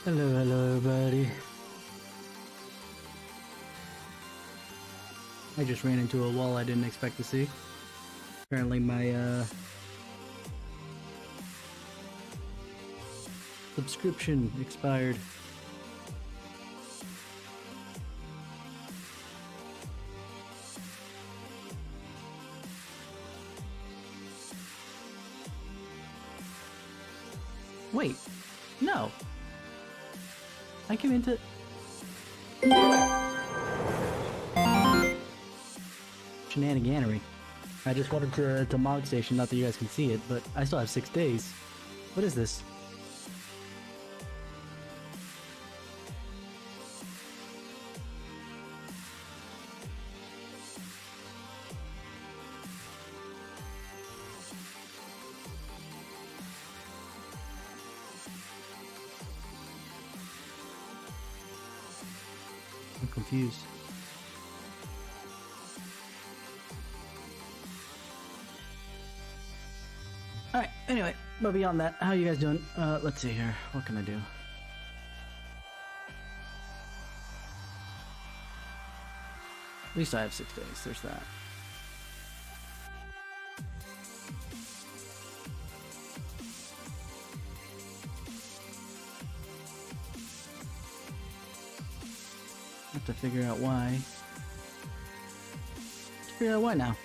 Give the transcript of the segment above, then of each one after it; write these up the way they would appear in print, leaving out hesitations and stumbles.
Hello everybody. I just ran into a wall I didn't expect to see. Apparently my subscription expired. Wait, no. I came into... shenaniganery. I just wanted to Mog Station, not that you guys can see it, but I still have 6 days. What is this? I'm confused. Alright, anyway, but beyond that, how you guys doing? Let's see here. What can I do? At least I have 6 days, there's that. Have to figure out why. Let's figure out why now.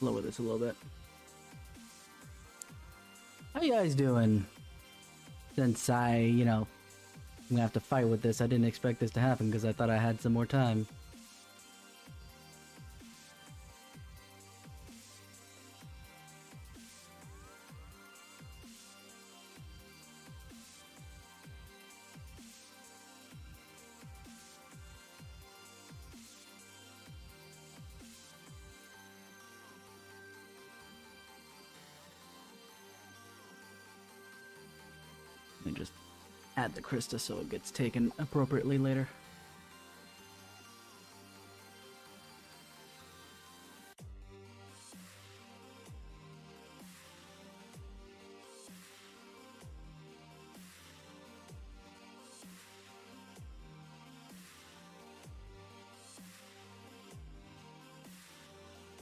Lower this a little bit. How you guys doing? Since I'm gonna have to fight with this. I didn't expect this to happen because I thought I had some more time. Let me just add the Krista so it gets taken appropriately later.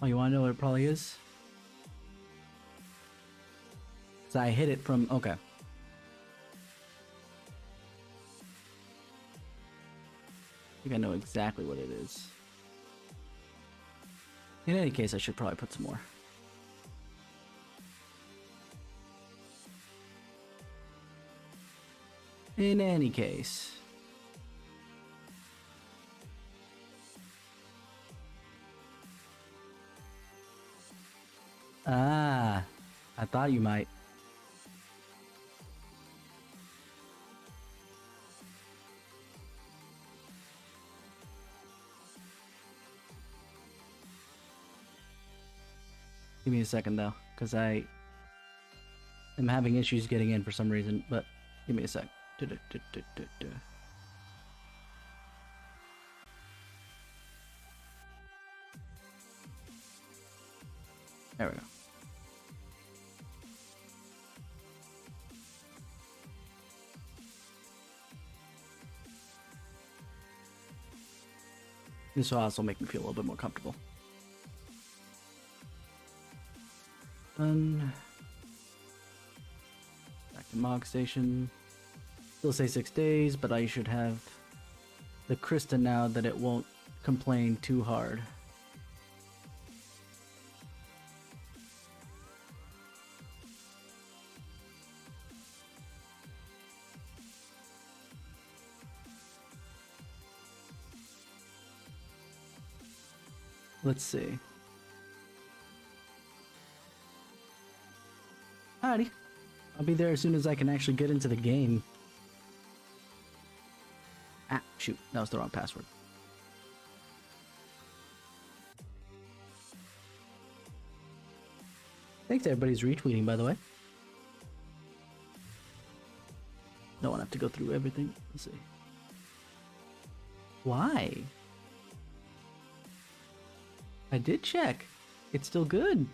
Oh, you wanna know what it probably is? 'Cause I hit it from... okay. I think I know exactly what it is. In any case, I should probably put some more. In any case. Ah, I thought you might. Give me a second though, because I am having issues getting in for some reason, but give me a sec. There we go. This will also make me feel a little bit more comfortable. Done. Back to Mog Station. Still say 6 days, but I should have the Krista now that it won't complain too hard. Let's see. Alrighty. I'll be there as soon as I can actually get into the game. Ah, shoot. That was the wrong password. Thanks to everybody who's retweeting, by the way. Don't want to have to go through everything. Let's see. Why? I did check. It's still good.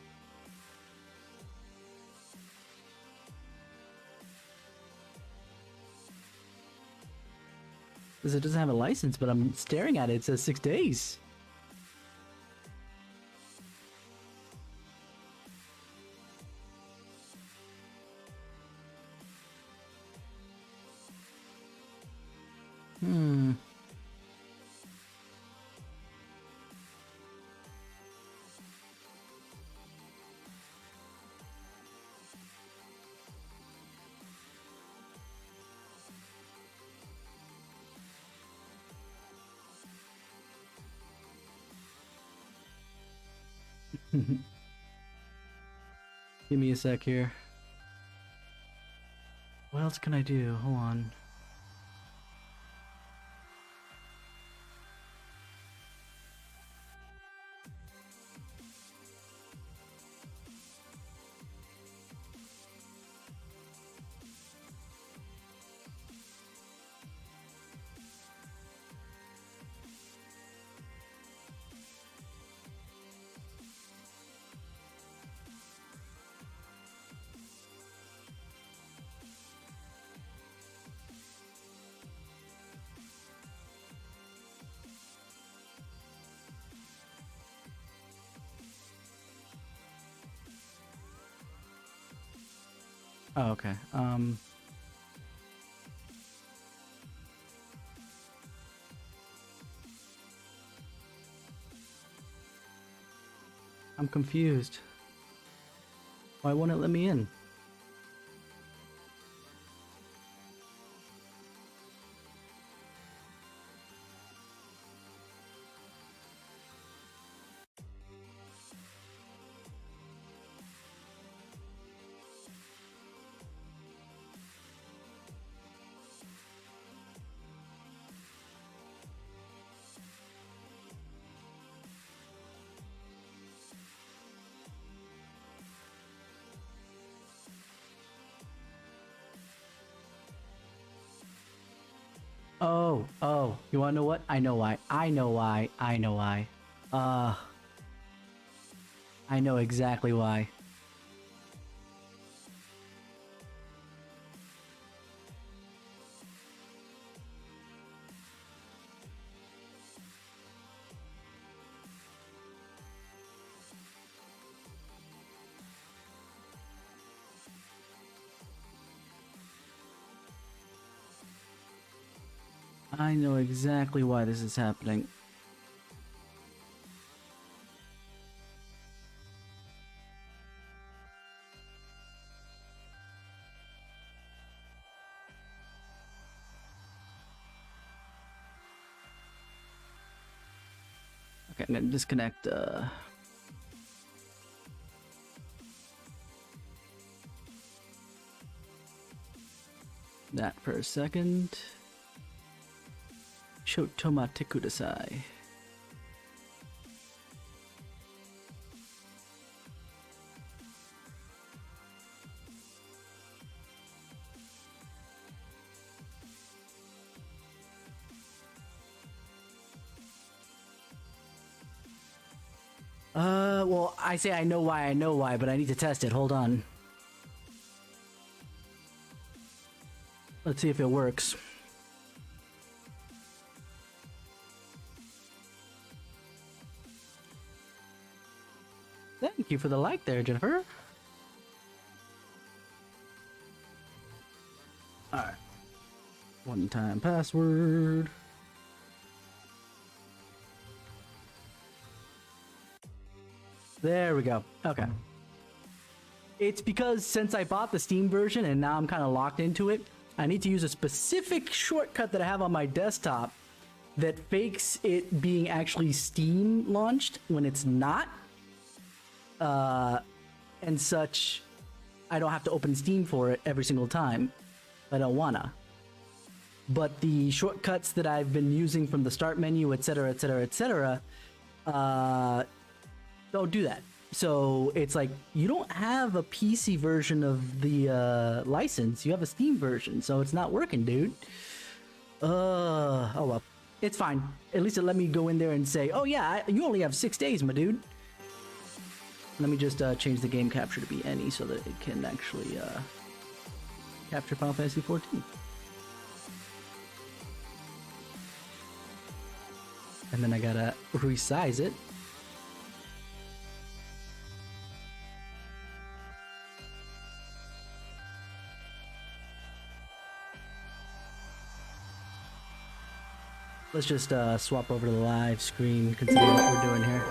Because it doesn't have a license, but I'm staring at it. It says 6 days. Give me a sec here. What else can I do? Hold on. Oh, okay. I'm confused. Why won't it let me in? Oh, you wanna know what? I know why. I know why. I know exactly why. I know exactly why this is happening. Okay, I'm gonna disconnect, that for a second. Shotomate kudasai. Well, I say I know why, but I need to test it. Hold on. Let's see if it works. Thank you for the like there, Jennifer. Alright. One-time password. There we go. Okay. It's because since I bought the Steam version and now I'm kind of locked into it, I need to use a specific shortcut that I have on my desktop that fakes it being actually Steam launched when it's not. And such, I don't have to open Steam for it every single time. I don't wanna. But the shortcuts that I've been using from the start menu, etc., etc., etc., don't do that. So it's like, you don't have a PC version of the license, you have a Steam version, so it's not working, dude. Oh well, it's fine. At least it let me go in there and say, oh yeah, you only have 6 days, my dude. Let me just change the game capture to be any so that it can actually capture Final Fantasy XIV. And then I gotta resize it. Let's just swap over to the live screen, considering what we're doing here.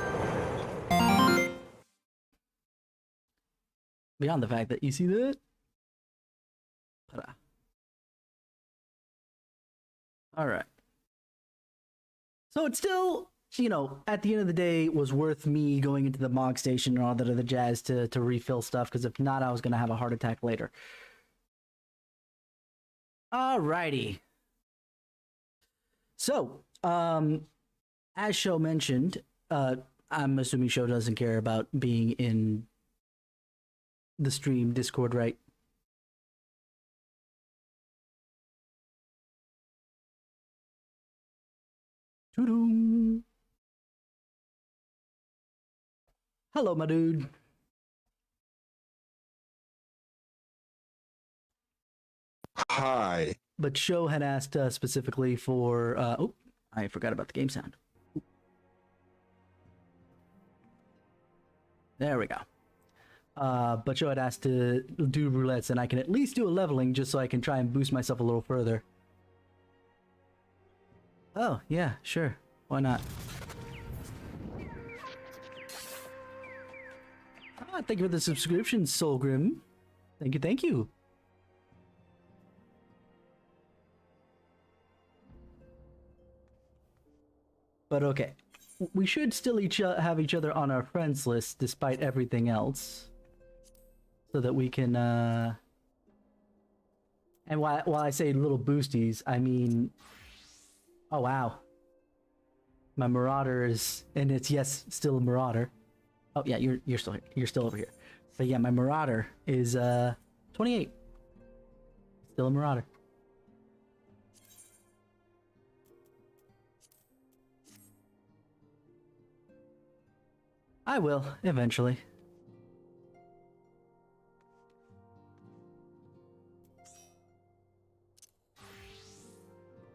Beyond the fact that you see that. All right. So it's still, you know, at the end of the day, was worth me going into the Mog Station and all that other jazz to refill stuff, because if not, I was going to have a heart attack later. Alrighty. So, as Sho mentioned, I'm assuming Sho doesn't care about being in the stream Discord, right? Toodoo. Hello, my dude. Hi. But Sho had asked specifically for... oh, I forgot about the game sound. There we go. But Sho had asked to do roulettes, and I can at least do a leveling just so I can try and boost myself a little further. Oh, yeah, sure. Why not? Ah, thank you for the subscription, Soulgrim. Thank you, thank you. But okay. We should still have each other on our friends list despite everything else. So that we can, And while I say little boosties, I mean... Oh, wow. My Marauder is... And it's, yes, still a Marauder. Oh, yeah, you're still here. You're still over here. But yeah, my Marauder is, 28. Still a Marauder. I will, eventually.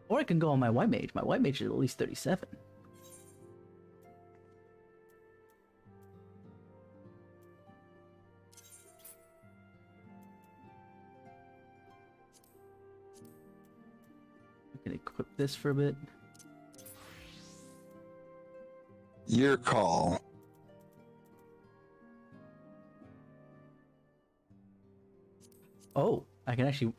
Or I can go on my White Mage. My White Mage is at least 37. I can equip this for a bit. Your call. Oh, I can actually...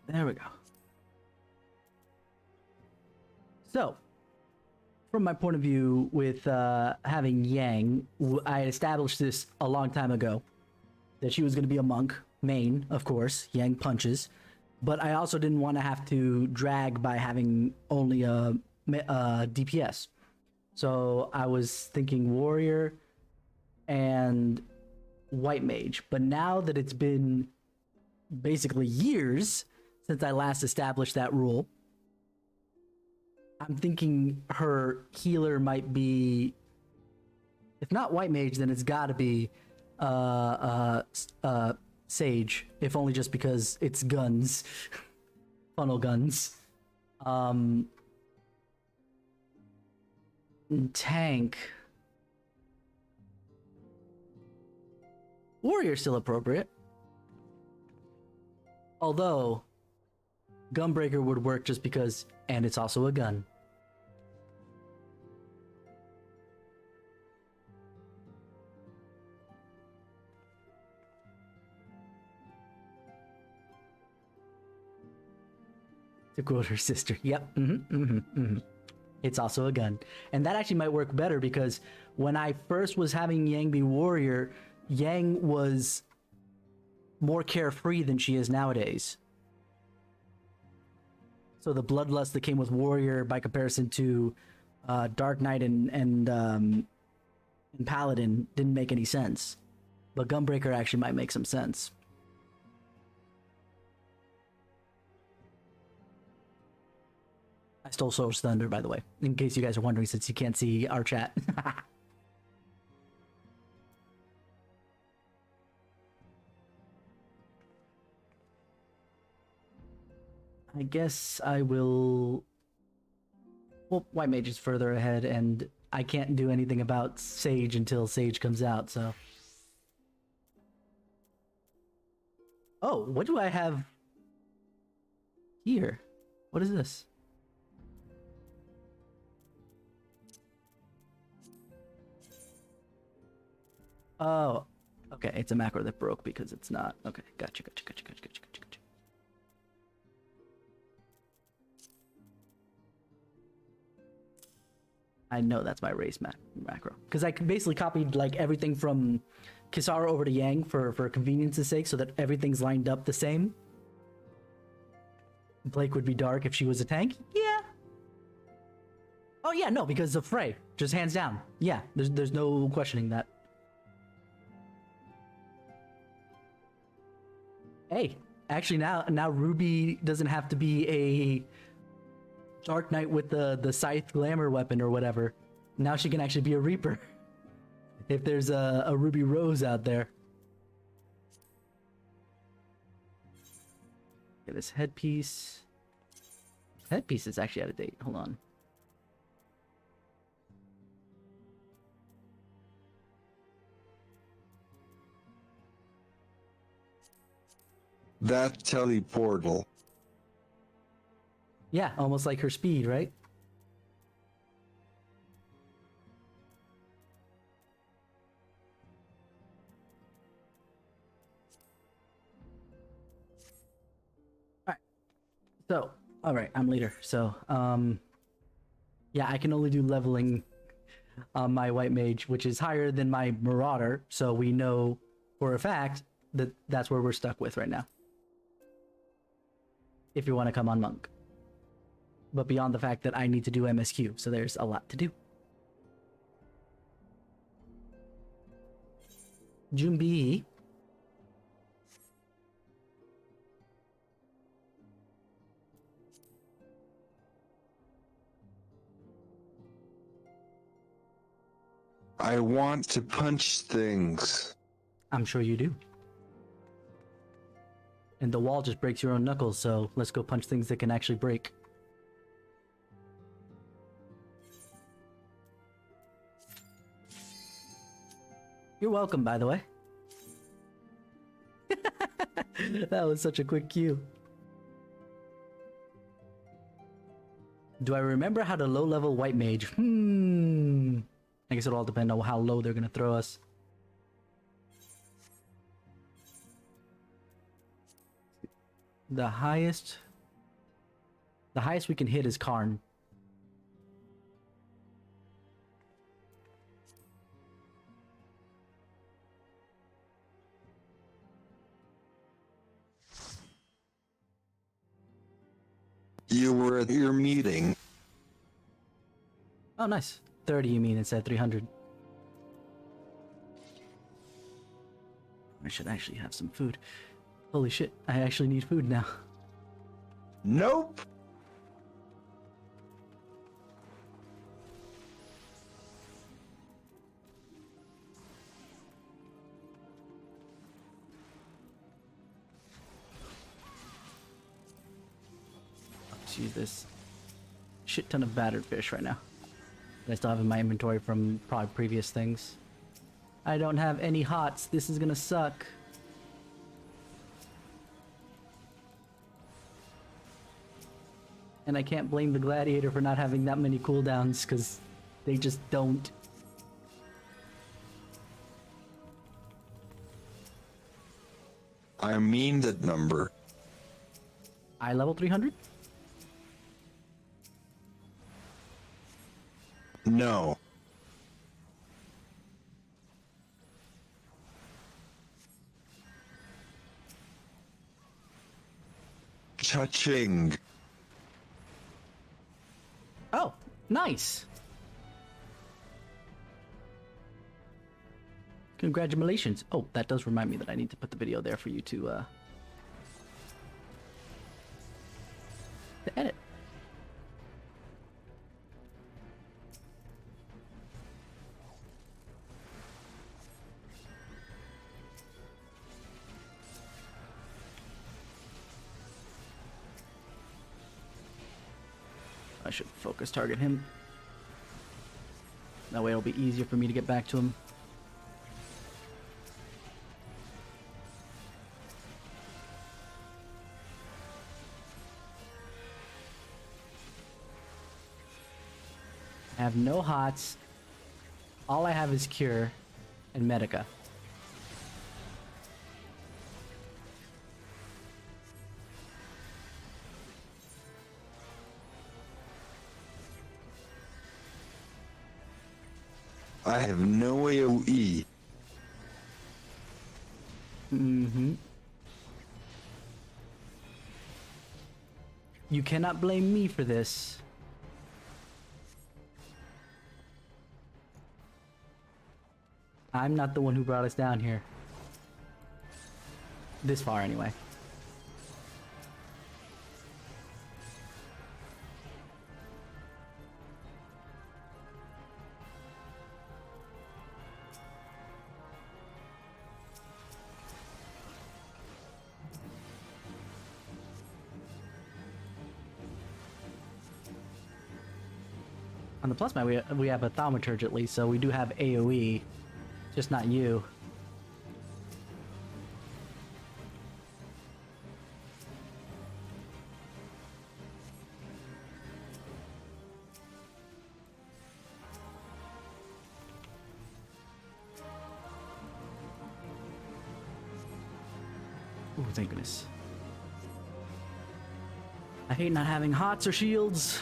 There we go. So, from my point of view with having Yang, I had established this a long time ago. That she was going to be a monk, main, of course. Yang punches. But I also didn't want to have to drag by having only a DPS. So I was thinking warrior and white mage. But now that it's been basically years since I last established that rule, I'm thinking her healer might be, if not white mage, then it's gotta be Sage, if only just because it's guns. Funnel guns. Tank. Warrior's still appropriate. Although, Gunbreaker would work just because, and it's also a gun. To quote her sister. Yep. It's also a gun. And that actually might work better because when I first was having Yang be warrior, Yang was more carefree than she is nowadays. So the bloodlust that came with warrior by comparison to Dark Knight and Paladin didn't make any sense. But Gunbreaker actually might make some sense. I stole Soul's Thunder, by the way, in case you guys are wondering, since you can't see our chat. I guess I will... Well, White Mage is further ahead, and I can't do anything about Sage until Sage comes out, so... Oh, what do I have here? What is this? Oh, okay, it's a macro that broke because it's not. Okay, gotcha. I know that's my race macro. Because I basically copied like everything from Kisara over to Yang for convenience's sake so that everything's lined up the same. Blake would be dark if she was a tank? Yeah. Oh yeah, no, because of Frey. Just hands down. Yeah, there's no questioning that. Hey, actually now Ruby doesn't have to be a Dark Knight with the Scythe Glamour weapon or whatever. Now she can actually be a Reaper. If there's a Ruby Rose out there. Okay, this headpiece. Headpiece is actually out of date. Hold on. That teleportal. Yeah, almost like her speed, right? So, alright, I'm leader. So, yeah, I can only do leveling on my White Mage, which is higher than my Marauder, so we know for a fact that that's where we're stuck with right now. If you want to come on Monk. But beyond the fact that I need to do MSQ, so there's a lot to do. Jumbi. I want to punch things. I'm sure you do. And the wall just breaks your own knuckles, so let's go punch things that can actually break. You're welcome, by the way. That was such a quick cue. Do I remember how to low-level White Mage? I guess it'll all depend on how low they're gonna throw us. The highest we can hit is Karn. You were at your meeting. Oh, nice. 30, you mean, instead of 300. I should actually have some food. Holy shit, I actually need food now. Nope. Let's use this shit ton of battered fish right now that I still have in my inventory from probably previous things. I don't have any hots. This is gonna suck. And I can't blame the gladiator for not having that many cooldowns, because they just don't. I mean that number. I level 300? No. Touching. Oh, nice. Congratulations. Oh, that does remind me that I need to put the video there for you to edit. I should focus target him. That way it'll be easier for me to get back to him. I have no hots. All I have is cure and medica. I have no AoE. Mm-hmm. You cannot blame me for this. I'm not the one who brought us down here. This far, anyway. On the plus map, we have a thaumaturge at least, so we do have AoE. Just not you. Ooh, thank goodness. I hate not having hots or shields.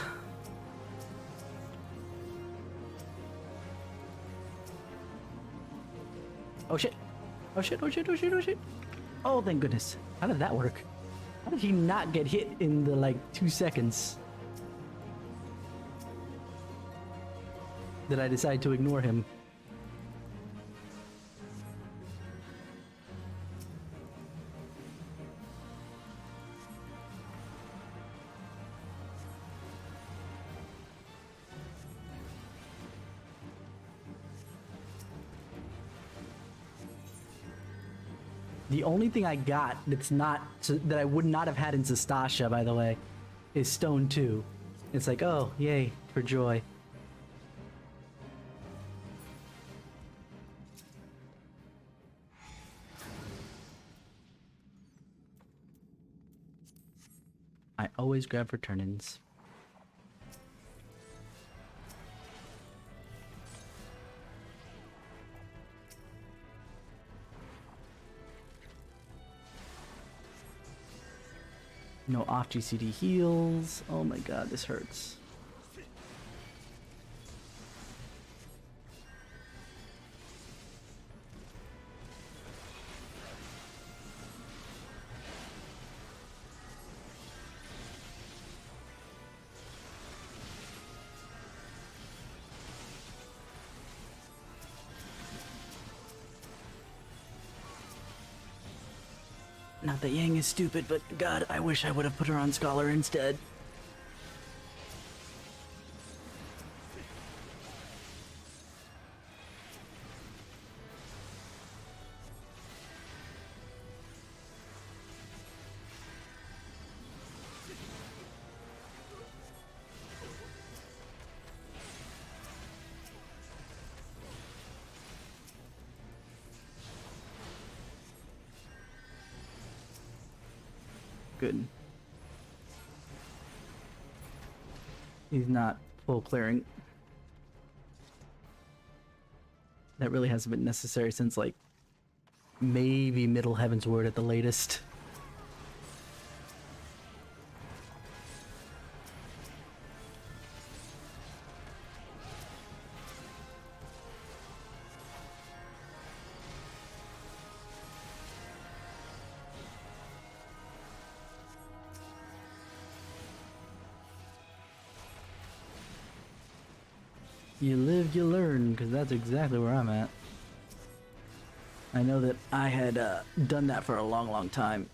Oh shit. Oh shit, oh shit, oh shit, oh shit. Oh, thank goodness. How did that work? How did he not get hit in the, like, 2 seconds that I decided to ignore him? The only thing I got that's not that I would not have had in Zastasha, by the way, is Stone 2. It's like, oh, yay, for joy. I always grab for turn-ins. No off GCD heals. Oh my god, this hurts. Not that Yang is stupid, but god, I wish I would have put her on Scholar instead. Good. He's not full clearing. That really hasn't been necessary since, like, maybe Middle Heaven's Word at the latest. You live, you learn, because that's exactly where I'm at. I know that I had done that for a long, long time.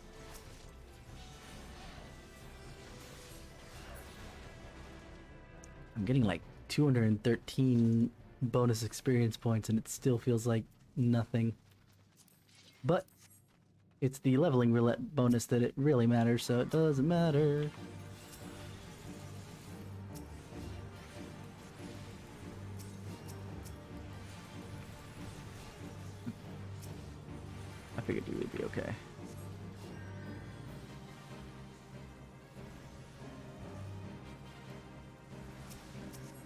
I'm getting like 213 bonus experience points, and it still feels like nothing. But it's the leveling roulette bonus that it really matters, so it doesn't matter. figured you would be okay.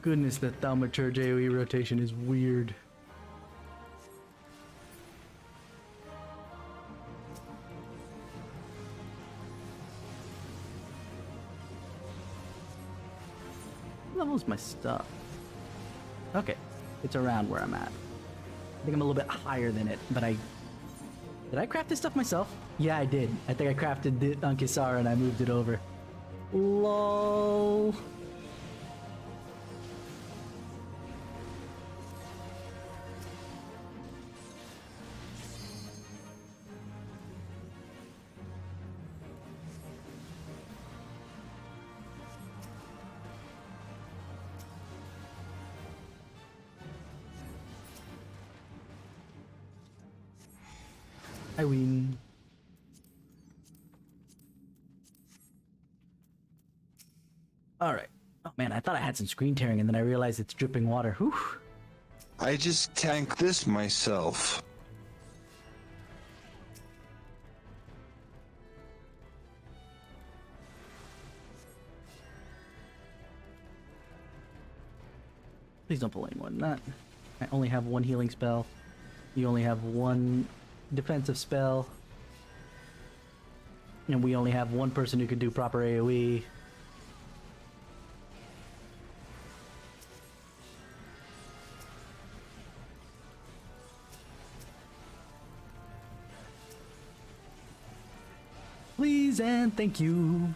Goodness, the thaumaturge AoE rotation is weird. What level's my stuff? Okay, it's around where I'm at. I think I'm a little bit higher than it, but did I craft this stuff myself? Yeah, I did. I think I crafted it on Kisara and I moved it over. LOL. I win. All right. Oh man, I thought I had some screen tearing, and then I realized it's dripping water. Whew. I just tanked this myself. Please don't pull any more than that. I only have one healing spell. You only have one defensive spell. And we only have one person who can do proper AoE. Please and thank you.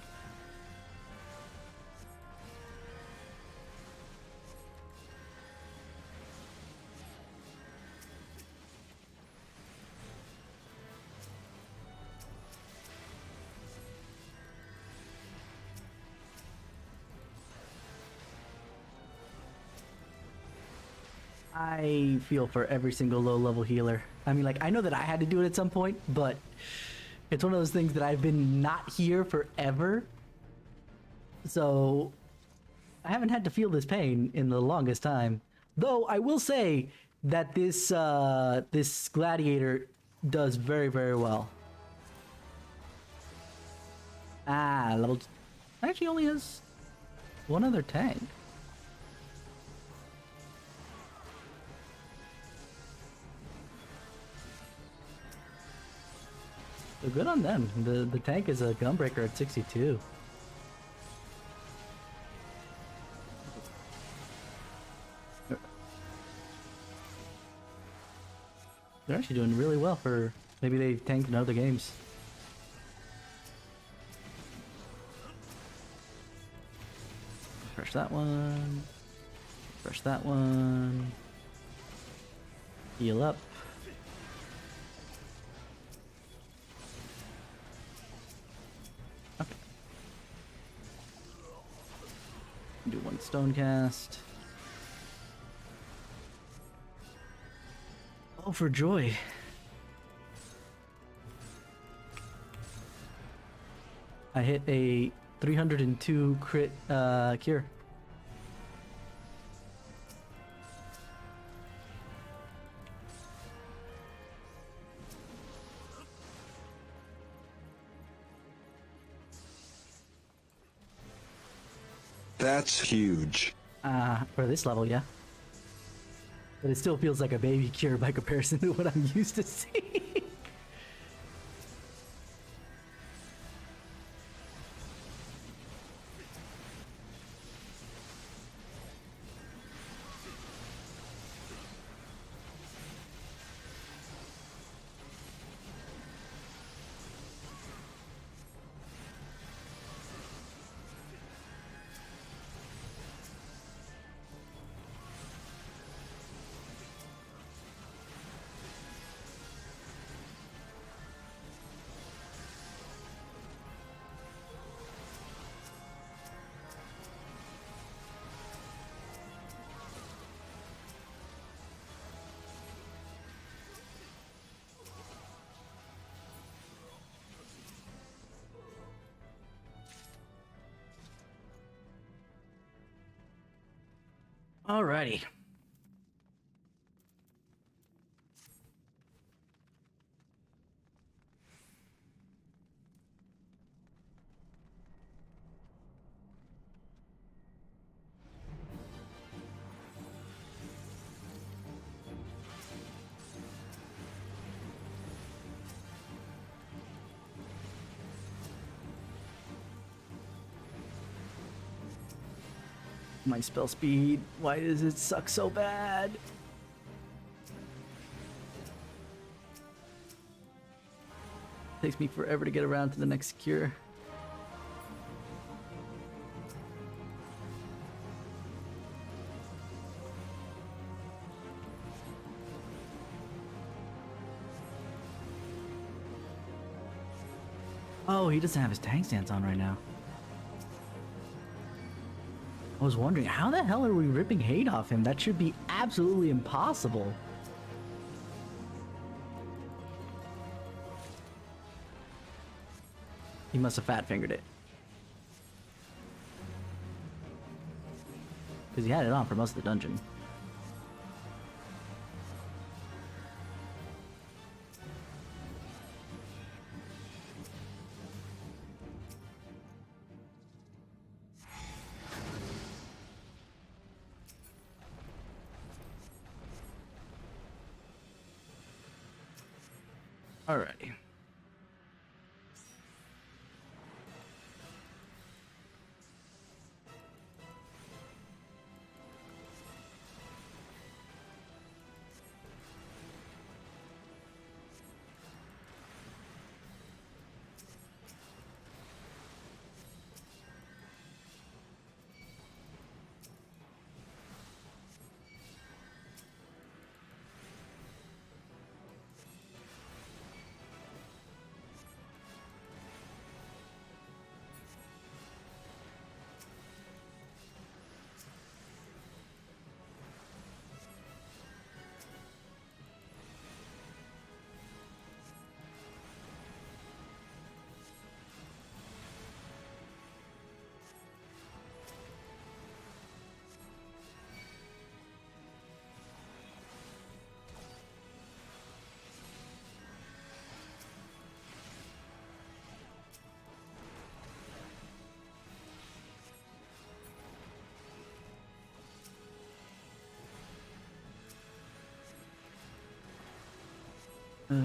I feel for every single low-level healer. I mean, like, I know that I had to do it at some point, but it's one of those things that I've been not here forever. So I haven't had to feel this pain in the longest time. Though I will say that this gladiator does very, very well. Level... Actually only has one other tank. So good on them. The tank is a gunbreaker at 62. They're actually doing really well for... Maybe they've tanked in other games. Fresh that one. Fresh that one. Heal up. Okay. Do one stone cast. Oh, for joy. I hit a 302 crit cure. That's huge. For this level, yeah. But it still feels like a baby cure by comparison to what I'm used to seeing. Alrighty. My spell speed. Why does it suck so bad? Takes me forever to get around to the next cure. Oh, he doesn't have his tank stance on right now. I was wondering, how the hell are we ripping hate off him? That should be absolutely impossible. He must have fat fingered it. Because he had it on for most of the dungeon. Alrighty.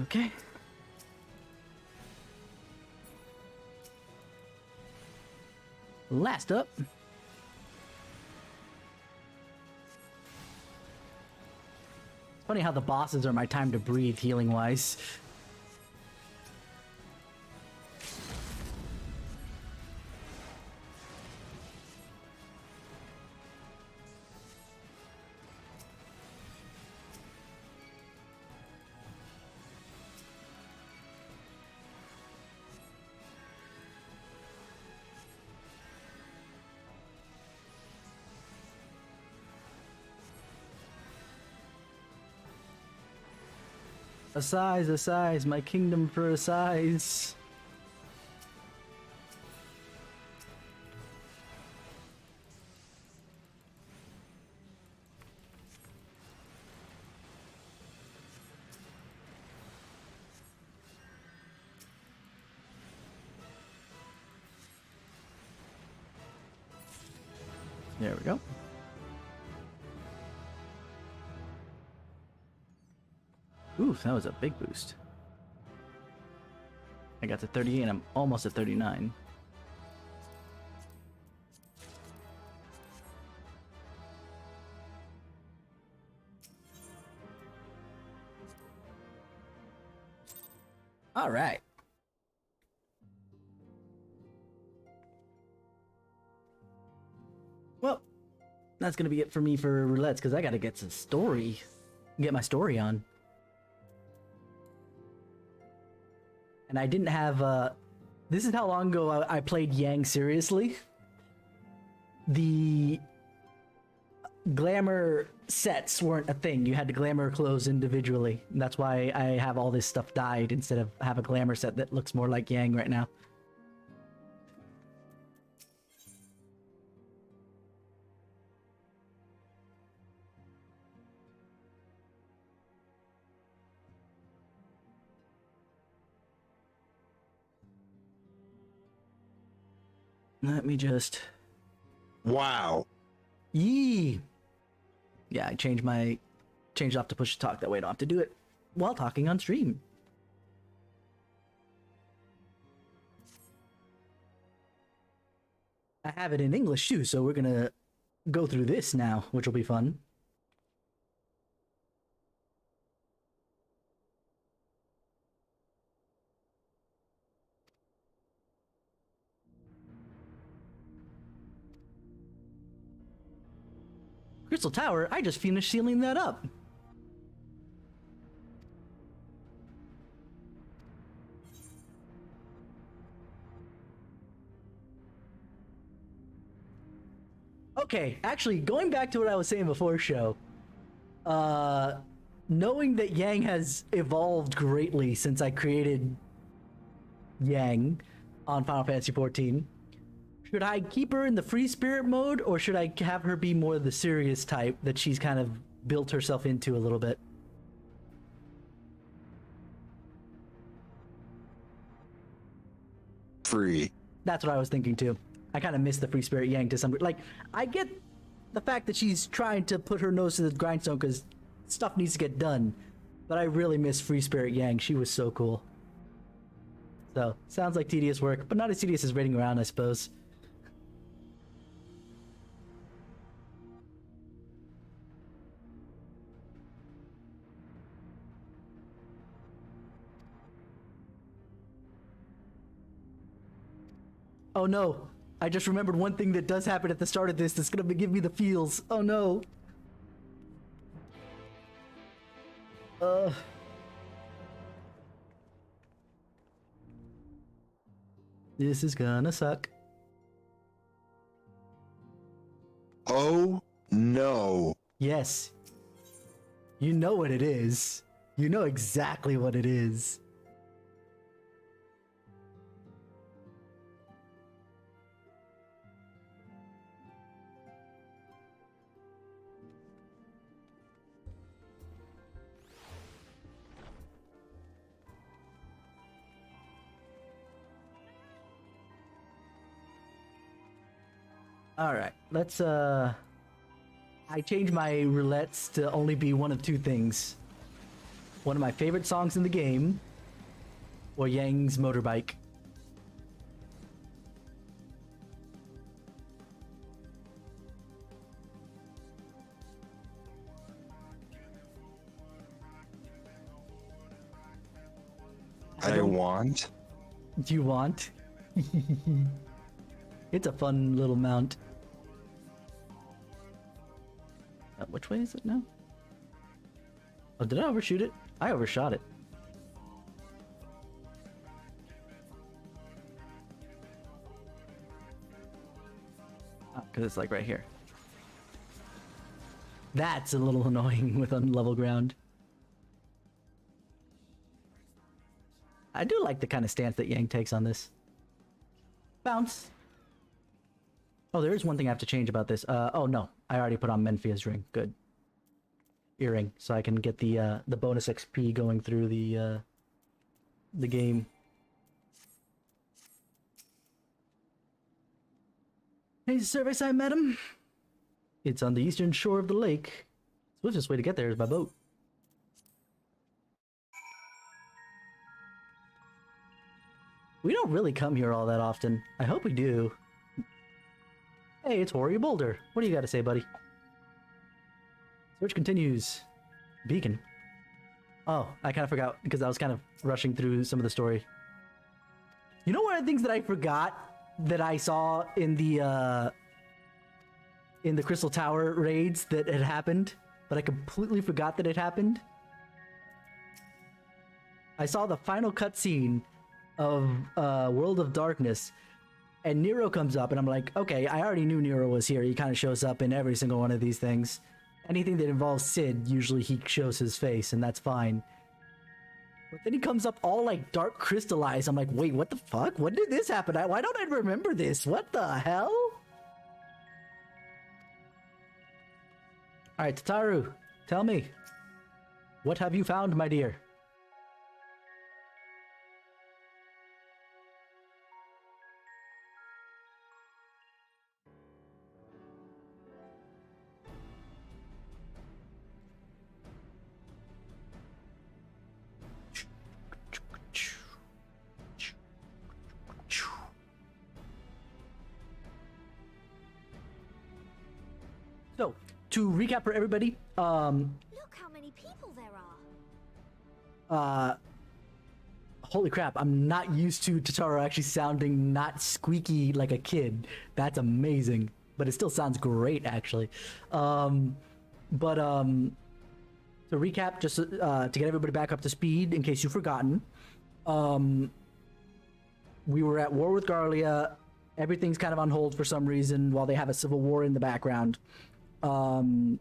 Okay. Last up. It's funny how the bosses are my time to breathe healing wise. A size, my kingdom for a size. There we go. Oof, that was a big boost. I got to 38 and I'm almost at 39. All right. Well, that's gonna be it for me for roulettes because I gotta get some story, get my story on. And I didn't have, this is how long ago I played Yang seriously. The glamour sets weren't a thing. You had to glamour clothes individually. And that's why I have all this stuff dyed instead of have a glamour set that looks more like Yang right now. Let me just... Wow. Yee! Yeah, I changed off to push to talk. That way I don't have to do it while talking on stream. I have it in English too, so we're gonna go through this now, which will be fun. Crystal Tower, I just finished sealing that up. Okay, actually, going back to what I was saying before show, knowing that Yang has evolved greatly since I created Yang on Final Fantasy XIV, should I keep her in the free spirit mode, or should I have her be more the serious type that she's kind of built herself into a little bit? Free. That's what I was thinking too. I kind of miss the free spirit Yang to some degree. Like, I get the fact that she's trying to put her nose to the grindstone because stuff needs to get done, but I really miss free spirit Yang. She was so cool. So, sounds like tedious work, but not as tedious as waiting around, I suppose. Oh no, I just remembered one thing that does happen at the start of this that's gonna give me the feels. Oh no. This is gonna suck. Oh no. Yes. You know what it is. You know exactly what it is. All right, let's I changed my roulettes to only be one of two things. One of my favorite songs in the game, or Yang's motorbike. I want. Do you want? It's a fun little mount. Which way is it now? Oh, did I overshoot it? I overshot it. Oh, because it's like right here. That's a little annoying with unlevel ground. I do like the kind of stance that Yang takes on this. Bounce. Oh, there is one thing I have to change about this. Oh no, I already put on Menfia's ring. Good. Earring, so I can get the bonus XP going through the game. Hey, survey site, madam. It's on the eastern shore of the lake. The swiftest way to get there is by boat. We don't really come here all that often. I hope we do. Hey, it's Hoary Boulder. What do you got to say, buddy? Search continues. Beacon. Oh, I kind of forgot because I was kind of rushing through some of the story. You know, one of the things that I forgot that I saw in the Crystal Tower raids that had happened, but I completely forgot that it happened? I saw the final cutscene of World of Darkness, and Nero comes up, and I'm like, okay, I already knew Nero was here. He kind of shows up in every single one of these things. Anything that involves Sid, usually he shows his face, and that's fine. But then he comes up all like dark crystallized. I'm like, wait, what the fuck? When did this happen? Why don't I remember this? What the hell? Alright, Tataru, tell me. What have you found, my dear? to recap for everybody, Look how many people there are. holy crap, I'm not used to Totoro actually sounding not squeaky like a kid. That's amazing. But it still sounds great, actually. To recap, just to get everybody back up to speed, in case you've forgotten, we were at war with Garlia. Everything's kind of on hold for some reason while they have a civil war in the background. And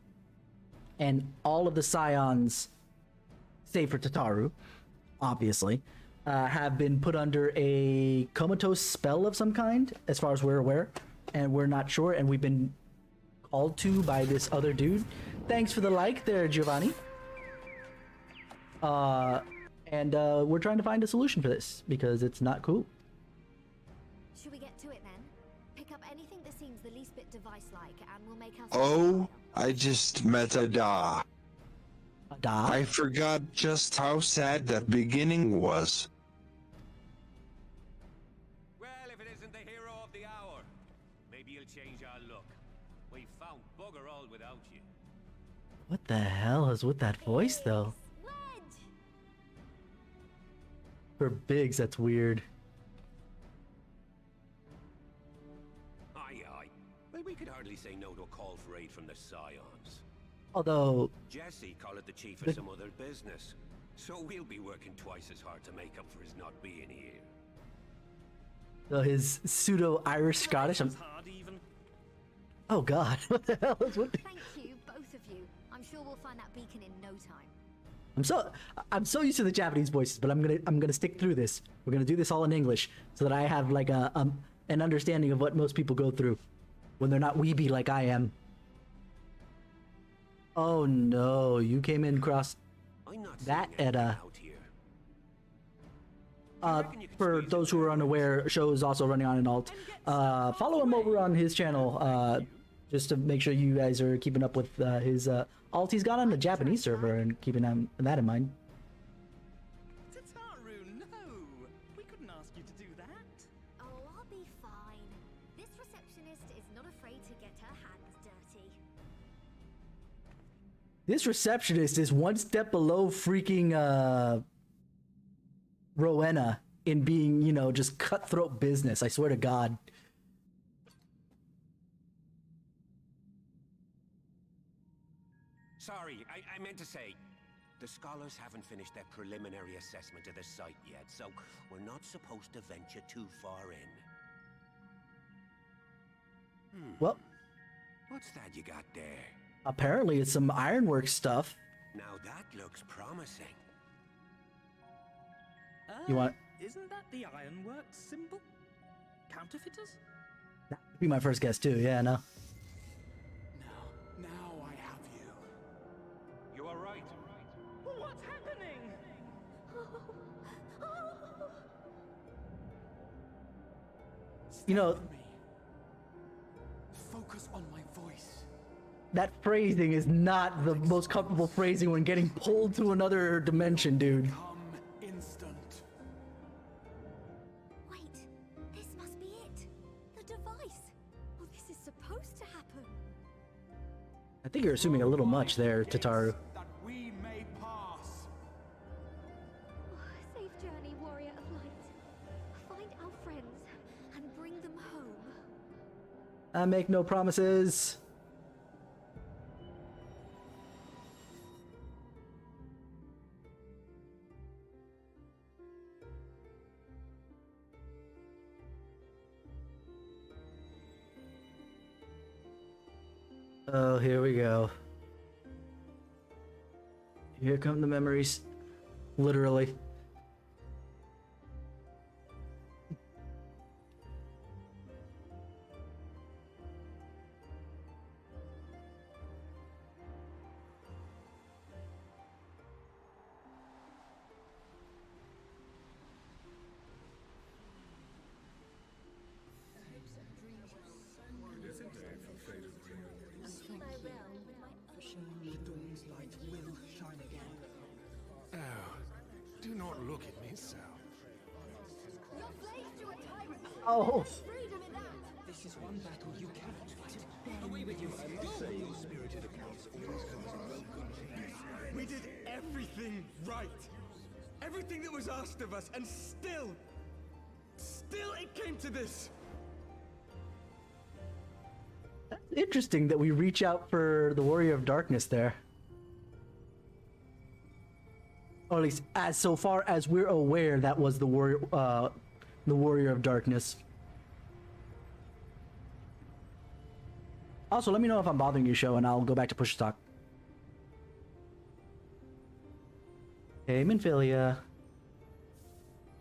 all of the Scions, save for Tataru, obviously, have been put under a comatose spell of some kind, as far as we're aware. And we're not sure, and we've been called to by this other dude. Thanks for the like there, Giovanni. We're trying to find a solution for this, because it's not cool. Should we get to it then? Pick up anything that seems the least bit device-like, and we'll make our... Oh, I just met a Da. A Da? I forgot just how sad that beginning was. Well, if it isn't the hero of the hour, maybe you'll change our look. We've found bugger all without you. What the hell is with that voice, though? Wedge! For Biggs, that's weird. Aye, aye. Well, we could hardly say no to a call for aid from the Scions. Although, Jesse called it the chief of some other business, so we'll be working twice as hard to make up for his not being here. his pseudo-Irish Scottish. Hard even. Oh god, what the hell is with? Thank you, both of you. I'm sure we'll find that beacon in no time. I'm so used to the Japanese voices, but I'm gonna stick through this. We're gonna do this all in English so that I have like an understanding of what most people go through when they're not weeby like I am. Oh no, you came in across I'm not that seeing anything Edda. out here. For those who are unaware, show is also running on an alt. Follow him over on his channel, just to make sure you guys are keeping up with his alt. He's got on the Japanese server and keeping that in mind. Tataru, no! We couldn't ask you to do that. Oh, I'll be fine. This receptionist is not afraid to get her hands dirty. This receptionist is one step below freaking Rowena in being, you know, just cutthroat business. I swear to God. Sorry, I meant to say, the scholars haven't finished their preliminary assessment of the site yet, so we're not supposed to venture too far in. Well, What's that you got there? apparently it's some ironwork stuff. Now that looks promising. You want- Isn't that the ironwork symbol? Counterfeiters? That would be my first guess too. Yeah, no. Now I have you. You are right. What's happening? You know, Stand with me. Focus on my voice. that phrasing is not the most comfortable phrasing when getting pulled to another dimension, dude. Come instant. Wait, this must be it. The device. Well, this is supposed to happen. I think you're assuming a little much there, Tataru. That we may pass. Safe journey, warrior of light. Find our friends and bring them home. I make no promises. Oh, here we go. Here come the memories. Literally. Oh, do not look at me so. Your slaves to a tyrant. Oh. Freedom in that. This is one battle you cannot fight. Away with you. Go. Spirited We did everything right. Everything that was asked of us, and still it came to this. That's interesting that we reach out for the Warrior of Darkness there. Or at least, as so far as we're aware, that was the Warrior of Darkness. Also, let me know if I'm bothering you, show, and I'll go back to push talk. Hey, Minfilia.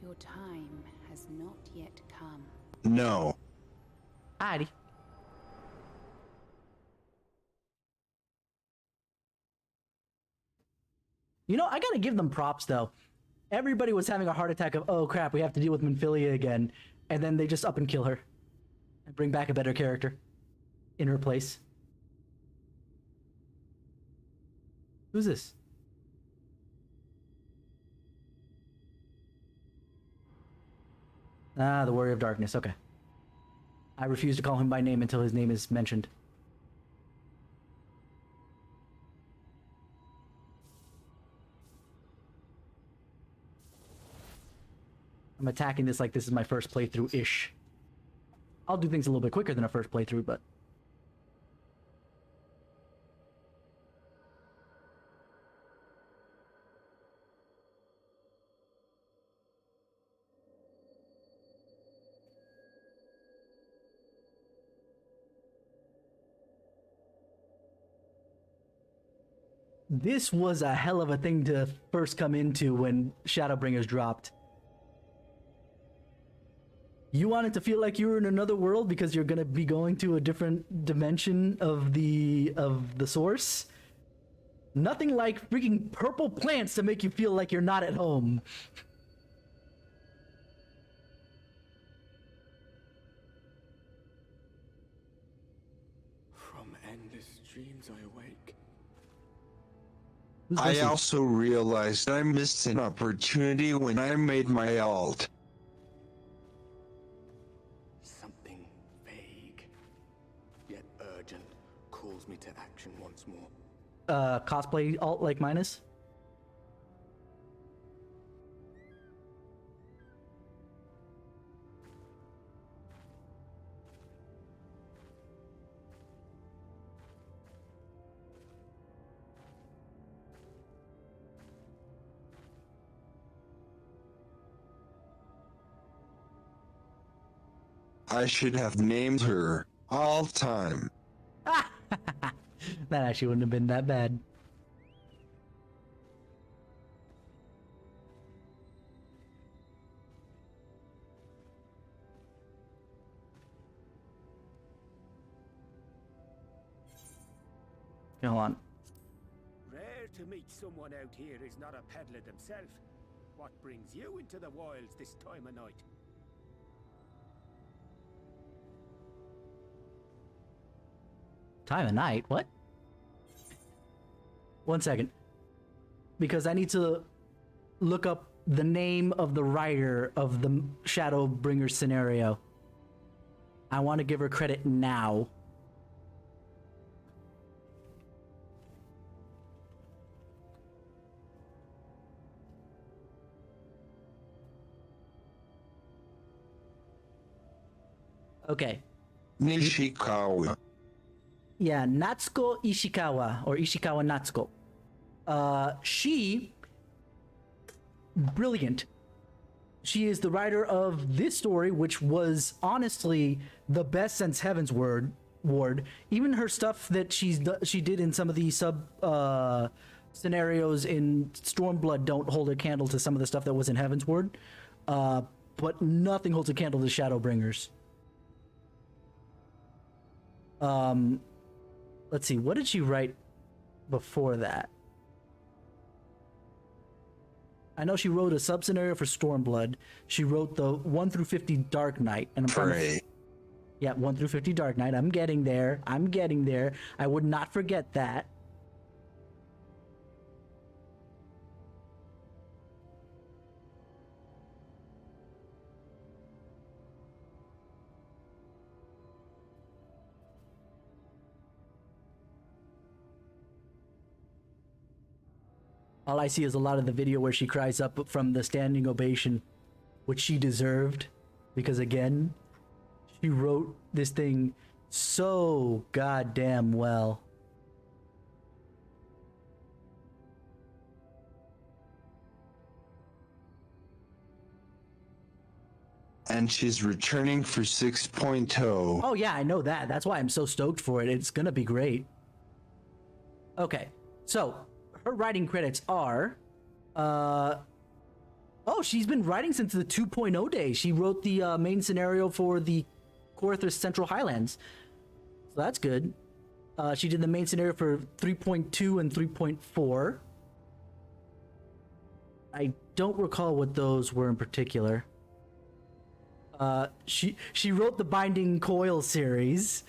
Your time has not yet come. No. Heidi. You know, I gotta give them props, though. Everybody was having a heart attack of, oh crap, we have to deal with Minfilia again. And then they just up and kill her. And bring back a better character in her place. Who's this? Ah, the Warrior of Darkness, okay. I refuse to call him by name until his name is mentioned. I'm attacking this like this is my first playthrough-ish. I'll do things a little bit quicker than a first playthrough, but... This was a hell of a thing to first come into when Shadowbringers dropped. You wanted to feel like you were in another world because you're gonna be going to a different dimension of the source? Nothing like freaking purple plants to make you feel like you're not at home. From endless dreams I awake. Who's I listening? also realized I missed an opportunity when I made my alt. Something vague, yet urgent, calls me to action once more. Cosplay alt like minus? I should have named her all time. That actually wouldn't have been that bad. Okay, hold on. Rare to meet someone out here who's not a peddler themselves. What brings you into the wilds this time of night? Time of night? What? One second. Because I need to look up the name of the writer of the Shadowbringers scenario. I want to give her credit now. Okay. Nishikawa. Yeah, Natsuko Ishikawa, or Ishikawa Natsuko. She... Brilliant. She is the writer of this story, which was honestly the best since Heaven's Ward. Even her stuff that she did in some of the sub scenarios in Stormblood don't hold a candle to some of the stuff that was in Heaven's Ward. But nothing holds a candle to Shadowbringers. Let's see, what did she write before that? I know she wrote a sub-scenario for Stormblood. She wrote the 1 through 50 Dark Knight. And I'm trying to... Pray. Yeah, 1 through 50 Dark Knight. I'm getting there. I would not forget that. All I see is a lot of the video where she cries up from the standing ovation, which she deserved, because again, she wrote this thing so goddamn well. And she's returning for 6.0. Oh yeah, I know that. That's why I'm so stoked for it. It's gonna be great. Okay, so her writing credits are, oh, she's been writing since the 2.0 days. She wrote the main scenario for the Corthus Central Highlands, so that's good. She did the main scenario for 3.2 and 3.4. I don't recall what those were in particular. She wrote the Binding Coil series,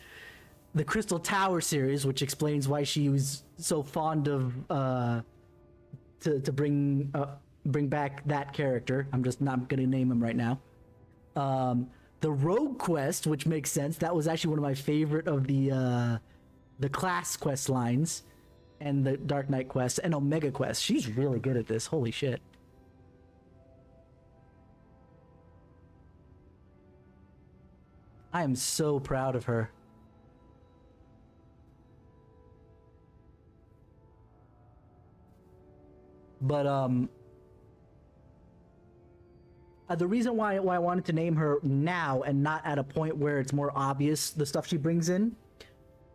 the Crystal Tower series, which explains why she was so fond of to bring back that character. I'm just not gonna name him right now. The Rogue Quest, which makes sense. That was actually one of my favorite of the class quest lines, and the Dark Knight quest and Omega Quest. She's really good at this. Holy shit. I am so proud of her. But the reason why I wanted to name her now and not at a point where it's more obvious the stuff she brings in,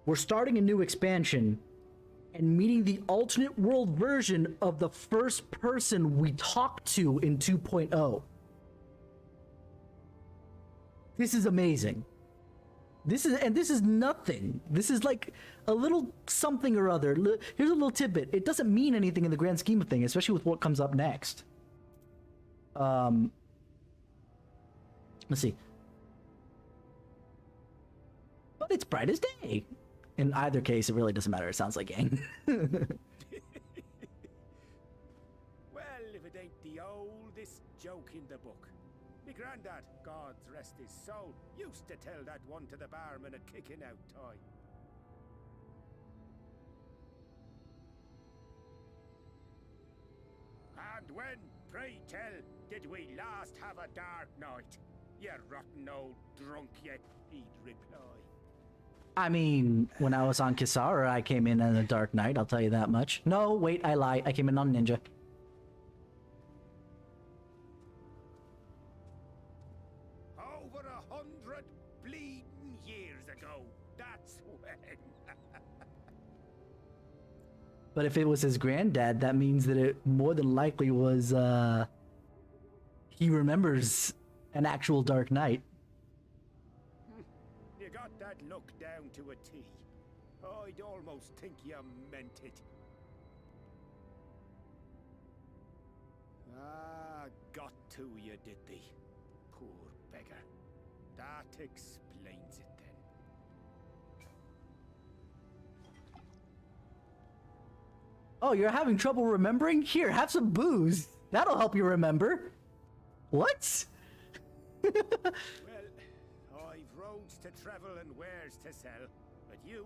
we're starting a new expansion and meeting the alternate world version of the first person we talked to in 2.0. This is amazing. This is nothing. This is like a little something or other. Here's a little tidbit. It doesn't mean anything in the grand scheme of things, especially with what comes up next. Let's see. But it's bright as day. In either case, it really doesn't matter. It sounds like gang. Well, if it ain't the oldest joke in the book. Me granddad, God rest his soul, used to tell that one to the barman at kicking out time. And when, pray tell, did we last have a dark night? You rotten old drunk yet, he'd reply. I mean, when I was on Kisara, I came in on a Dark Knight, I'll tell you that much. No, wait, I lie. I came in on Ninja. Over 100 bleeding years ago, that's when. But if it was his granddad, that means that it more than likely was, he remembers an actual Dark Knight. You got that look down to a T. I'd almost think you meant it. Ah, got to you, did they? Poor beggar. That explains it then. Oh, you're having trouble remembering? Here, have some booze. That'll help you remember. What? Well, I've roads to travel and wares to sell, but you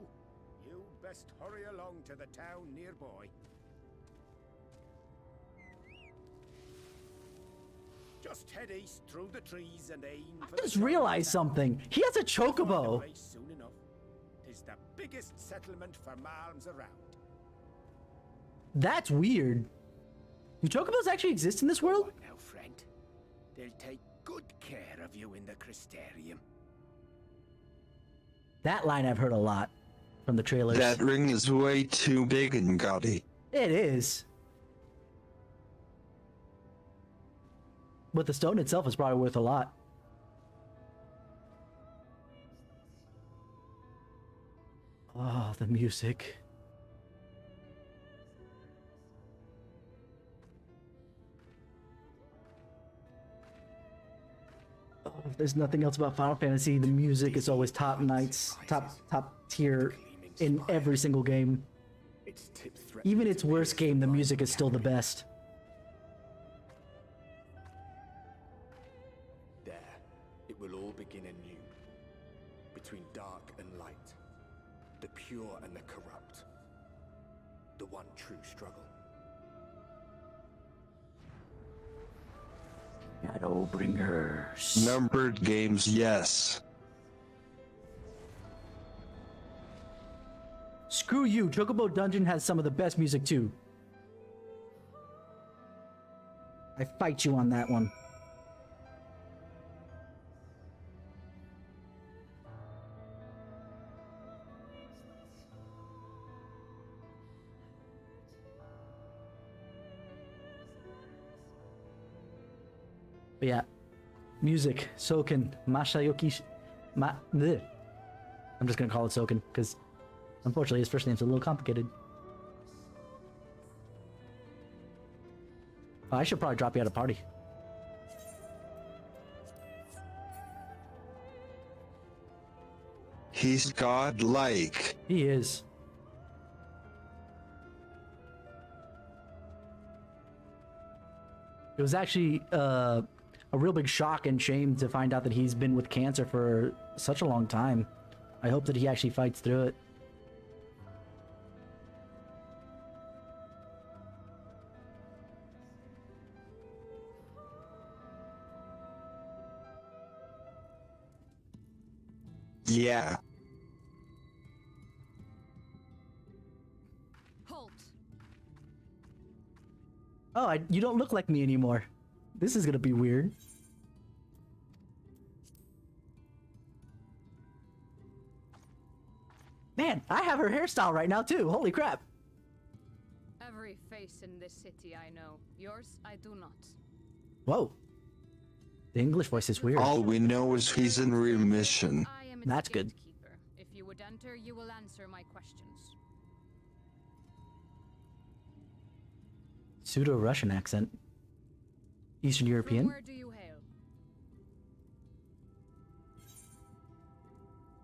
best hurry along to the town nearby. Just head east through the trees and aim for I just realized something. He has a chocobo. Soon enough. 'Tis the biggest settlement for malms around. That's weird. Do chocobos actually exist in this world? Now, friend, they'll take good care of you in the Crystarium. That line I've heard a lot from the trailers. That ring is way too big and gaudy. It is. But the stone itself is probably worth a lot. Oh, the music. Oh, if there's nothing else about Final Fantasy, the music is always top tier in every single game. Even its worst game, the music is still the best. There, it will all begin anew. Between dark and light, the pure and the corrupt. The one true struggle. Shadowbringers. Numbered games, yes. Screw you, Chocobo Dungeon has some of the best music too. I fight you on that one. But yeah, music, Soken, Masayuki, bleh. I'm just gonna call it Soken, because unfortunately his first name's a little complicated. Oh, I should probably drop you at a party. He's godlike. He is. It was actually a real big shock and shame to find out that he's been with cancer for such a long time. I hope that he actually fights through it. Yeah. Halt. Oh, you don't look like me anymore. This is gonna be weird. Man, I have her hairstyle right now too. Holy crap. Every face in this city I know. Yours, I do not. Whoa. The English voice is weird. All we know is he's in remission. I am its That's good. gatekeeper. If you would enter, you will answer my questions. Pseudo-Russian accent. Eastern From European. where do you hail?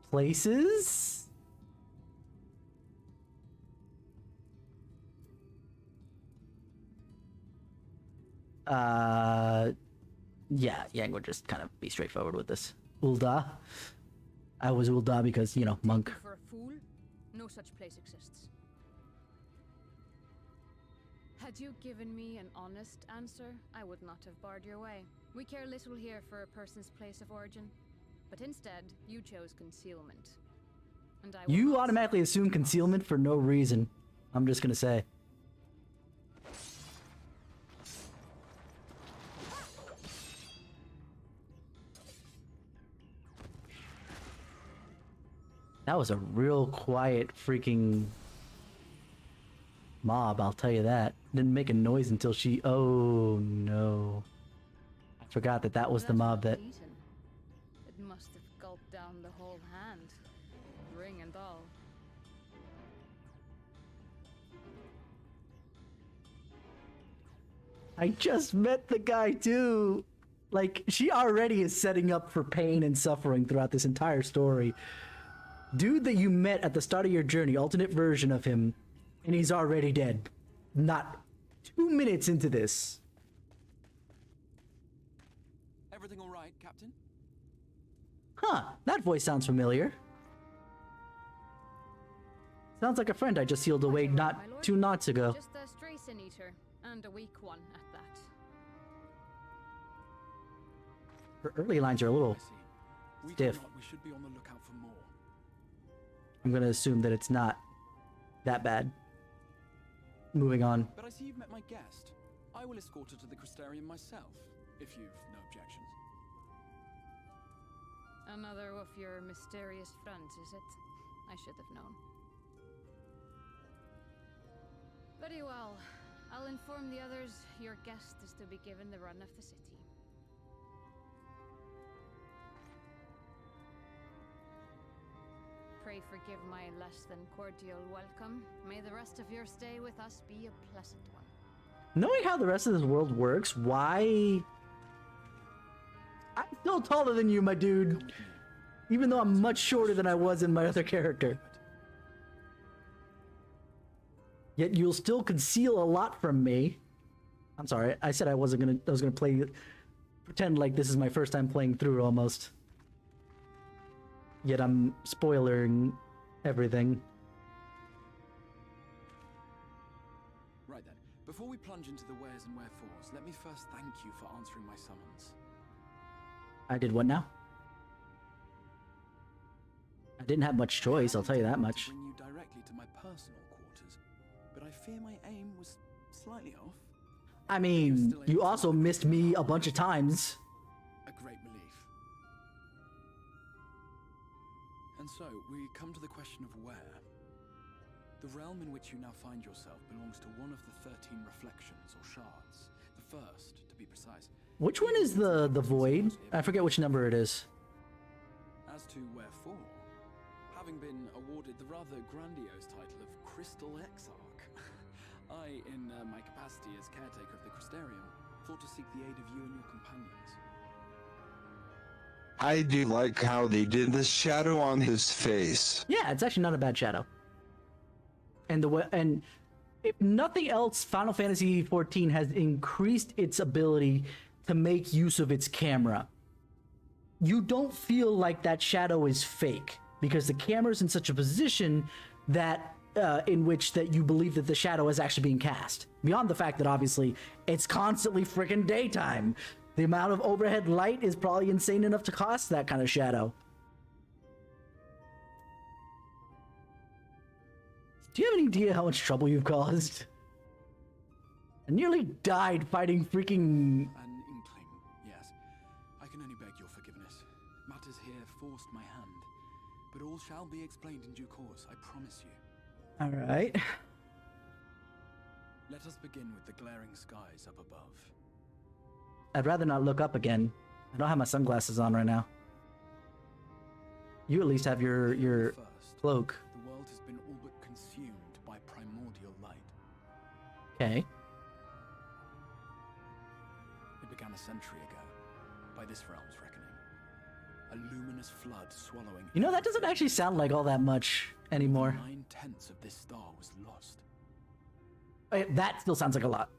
Places? Yeah, we'll just kind of be straightforward with this. Ul'dah. I was Ul'dah because, you know, monk. For a fool? No such place exists. Had you given me an honest answer, I would not have barred your way. We care little here for a person's place of origin. But instead, you chose concealment. And I will You not automatically assume concealment for no reason. I'm just gonna say. That was a real quiet freaking mob, I'll tell you that. Didn't make a noise until she... Oh, no. I forgot that that was the mob that... eaten. It must have gulped down the whole hand. Ring and all. I just met the guy too. Like, she already is setting up for pain and suffering throughout this entire story. Dude that you met at the start of your journey, alternate version of him, and he's already dead. Not 2 minutes into this. Everything all right, Captain? Huh, that voice sounds familiar. Sounds like a friend I just sealed away not My lord? 2 knots ago. Just a stray sin eater, and a weak one at that. Her early lines are a little I see. We stiff. thought we should be on the lookout for more. I'm gonna assume that it's not that bad. Moving on. But I see you've met my guest. I will escort her to the Crystarium myself, if you've no objections. Another of your mysterious friends, is it? I should have known. Very well. I'll inform the others your guest is to be given the run of the city. Pray forgive my less than cordial welcome. May the rest of your stay with us be a pleasant one. Knowing how the rest of this world works, why... I'm still taller than you, my dude. Even though I'm much shorter than I was in my other character. Yet you'll still conceal a lot from me. I'm sorry, I said I was gonna play... Pretend like this is my first time playing through, almost. Yet I'm spoiling everything. Right then, before we plunge into the wheres and wherefores, let me first thank you for answering my summons. I did what now? I didn't have much choice, I'll tell you that much. To bring you directly to my personal quarters, but I fear my aim was slightly off. I mean, you also missed me a bunch of times. A great relief. And so, we come to the question of where. The realm in which you now find yourself belongs to one of the 13 reflections, or shards. The first, to be precise. Which one is the void? I forget which number it is. As to wherefore, having been awarded the rather grandiose title of Crystal Exarch, I, in my capacity as caretaker of the Crystarium, thought to seek the aid of you and your companions. I do like how they did the shadow on his face. Yeah, it's actually not a bad shadow. And if nothing else, Final Fantasy XIV has increased its ability to make use of its camera. You don't feel like that shadow is fake because the camera's in such a position that in which that you believe that the shadow is actually being cast. Beyond the fact that obviously it's constantly freaking daytime. The amount of overhead light is probably insane enough to cast that kind of shadow. Do you have any idea how much trouble you've caused? I nearly died fighting freaking... An inkling, yes. I can only beg your forgiveness. Matters here forced my hand. But all shall be explained in due course, I promise you. Alright. Let us begin with the glaring skies up above. I'd rather not look up again. I don't have my sunglasses on right now. You at least have your First, cloak. the world has been all but consumed by primordial light. Okay. It began a century ago, by this realm's reckoning. A luminous flood swallowing... You know, that doesn't actually sound like all that much anymore. 9/10 of this star was lost. That still sounds like a lot.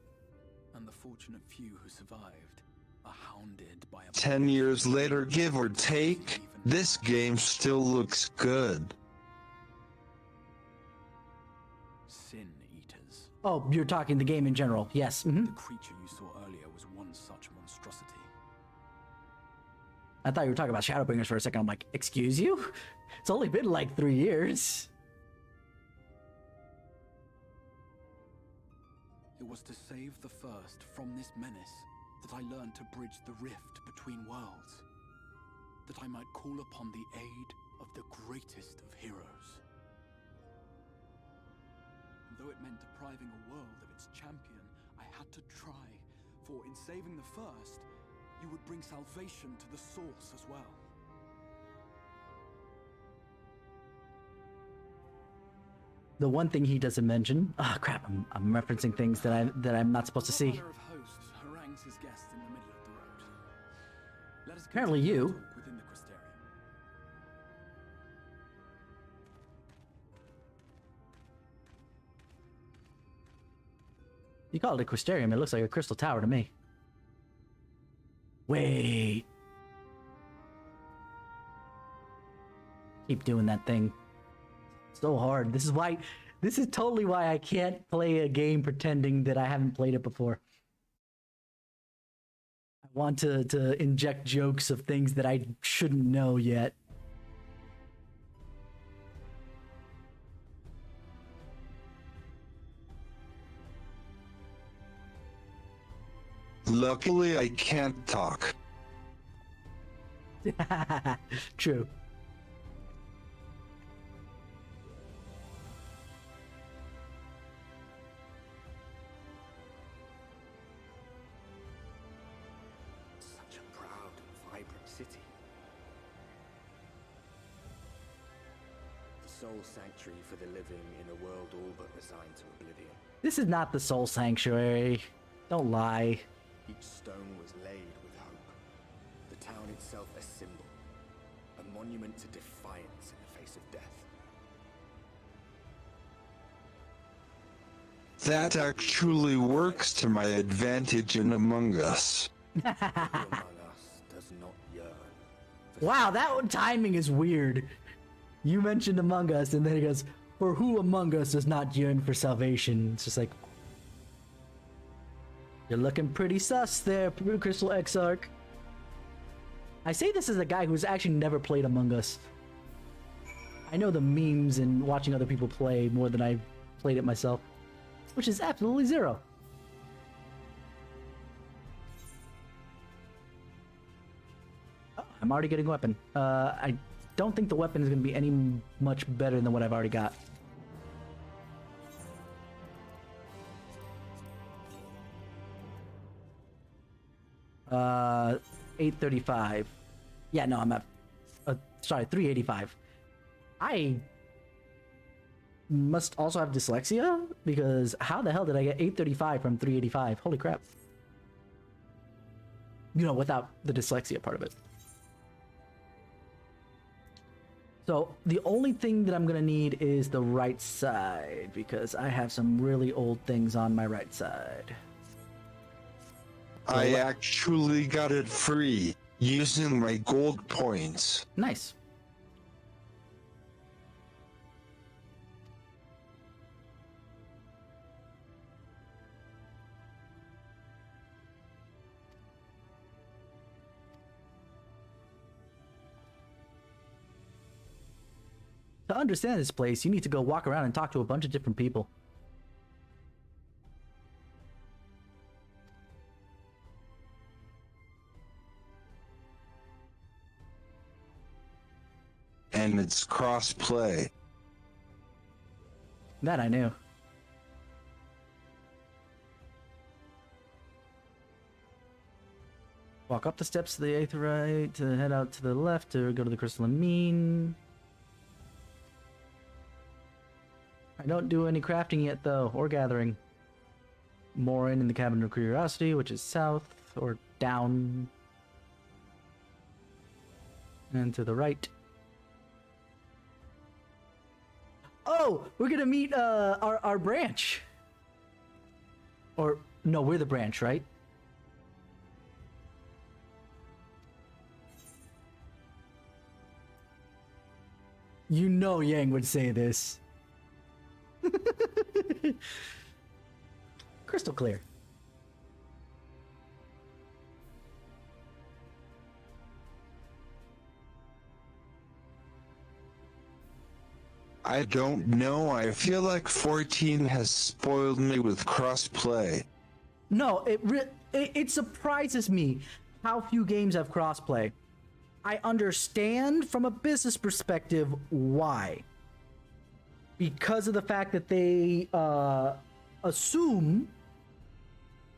And the fortunate few who survived are hounded by a... 10 years later, give or take, this game still looks good. Sin eaters. Oh, you're talking the game in general. Yes. The creature you saw earlier was one such monstrosity. I thought you were talking about Shadowbringers for a second. I'm like, excuse you? It's only been like 3 years. It was to save the first from this menace that I learned to bridge the rift between worlds. That I might call upon the aid of the greatest of heroes. And though it meant depriving a world of its champion, I had to try, for in saving the first, you would bring salvation to the source as well. The one thing he doesn't mention... Oh crap, I'm referencing things that I'm not supposed to see. The of host harangues his guests in the middle of the road. Let us Apparently continue you. to talk within the Crystarium. You call it a Crystarium, it looks like a crystal tower to me. Wait. Keep doing that thing. So hard. This is totally why I can't play a game pretending that I haven't played it before. I want to inject jokes of things that I shouldn't know yet. Luckily, I can't talk. True. Such a proud and vibrant city. The sole sanctuary for the living in a world all but resigned to oblivion. This is not the Soul Sanctuary. Don't lie. Each stone was laid with hope. The town itself a symbol, a monument to defiance in the face of death. That actually works to my advantage in Among Us. Who among us does not yearn for Wow, that timing is weird. You mentioned Among Us, and then he goes, "For who among us does not yearn for salvation?" It's just like, you're looking pretty sus there, Crystal Exarch. I say this as a guy who's actually never played Among Us. I know the memes and watching other people play more than I've played it myself, which is absolutely zero. Oh, I'm already getting a weapon. I don't think the weapon is going to be any much better than what I've already got. Uh, 835. Yeah, no, I'm at. Sorry, 385. I must also have dyslexia, because how the hell did I get 835 from 385? Holy crap. You know, without the dyslexia part of it. So the only thing that I'm gonna need is the right side, because I have some really old things on my right side. I actually got it free using my gold points. Nice. To understand this place, you need to go walk around and talk to a bunch of different people. And it's cross-play. That I knew. Walk up the steps to the Aetheryte, to head out to the left, to go to the Crystalline Mean. I don't do any crafting yet, though, or gathering. More in the Cabinet of Curiosity, which is south, or down. And to the right. Oh, we're gonna meet our branch. Or, no, we're the branch, right? You know Yang would say this. Crystal clear. I don't know. I feel like 14 has spoiled me with crossplay. No, it surprises me how few games have crossplay. I understand from a business perspective why. Because of the fact that they assume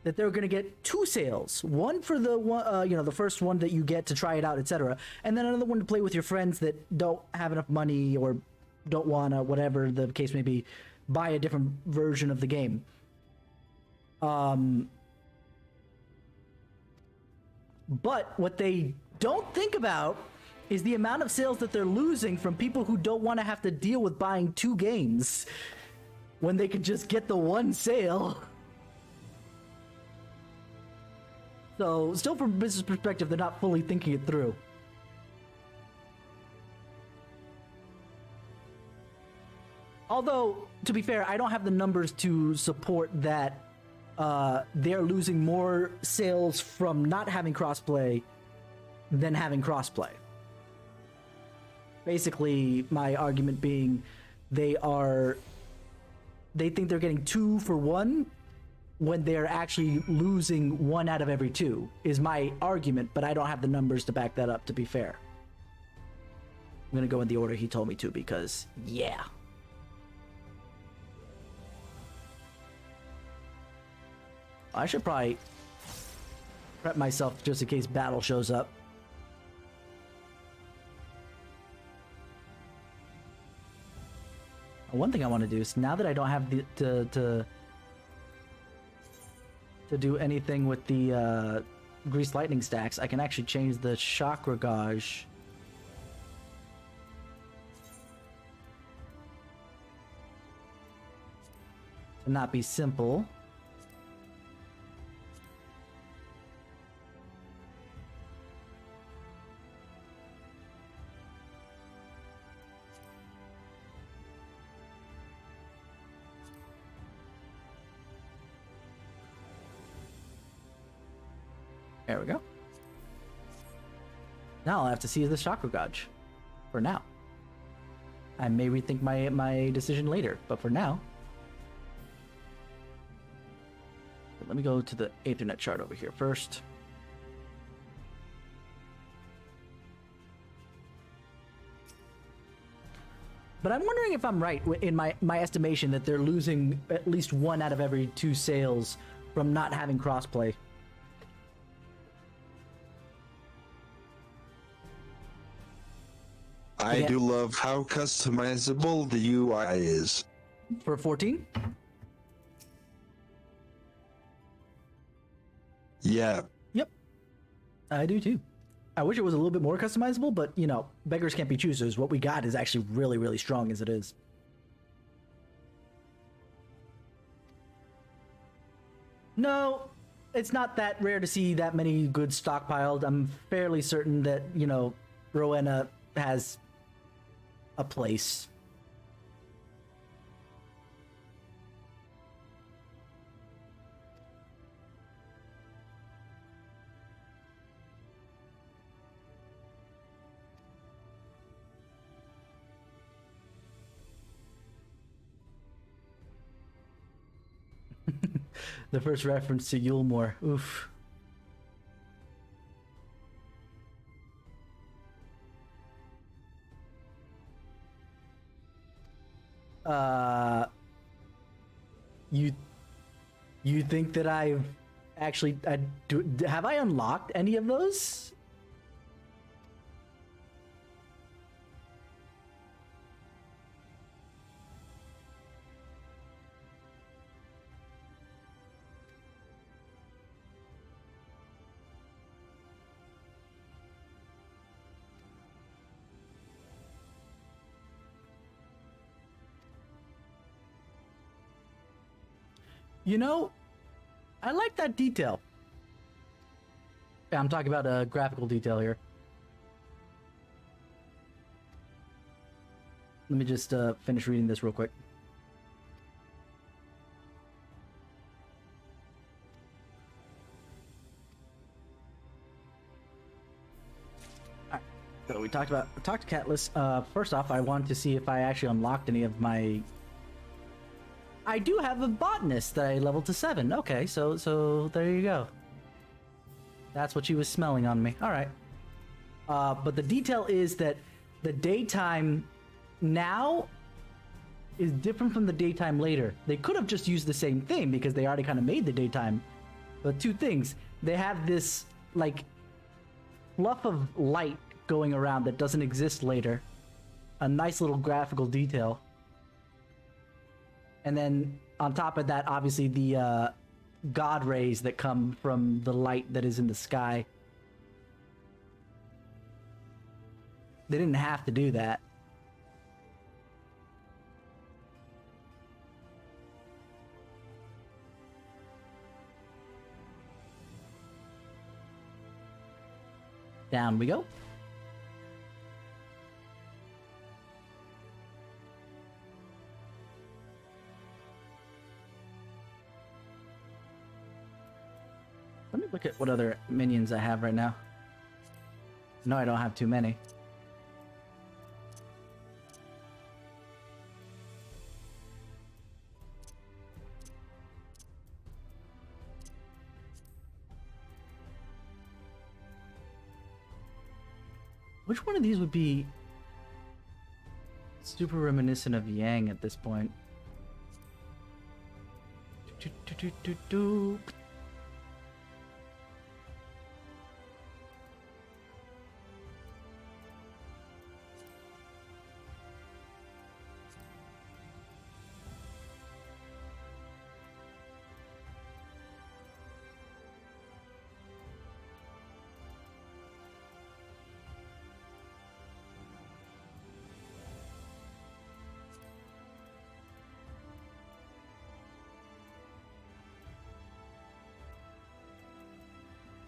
that they're going to get two sales, one for the one, the first one that you get to try it out, etc., and then another one to play with your friends that don't have enough money or don't want to, whatever the case may be, buy a different version of the game. But what they don't think about is the amount of sales that they're losing from people who don't want to have to deal with buying two games when they could just get the one sale. So, still from a business perspective, they're not fully thinking it through. Although, to be fair, I don't have the numbers to support that they're losing more sales from not having crossplay than having crossplay. Basically, my argument being they think they're getting 2 for 1 when they're actually losing 1 out of every 2 is my argument, but I don't have the numbers to back that up, to be fair. I'm gonna go in the order he told me to because, yeah. I should probably prep myself just in case battle shows up. One thing I want to do is, now that I don't have to do anything with the Greased Lightning stacks, I can actually change the Chakra Gauge to not be simple. There we go. Now I'll have to see the chakra gauge. For now. I may rethink my decision later, but for now. Let me go to the Aethernet chart over here first. But I'm wondering if I'm right in my estimation that they're losing at least 1 out of every 2 sales from not having crossplay. I do love how customizable the UI is. For 14? Yeah. Yep. I do too. I wish it was a little bit more customizable, but, you know, beggars can't be choosers. What we got is actually really, really strong as it is. No, it's not that rare to see that many goods stockpiled. I'm fairly certain that, you know, Rowena has a place. The first reference to Yulemore. Oof. You think that I've actually have I unlocked any of those? You know, I like that detail. Yeah, I'm talking about a graphical detail here. Let me just finish reading this real quick. Alright, so we talked to Catalyst. First off, I wanted to see if I actually unlocked any of my... I do have a botanist that I leveled to 7. Okay, so there you go. That's what she was smelling on me. All right. But the detail is that the daytime now is different from the daytime later. They could have just used the same thing because they already kind of made the daytime. But 2 things. They have this, like, fluff of light going around that doesn't exist later. A nice little graphical detail. And then on top of that, obviously the god rays that come from the light that is in the sky. They didn't have to do that. Down we go. Let me look at what other minions I have right now. No, I don't have too many. Which one of these would be super reminiscent of Yang at this point?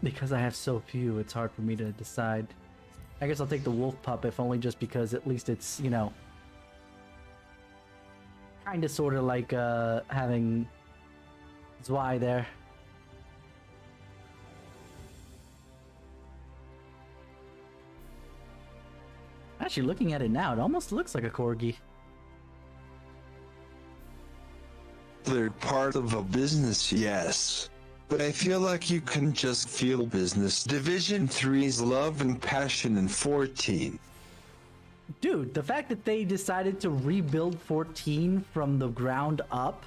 Because I have so few, it's hard for me to decide. I guess I'll take the wolf pup, if only just because at least it's, you know, kind of sort of like having Zwei there. actually looking at it now. It almost looks like a corgi. They're part of a business, yes. But I feel like you can just feel business. Division 3's love and passion in 14. Dude, the fact that they decided to rebuild 14 from the ground up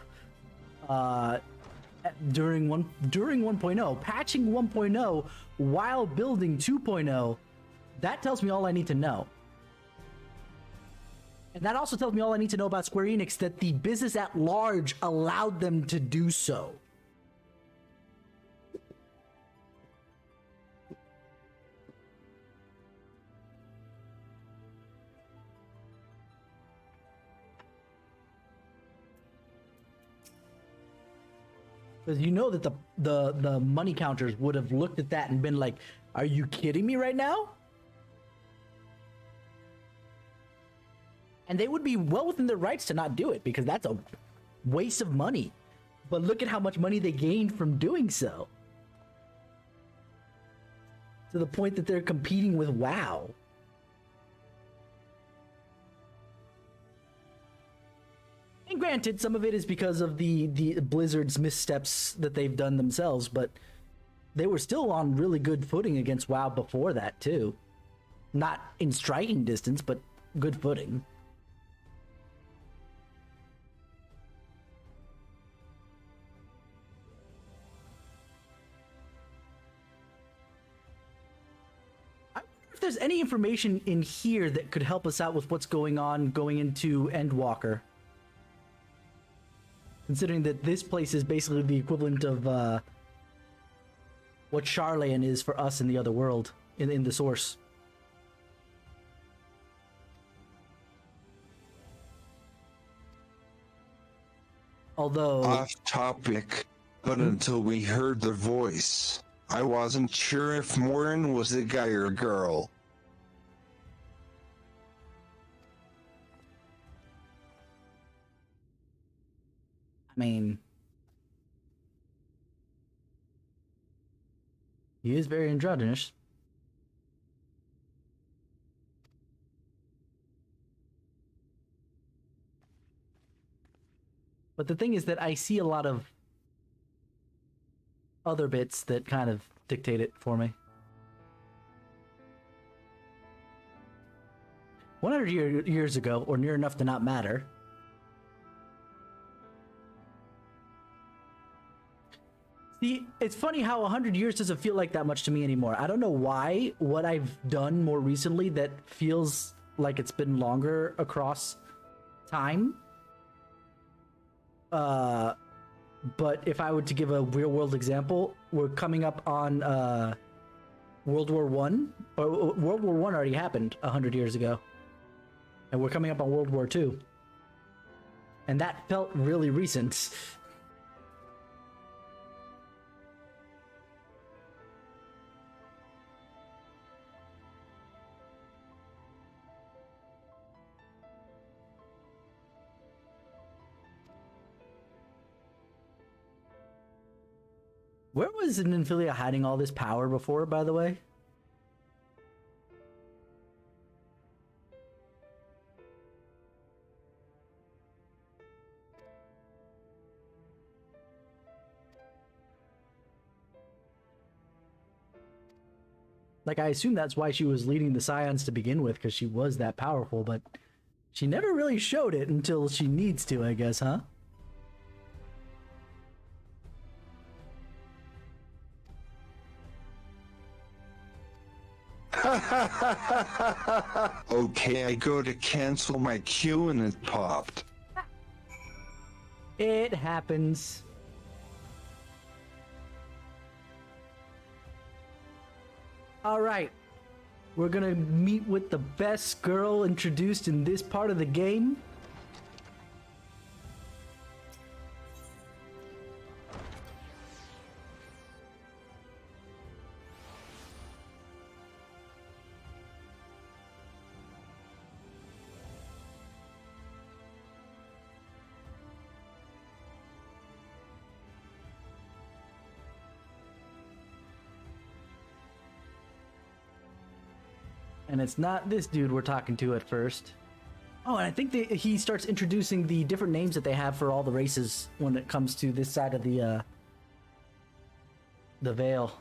during 1.0, patching 1.0 while building 2.0, that tells me all I need to know. And that also tells me all I need to know about Square Enix, that the business at large allowed them to do so. Because you know that the money counters would have looked at that and been like, are you kidding me right now? And they would be well within their rights to not do it, because that's a waste of money. But look at how much money they gained from doing so. To the point that they're competing with WoW. And granted, some of it is because of the Blizzard's missteps that they've done themselves, but they were still on really good footing against WoW before that too. Not in striking distance, but good footing. I wonder if there's any information in here that could help us out with what's going on going into Endwalker. Considering that this place is basically the equivalent of what Charlayan is for us in the other world, in the source. Although... Off topic, but until we heard the voice, I wasn't sure if Morin was a guy or a girl. I mean, he is very androgynous. But the thing is that I see a lot of other bits that kind of dictate it for me. 100 years ago, or near enough to not matter, see, it's funny how 100 years doesn't feel like that much to me anymore. I don't know why. What I've done more recently that feels like it's been longer across time. But if I were to give a real world example, we're coming up on World War One, or World War One already happened 100 years ago, and we're coming up on World War Two, and that felt really recent. Where was Nymphilia hiding all this power before, by the way? Like, I assume that's why she was leading the Scions to begin with, because she was that powerful, but she never really showed it until she needs to, I guess, huh? Okay, I go to cancel my queue and it popped. It happens. Alright, we're gonna meet with the best girl introduced in this part of the game. And it's not this dude we're talking to at first. Oh, and I think he starts introducing the different names that they have for all the races when it comes to this side of the veil.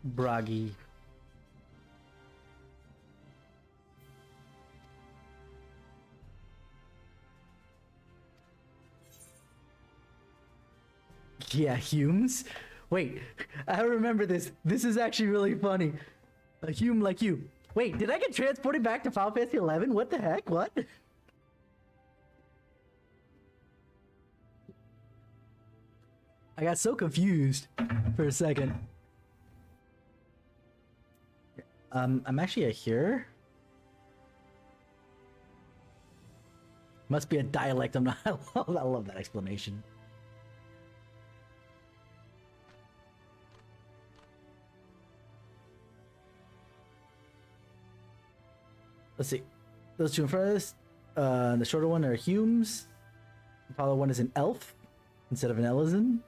Bragi. Yeah, Humes. Wait, I remember this. This is actually really funny. A Hume like you. Wait, did I get transported back to Final Fantasy 11? What the heck? What? I got so confused for a second. I'm actually a here. Must be a dialect. I'm not. I love that explanation. Let's see. Those two in front of us. The shorter one are Humes. The taller one is an elf instead of an Elysian.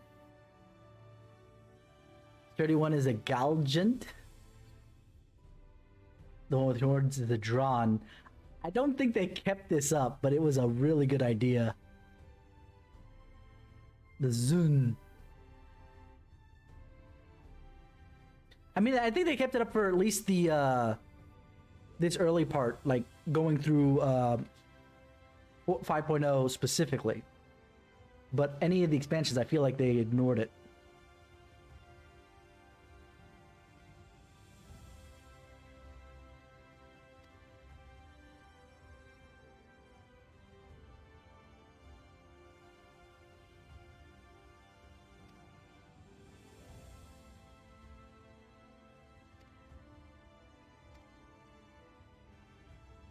31 is a Galgant. The one with horns is a Drawn. I don't think they kept this up, but it was a really good idea. The Zun. I mean, I think they kept it up for at least the this early part, like going through 5.0 specifically. But any of the expansions, I feel like they ignored it.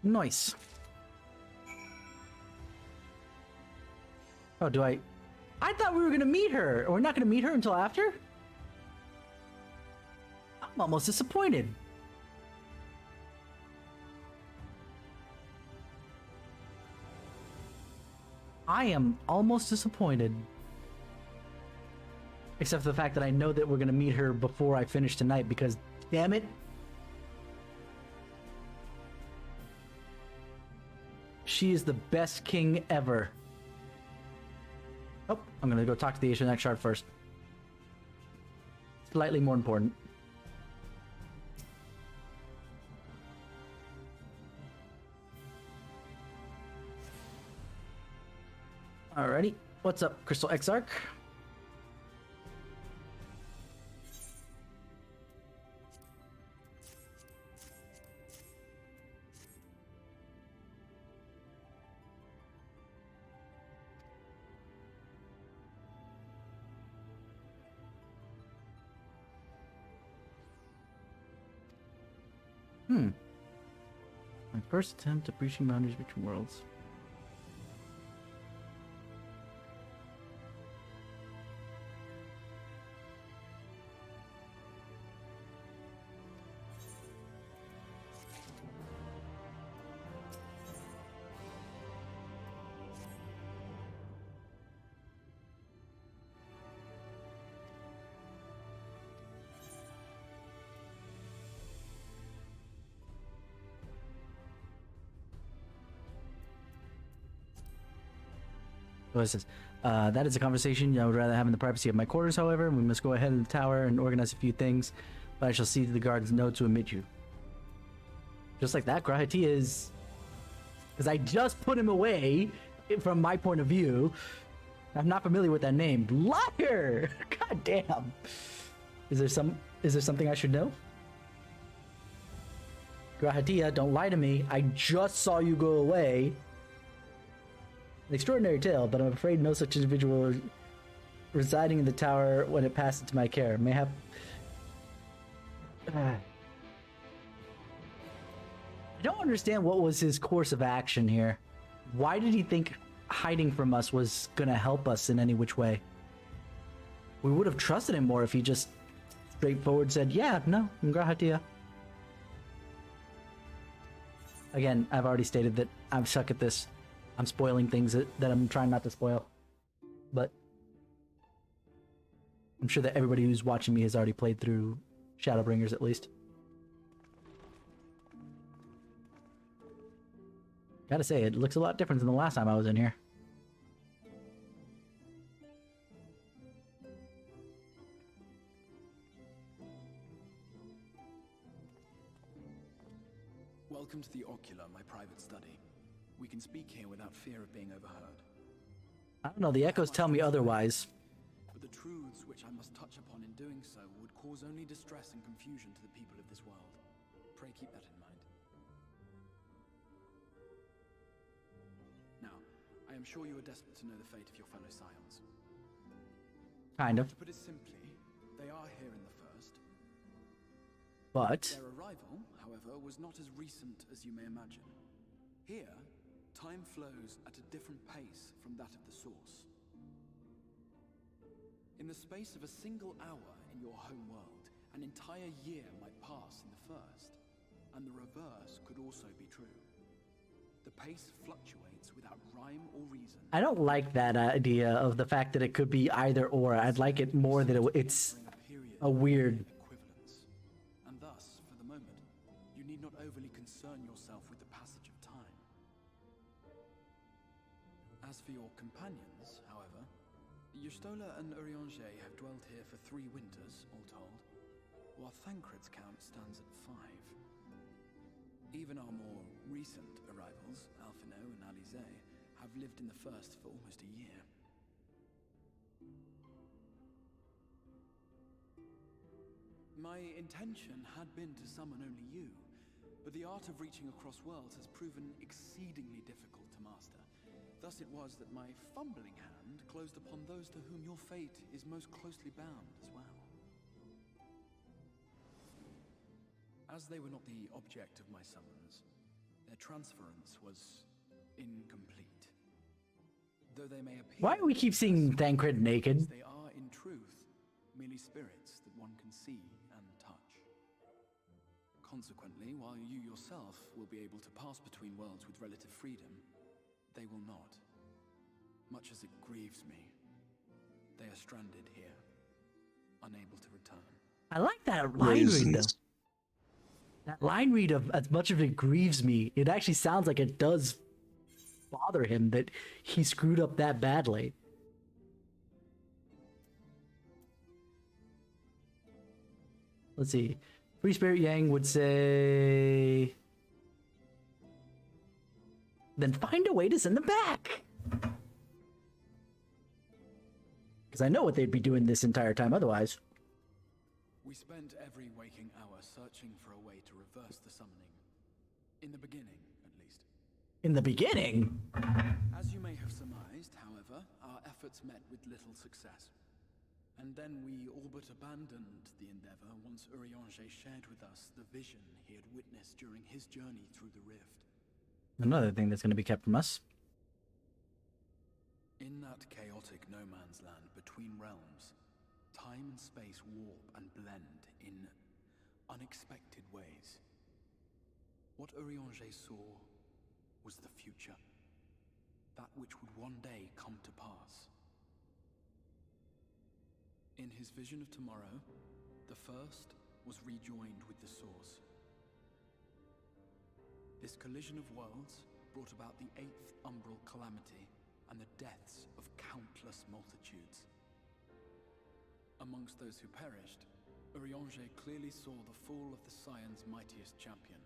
Nice. Oh, do I thought we were gonna meet her. We're not gonna meet her until after? I'm almost disappointed. I am almost disappointed. Except for the fact that I know that we're gonna meet her before I finish tonight because, damn it. She is the best king ever. Oh, I'm gonna go talk to the Ancient Shard first. Slightly more important. Alrighty. What's up, Crystal Exarch? My first attempt at breaching boundaries between worlds. What is this? That is a conversation I would rather have in the privacy of my quarters, however. We must go ahead in the tower and organize a few things, but I shall see to the guards know to admit you. Just like that, Grahati is... Because I just put him away, from my point of view. I'm not familiar with that name. Liar! God damn! Is there something I should know? Grahatia, don't lie to me. I just saw you go away. An extraordinary tale, but I'm afraid no such individual residing in the tower when it passed into my care. Mayhap... I don't understand what was his course of action here. Why did he think hiding from us was gonna help us in any which way. We would have trusted him more if he just straightforward said, yeah, no, grahatia. Again, I've already stated that I'm stuck at this. I'm spoiling things that I'm trying not to spoil. But I'm sure that everybody who's watching me has already played through Shadowbringers at least. Gotta say, it looks a lot different than the last time I was in here. Welcome to the Ocular, my private study. We can speak here without fear of being overheard. I don't know, the echoes tell me otherwise. But the truths which I must touch upon in doing so would cause only distress and confusion to the people of this world. Pray keep that in mind. Now, I am sure you are desperate to know the fate of your fellow scions. Kind of. To put it simply, they are here in the first. But Their arrival, however, was not as recent as you may imagine. Here, time flows at a different pace from that of the source. In the space of a single hour in your home world, an entire year might pass in the first, and the reverse could also be true. The pace fluctuates without rhyme or reason. I don't like that idea of the fact that it could be either or. I'd like it more that it's a weird... equivalence. And thus, for the moment, you need not overly concern yourself with the passage of time. As for your companions, however, Y'shtola and Urianger have dwelled here for 3 winters, all told, while Thancred's count stands at 5. Even our more recent arrivals, Alphino and Alize, have lived in the first for almost a year. My intention had been to summon only you, but the art of reaching across worlds has proven exceedingly difficult to master. Thus it was that my fumbling hand closed upon those to whom your fate is most closely bound as well. As they were not the object of my summons, their transference was incomplete. Though they may appear... Why do we keep seeing Thancred naked? They are, in truth, merely spirits that one can see and touch. Consequently, while you yourself will be able to pass between worlds with relative freedom, they will not. Much as it grieves me, they are stranded here, unable to return. I like that line read, though. That line read of, as much as it grieves me, it actually sounds like it does bother him that he screwed up that badly. Let's see. Free Spirit Yang would say... Then find a way to send them back! Because I know what they'd be doing this entire time otherwise. We spent every waking hour searching for a way to reverse the summoning. In the beginning, at least. In the beginning? As you may have surmised, however, our efforts met with little success. And then we all but abandoned the endeavor once Urianger shared with us the vision he had witnessed during his journey through the rift. Another thing that's going to be kept from us. In that chaotic no-man's land between realms, time and space warp and blend in unexpected ways. What Urianger saw was the future. That which would one day come to pass. In his vision of tomorrow, the first was rejoined with the source. This collision of worlds brought about the 8th umbral calamity and the deaths of countless multitudes. Amongst those who perished, Urianger clearly saw the fall of the Scion's mightiest champion.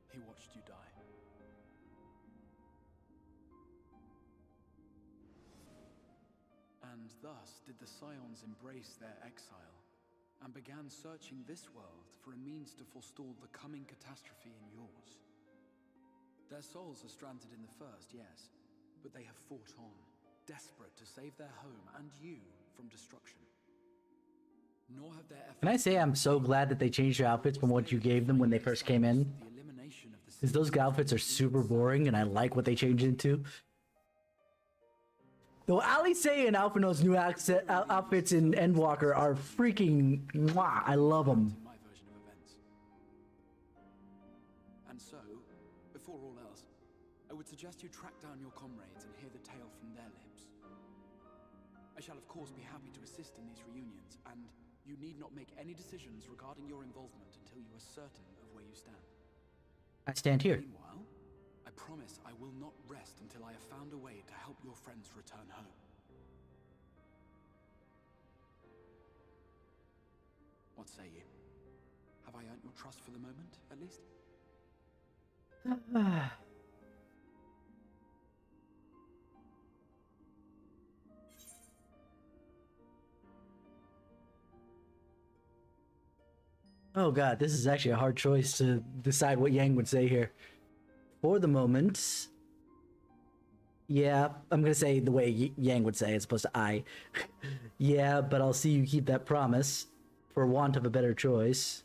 He watched you die. And thus did the Scions embrace their exile, and began searching this world for a means to forestall the coming catastrophe in yours. Their souls are stranded in the first, yes, but they have fought on, desperate to save their home and you from destruction. Nor have their efforts... Can I say I'm so glad that they changed your outfits from what you gave them when they first came in? Because those outfits are super boring and I like what they changed into. Though Alice and Alphino's new outfits in Endwalker are freaking mwah. I love them. My version of events. And so, before all else, I would suggest you track down your comrades and hear the tale from their lips. I shall of course be happy to assist in these reunions, and you need not make any decisions regarding your involvement until you are certain of where you stand. I stand here. Meanwhile, I promise I will not rest until I have found a way to help your friends return home. What say you? Have I earned your trust for the moment, at least? Oh god, this is actually a hard choice to decide what Yang would say here. For the moment, yeah, I'm gonna say the way Yang would say as opposed to I. Yeah, but I'll see you keep that promise, for want of a better choice.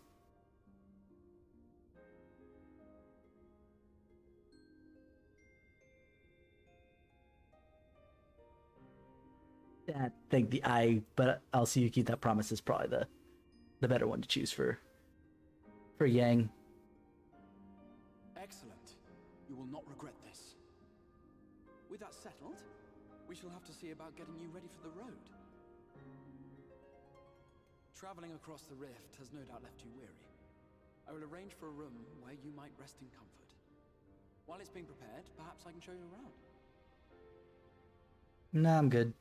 I think the I, but I'll see you keep that promise is probably the better one to choose for Yang. Excellent. You will not regret this. With that settled, we shall have to see about getting you ready for the road. Traveling across the rift has no doubt left you weary. I will arrange for a room where you might rest in comfort. While it's being prepared, perhaps I can show you around. Nah, I'm good.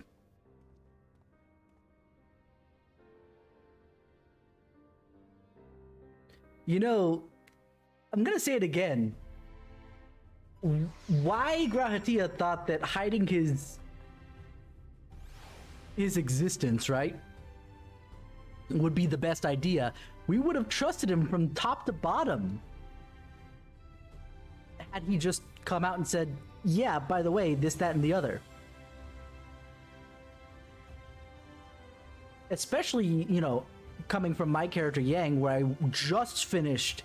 You know, I'm gonna say it again. Why Grahatia thought that hiding his existence, right, would be the best idea. We would have trusted him from top to bottom. Had he just come out and said, yeah, by the way, this, that, and the other. Especially, you know, coming from my character Yang, where I just finished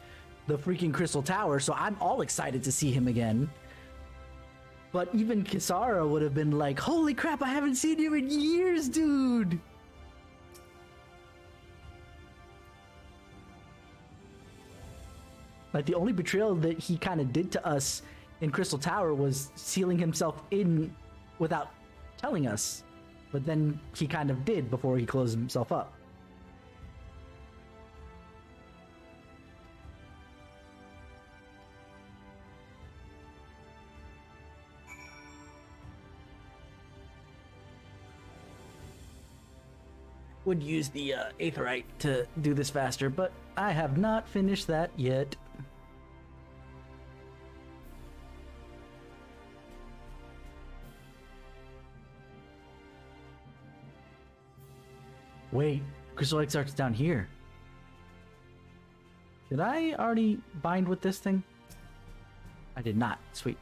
the freaking Crystal Tower, so I'm all excited to see him again. But even Kisara would have been like, holy crap, I haven't seen you in years, dude! Like, the only betrayal that he kind of did to us in Crystal Tower was sealing himself in without telling us. But then he kind of did before he closed himself up. Would use the Aetherite to do this faster, but I have not finished that yet. Wait, Crystal Exarch's down here. Did I already bind with this thing? I did not. Sweet.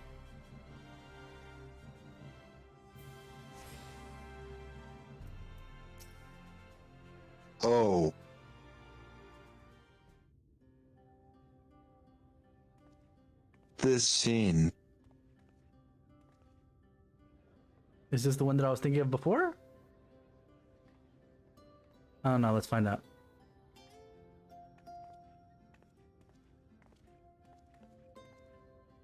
Oh. This scene. Is this the one that I was thinking of before? I don't know, let's find out.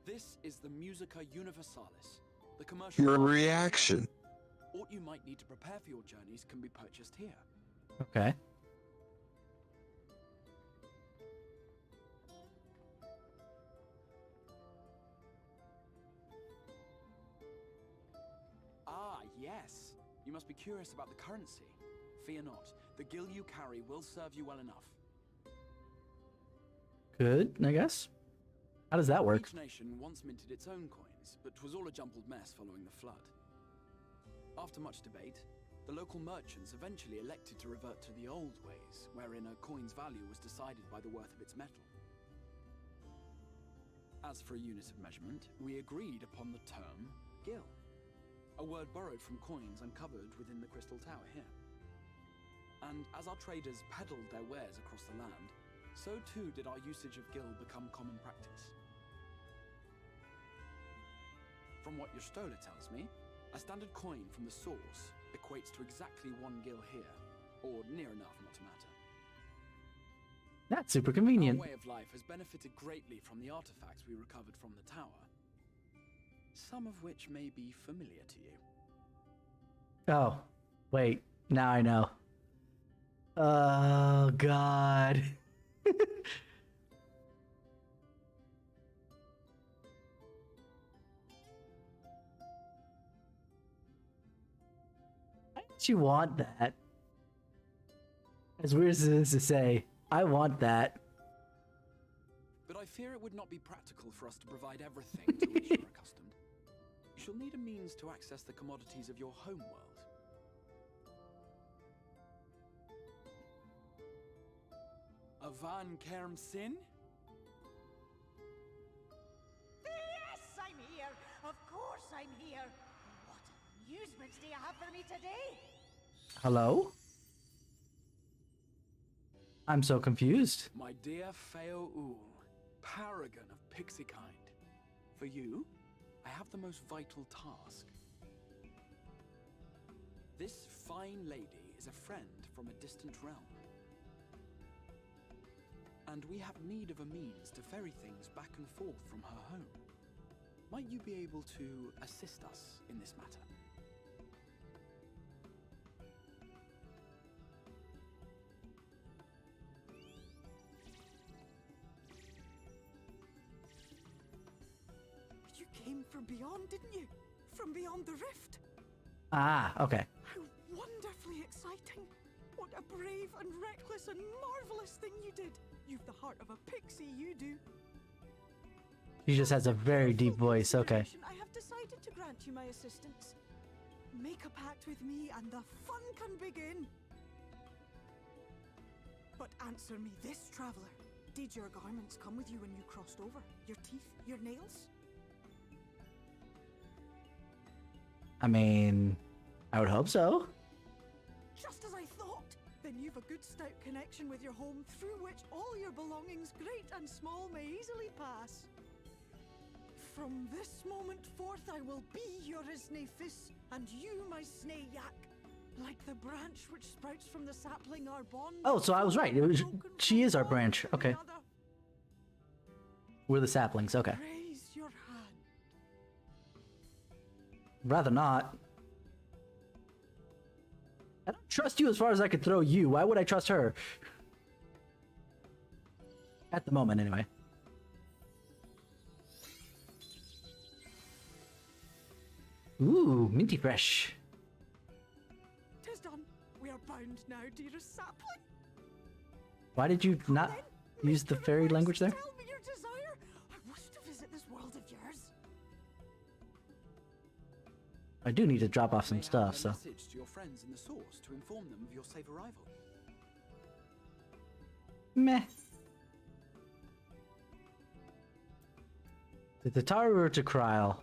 This is the Musica Universalis, the commercial... Your reaction. What you might need to prepare for your journeys can be purchased here. Okay. Ah, yes. You must be curious about the currency. Fear not. The gil you carry will serve you well enough. Good, I guess. How does that work? Each nation once minted its own coins, but 'twas all a jumbled mess following the flood. After much debate, the local merchants eventually elected to revert to the old ways, wherein a coin's value was decided by the worth of its metal. As for a unit of measurement, we agreed upon the term gil, a word borrowed from coins uncovered within the Crystal Tower here. And as our traders peddled their wares across the land, so too did our usage of gil become common practice. From what your stola tells me, A standard coin from the source equates to exactly 1 gil here, or near enough not to matter. That's super convenient. Our way of life has benefited greatly from the artifacts we recovered from the tower, some of which may be familiar to you. Oh, wait. Now I know. Oh, God. Why don't you want that? As weird as it is to say, I want that. But I fear it would not be practical for us to provide everything to which you're accustomed. You shall need a means to access the commodities of your home world. A Van Kerm Sin? Yes, I'm here. Of course I'm here. What amusements do you have for me today? Hello? I'm so confused. My dear Feo Ul, paragon of pixie kind. For you, I have the most vital task. This fine lady is a friend from a distant realm. And we have need of a means to ferry things back and forth from her home. Might you be able to assist us in this matter? You came from beyond, didn't you? From beyond the rift. Ah, okay. How wonderfully exciting. What a brave and reckless and marvelous thing you did. You've the heart of a pixie, you do. She just has a very deep voice, okay. I have decided to grant you my assistance. Make a pact with me and the fun can begin. But answer me this, traveler. Did your garments come with you when you crossed over? Your teeth? Your nails? I mean, I would hope so. Just as I thought. Then you've a good stout connection with your home through which all your belongings, great and small, may easily pass. From this moment forth I will be your Isne Fis, and you my Sne Yak. Like the branch which sprouts from the sapling our bond. Oh, so I was right. She is our branch. Okay. We're the saplings. Okay. Raise your hand. Rather not. I don't trust you as far as I could throw you. Why would I trust her? At the moment, anyway. Ooh, minty fresh. 'Tis done. We are bound now, dearest sapling. Why did you not use the fairy language there? Tell me your desire. I wish to visit this world of yours. I do need to drop off some stuff, so. Message to your friends in the source to inform them of your safe arrival. Meh. To Tataru or to Kryl?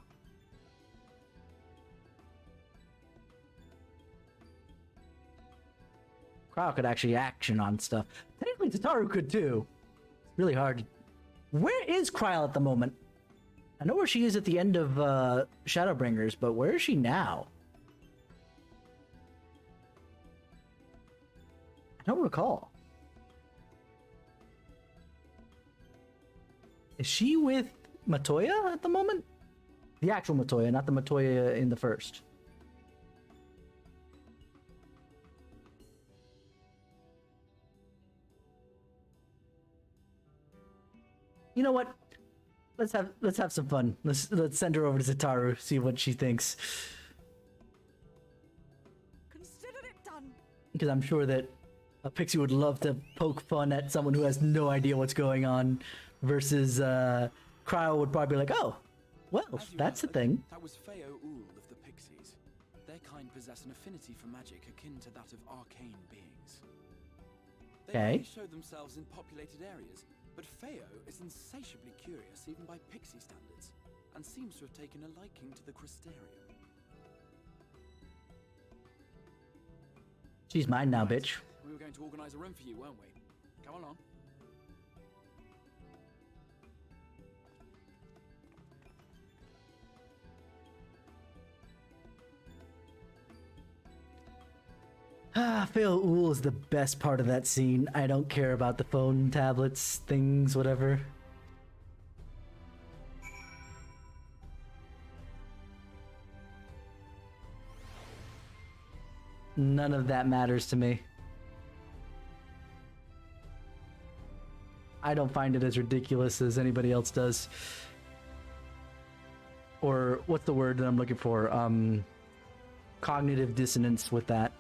Kryl could actually action on stuff. Technically, Tataru could too. It's really hard. Where is Kryl at the moment? I know where she is at the end of ShadowBringers, but where is she now? I don't recall. Is she with Matoya at the moment? The actual Matoya, not the Matoya in the first. You know what? Let's have some fun. Let's send her over to Zataru, see what she thinks. Consider it done. Because I'm sure that a pixie would love to poke fun at someone who has no idea what's going on, versus Cryo would probably be like, "Oh, well, that's the thing." That was Feo Ul of the Pixies. Their kind possess an affinity for magic akin to that of arcane beings. They only show themselves in populated areas. But Feo is insatiably curious even by pixie standards, and seems to have taken a liking to the Crystarium. She's mine now, bitch. We were going to organize a room for you, weren't we? Come along. Phil Uhl is the best part of that scene. I don't care about the phone, tablets, things, whatever. None of that matters to me. I don't find it as ridiculous as anybody else does. Or what's the word that I'm looking for? Cognitive dissonance with that.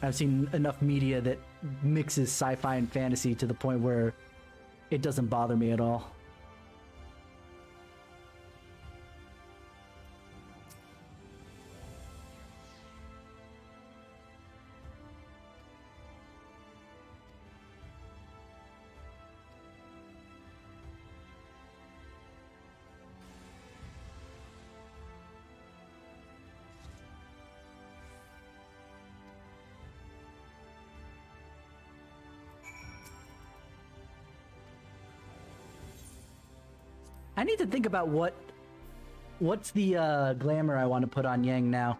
I've seen enough media that mixes sci-fi and fantasy to the point where it doesn't bother me at all. I need to think about what's the glamour I want to put on Yang now,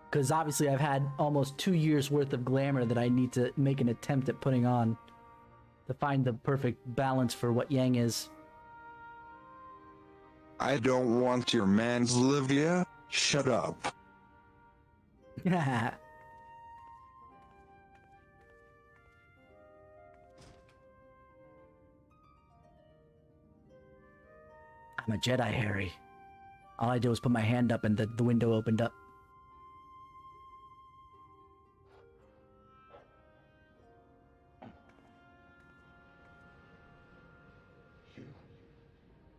because obviously I've had almost 2 years worth of glamour that I need to make an attempt at putting on to find the perfect balance for what Yang is. I don't want your man's Olivia. Shut up. I'm a Jedi, Harry. All I did was put my hand up and the window opened up.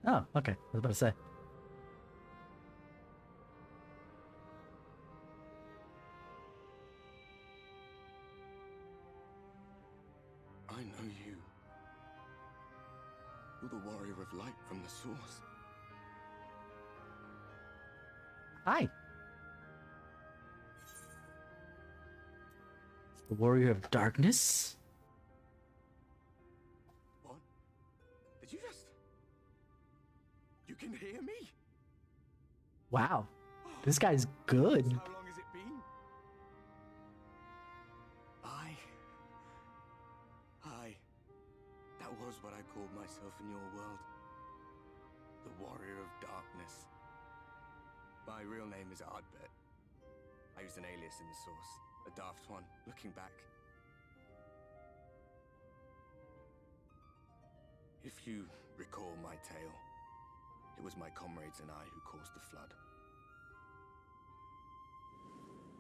Oh, okay. I was about to say. I know you. You're the warrior of light from the source. Hi. The warrior of darkness? What? Did you just... You can hear me? Wow. This guy's good. How long has it been? That was what I called myself in your world. The warrior of darkness. My real name is Ardbert. I used an alias in the source, a daft one, looking back. If you recall my tale, it was my comrades and I who caused the flood.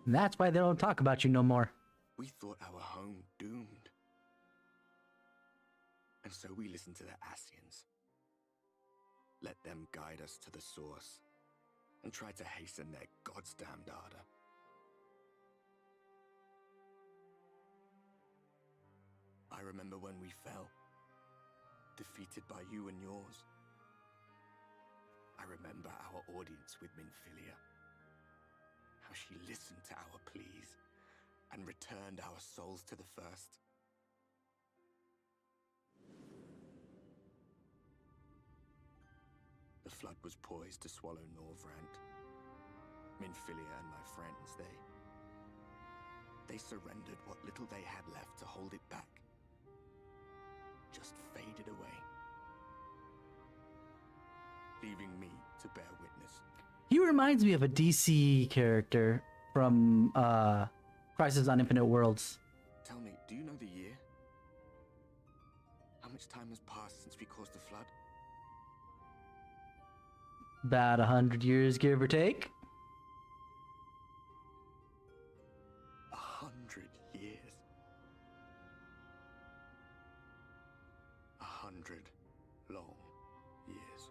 And that's why they don't talk about you no more. We thought our home doomed. And so we listened to the Asians. Let them guide us to the source and try to hasten their God's damned ardor. I remember when we fell, defeated by you and yours. I remember our audience with Minfilia, how she listened to our pleas and returned our souls to the first. The flood was poised to swallow Norvrant. Minfilia and my friends, they surrendered what little they had left to hold it back. Just faded away, leaving me to bear witness. He reminds me of a DC character from Crisis on Infinite Worlds. Tell me, do you know the year? How much time has passed since we caused the flood? About 100 years, give or take. 100 years. 100 long years.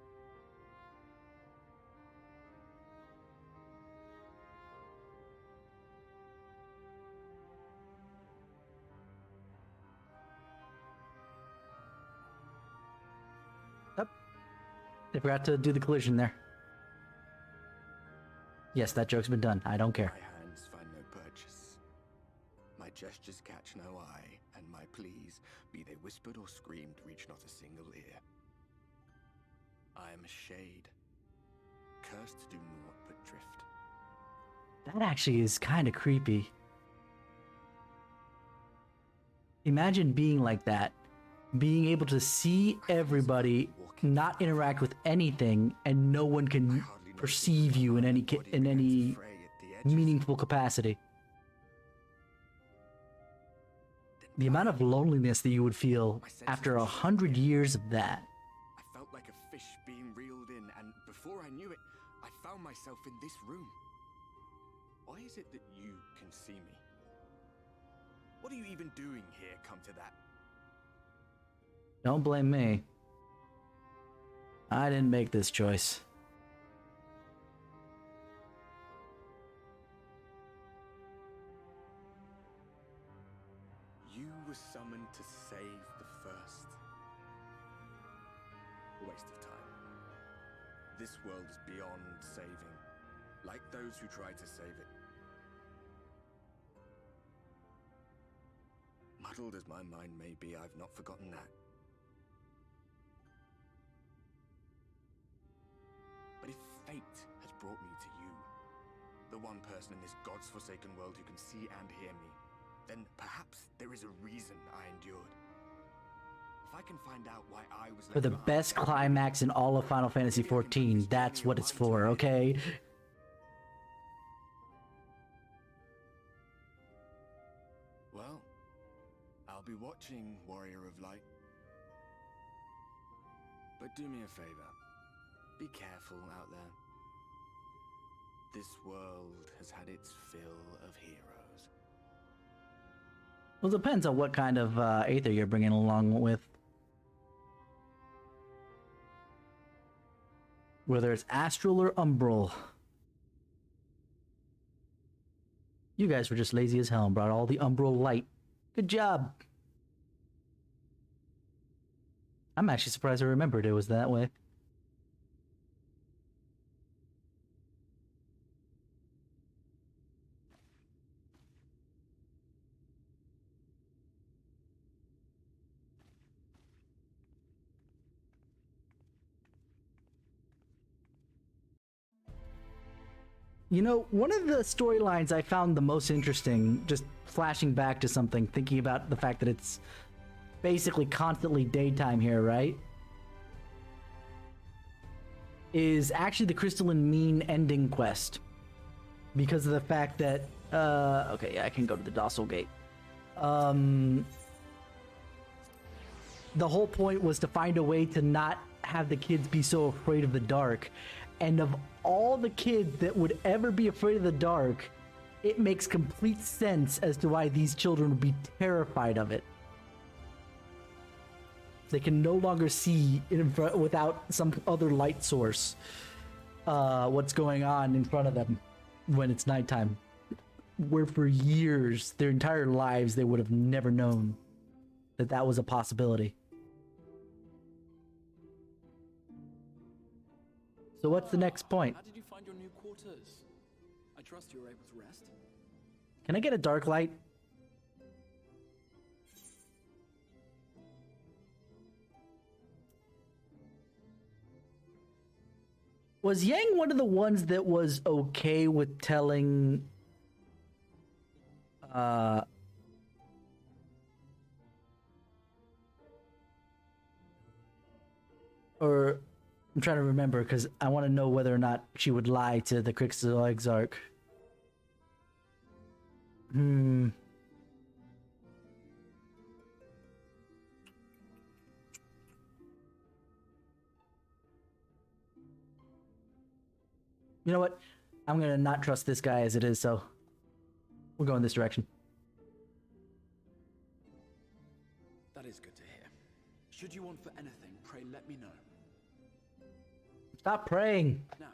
Yep. They forgot to do the collision there. Yes, that joke's been done. I don't care. My hands find no purchase. My gestures catch no eye, and my pleas, be they whispered or screamed, reach not a single ear. I am a shade, cursed to do naught but drift, That actually is kind of creepy. Imagine being like that. Being able to see everybody, not interact with anything, and no one can perceive you in any meaningful capacity. The amount of loneliness that you would feel after 100 years of that. I felt like a fish being reeled in, and before I knew it, I found myself in this room. Why is it that you can see me? What are you even doing here, come to that? Don't blame me. I didn't make this choice. You were summoned to save the first. A waste of time. This world is beyond saving, like those who tried to save it. Muddled as my mind may be, I've not forgotten that. But if fate has brought me to you, the one person in this God's-forsaken world who can see and hear me, then perhaps there is a reason I endured. If I can find out why I was For the best climax in all of Final Fantasy XIV, that's what it's for, okay? Well, I'll be watching, Warrior of Light. But do me a favor. Be careful out there. This world has had its fill of heroes. Well, it depends on what kind of Aether you're bringing along with. Whether it's Astral or Umbral. You guys were just lazy as hell and brought all the Umbral light. Good job. I'm actually surprised I remembered it was that way. You know, one of the storylines I found the most interesting, just flashing back to something, thinking about the fact that it's basically constantly daytime here, right? Is actually the Crystalline Mean ending quest. Because of the fact that, okay, yeah, I can go to the Docile Gate. The whole point was to find a way to not have the kids be so afraid of the dark. And of all the kids that would ever be afraid of the dark, it makes complete sense as to why these children would be terrified of it. They can no longer see without some other light source what's going on in front of them when it's nighttime. Where for years, their entire lives, they would have never known that that was a possibility. So what's the next point? How did you find your new quarters? I trust you were able to rest. Can I get a dark light? Was Yang one of the ones that was okay with telling or I'm trying to remember because I want to know whether or not she would lie to the Crystal Exarch. You know what? I'm gonna not trust this guy as it is, so we'll go in this direction. That is good to hear. Should you want for anything, pray let me know. Stop praying. Now,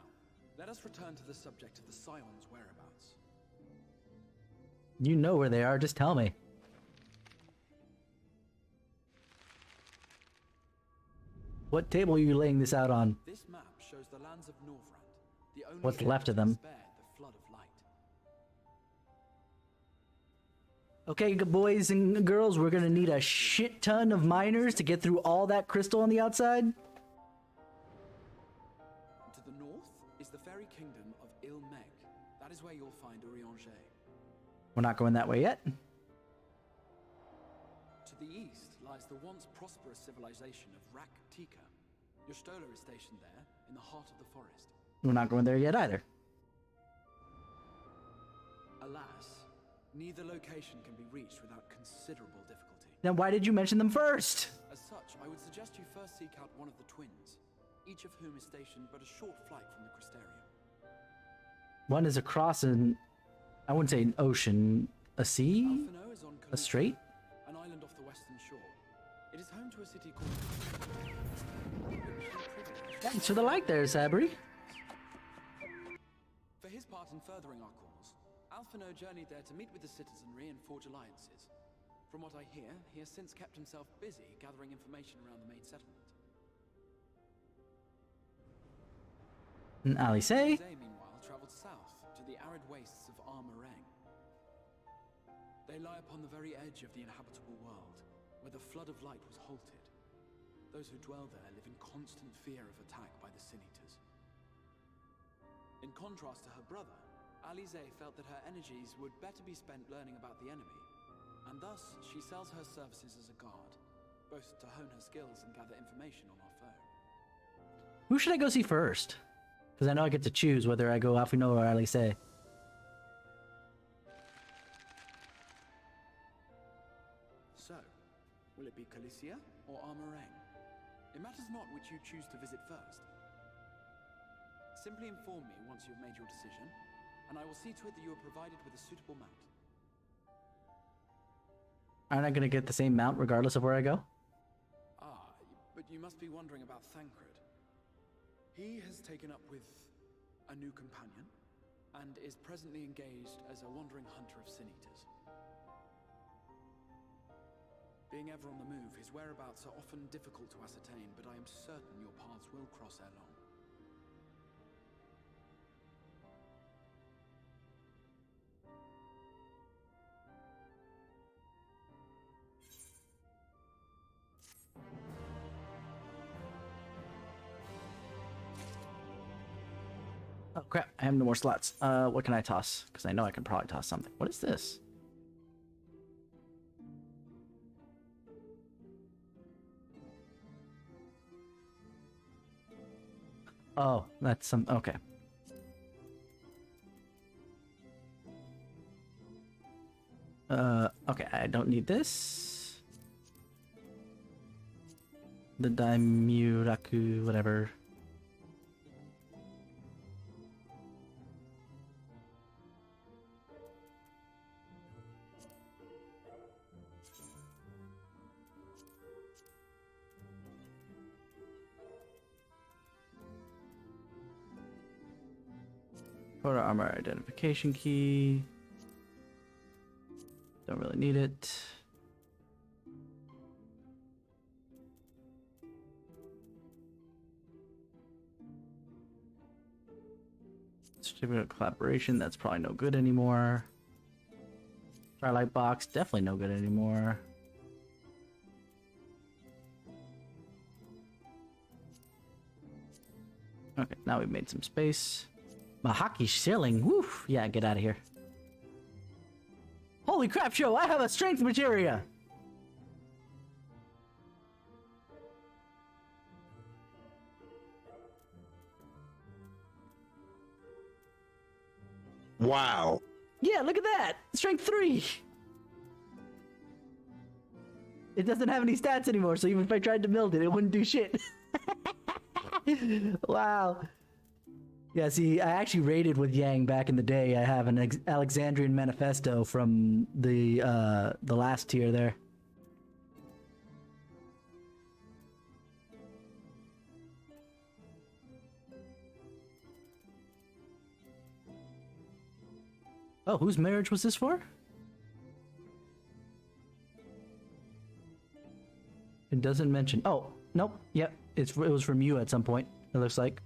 let us return to the subject of the Scion's whereabouts. You know where they are, just tell me. What table are you laying this out on? This map shows the lands of Northrend, the only What's land left of them? spared the flood of light. Okay, boys and girls, we're gonna need a shit ton of miners to get through all that crystal on the outside. To the north is the fairy kingdom of Il-Meg. That is where you'll find Urianger. We're not going that way yet. To the east lies the once prosperous civilization of Rak-Tika. Your Stola is stationed there, in the heart of the forest. We're not going there yet either. Alas, neither location can be reached without considerable difficulty. Then why did you mention them first? As such, I would suggest you first seek out one of the twins, each of whom is stationed but a short flight from the Crystarium. One is across an, I wouldn't say an ocean, a sea? Alphino is on A strait? an island off the western shore. It is home to a city called... Thanks for the like there, Sabri. For his part in furthering our cause, Alphino journeyed there to meet with the citizenry and forge alliances. From what I hear, he has since kept himself busy gathering information around the main settlement. And Alice? They, meanwhile, traveled south to the arid wastes of Armarang. They lie upon the very edge of the inhabitable world, where the flood of light was halted. Those who dwell there live in constant fear of attack by the Sin-Eaters. In contrast to her brother, Alize felt that her energies would better be spent learning about the enemy, and thus she sells her services as a guard, both to hone her skills and gather information on our foe. Who should I go see first? Because I know I get to choose whether I go Alphino or Alice. So, will it be Calicia or Armarang? It matters not which you choose to visit first. Simply inform me once you have made your decision, and I will see to it that you are provided with a suitable mount. Aren't I going to get the same mount regardless of where I go? Ah, but you must be wondering about Thancred. He has taken up with a new companion, and is presently engaged as a wandering hunter of Sin-Eaters. Being ever on the move, his whereabouts are often difficult to ascertain, but I am certain your paths will cross ere long. Oh crap, I have no more slots. What can I toss? Because I know I can probably toss something. What is this? Oh, that's some... okay. Okay, I don't need this. The Daimuraku, whatever. Photo armor identification key. Don't really need it. Certificate of collaboration, that's probably no good anymore. Starlight box, definitely no good anymore. Okay, now we've made some space. Mahaki shilling, woof! Yeah, get out of here. Holy crap, Joe! I have a strength materia! Wow. Yeah, look at that! Strength 3! It doesn't have any stats anymore, so even if I tried to build it, it wouldn't do shit. Wow. Yeah, see, I actually raided with Yang back in the day. I have an Alexandrian Manifesto from the last tier there. Oh, whose marriage was this for? It doesn't mention. Oh, nope. Yep, it was from you at some point, it looks like.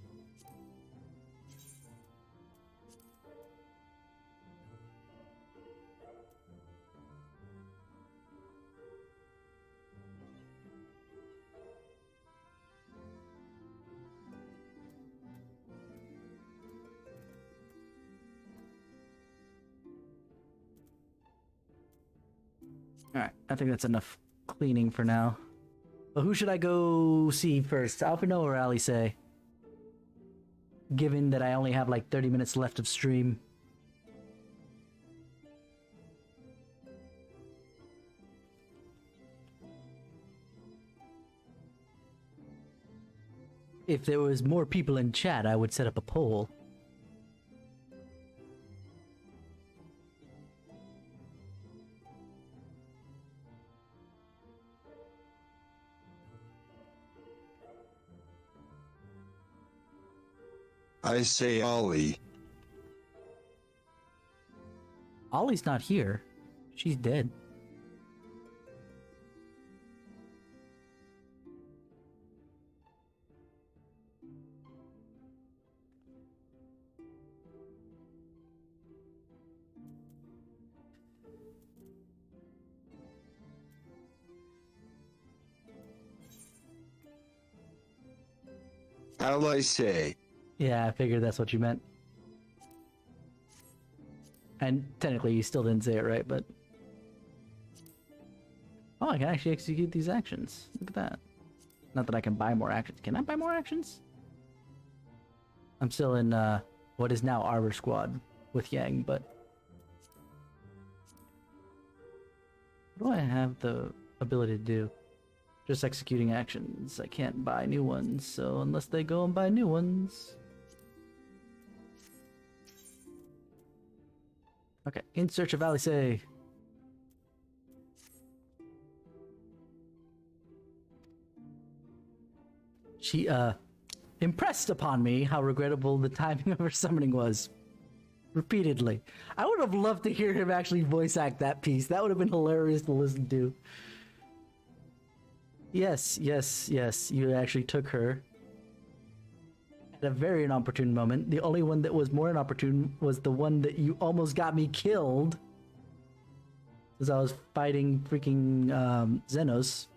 Alright, I think that's enough cleaning for now. But who should I go see first? Alphino or Alice? Given that I only have like 30 minutes left of stream. If there was more people in chat, I would set up a poll. I say Ollie. Ollie's not here. She's dead. How'll I say? Yeah, I figured that's what you meant. And technically you still didn't say it right, but... Oh, I can actually execute these actions. Look at that. Not that I can buy more actions. Can I buy more actions? I'm still in, what is now Arbor Squad with Yang, but... What do I have the ability to do? Just executing actions. I can't buy new ones, so unless they go and buy new ones... Okay, in search of Alice. She, impressed upon me how regrettable the timing of her summoning was. Repeatedly. I would have loved to hear him actually voice act that piece. That would have been hilarious to listen to. Yes, you actually took her. At a very inopportune moment. The only one that was more inopportune was the one that you almost got me killed. As I was fighting freaking Xenos.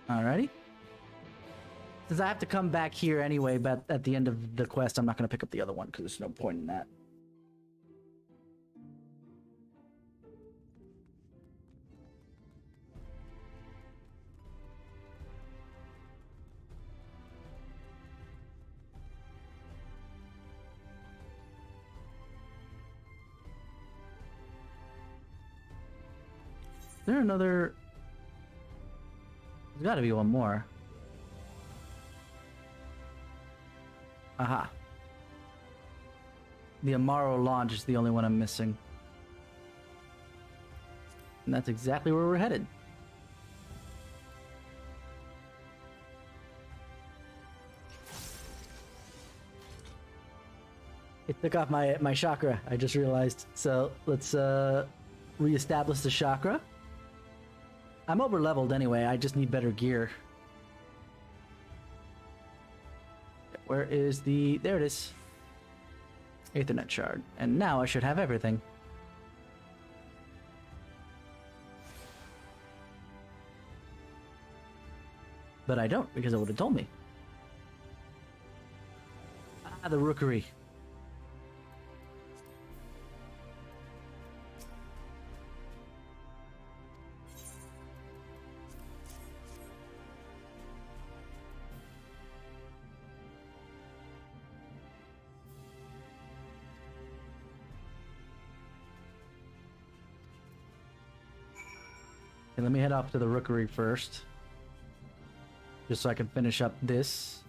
Alrighty. Since I have to come back here anyway, but at the end of the quest, I'm not going to pick up the other one because there's no point in that. Is there another... There's got to be one more. Aha. The Amaro launch is the only one I'm missing. And that's exactly where we're headed. It took off my chakra, I just realized. So let's reestablish the chakra. I'm over leveled anyway, I just need better gear. Where is the... There it is. Aethernet shard. And now I should have everything. But I don't, because it would have told me. Ah, the Rookery. Okay, let me head off to the Rookery first. Just so I can finish up this.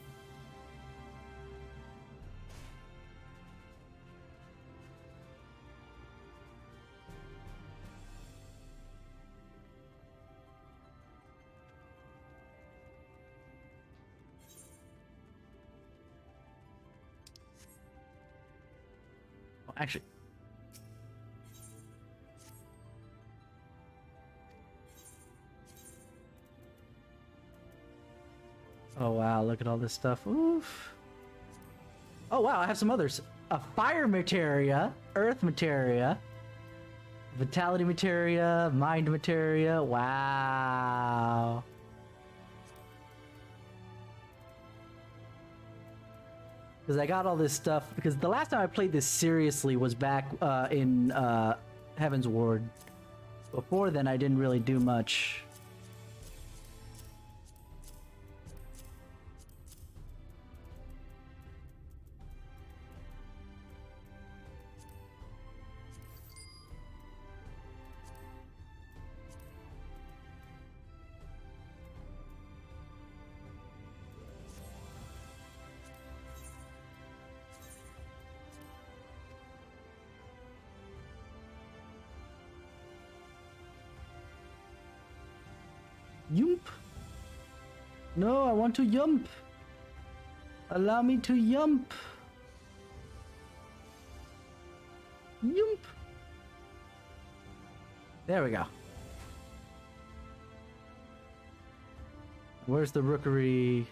Oh, actually... Oh wow, look at all this stuff. Oof. Oh wow, I have some others. A fire materia, earth materia, Vitality materia, mind materia. Wow. Because I got all this stuff. Because the last time I played this seriously was back in Heaven's Ward. Before then, I didn't really do much. Yump. No, I want to yump. Allow me to yump. Yump. There we go. Where's the Rookery?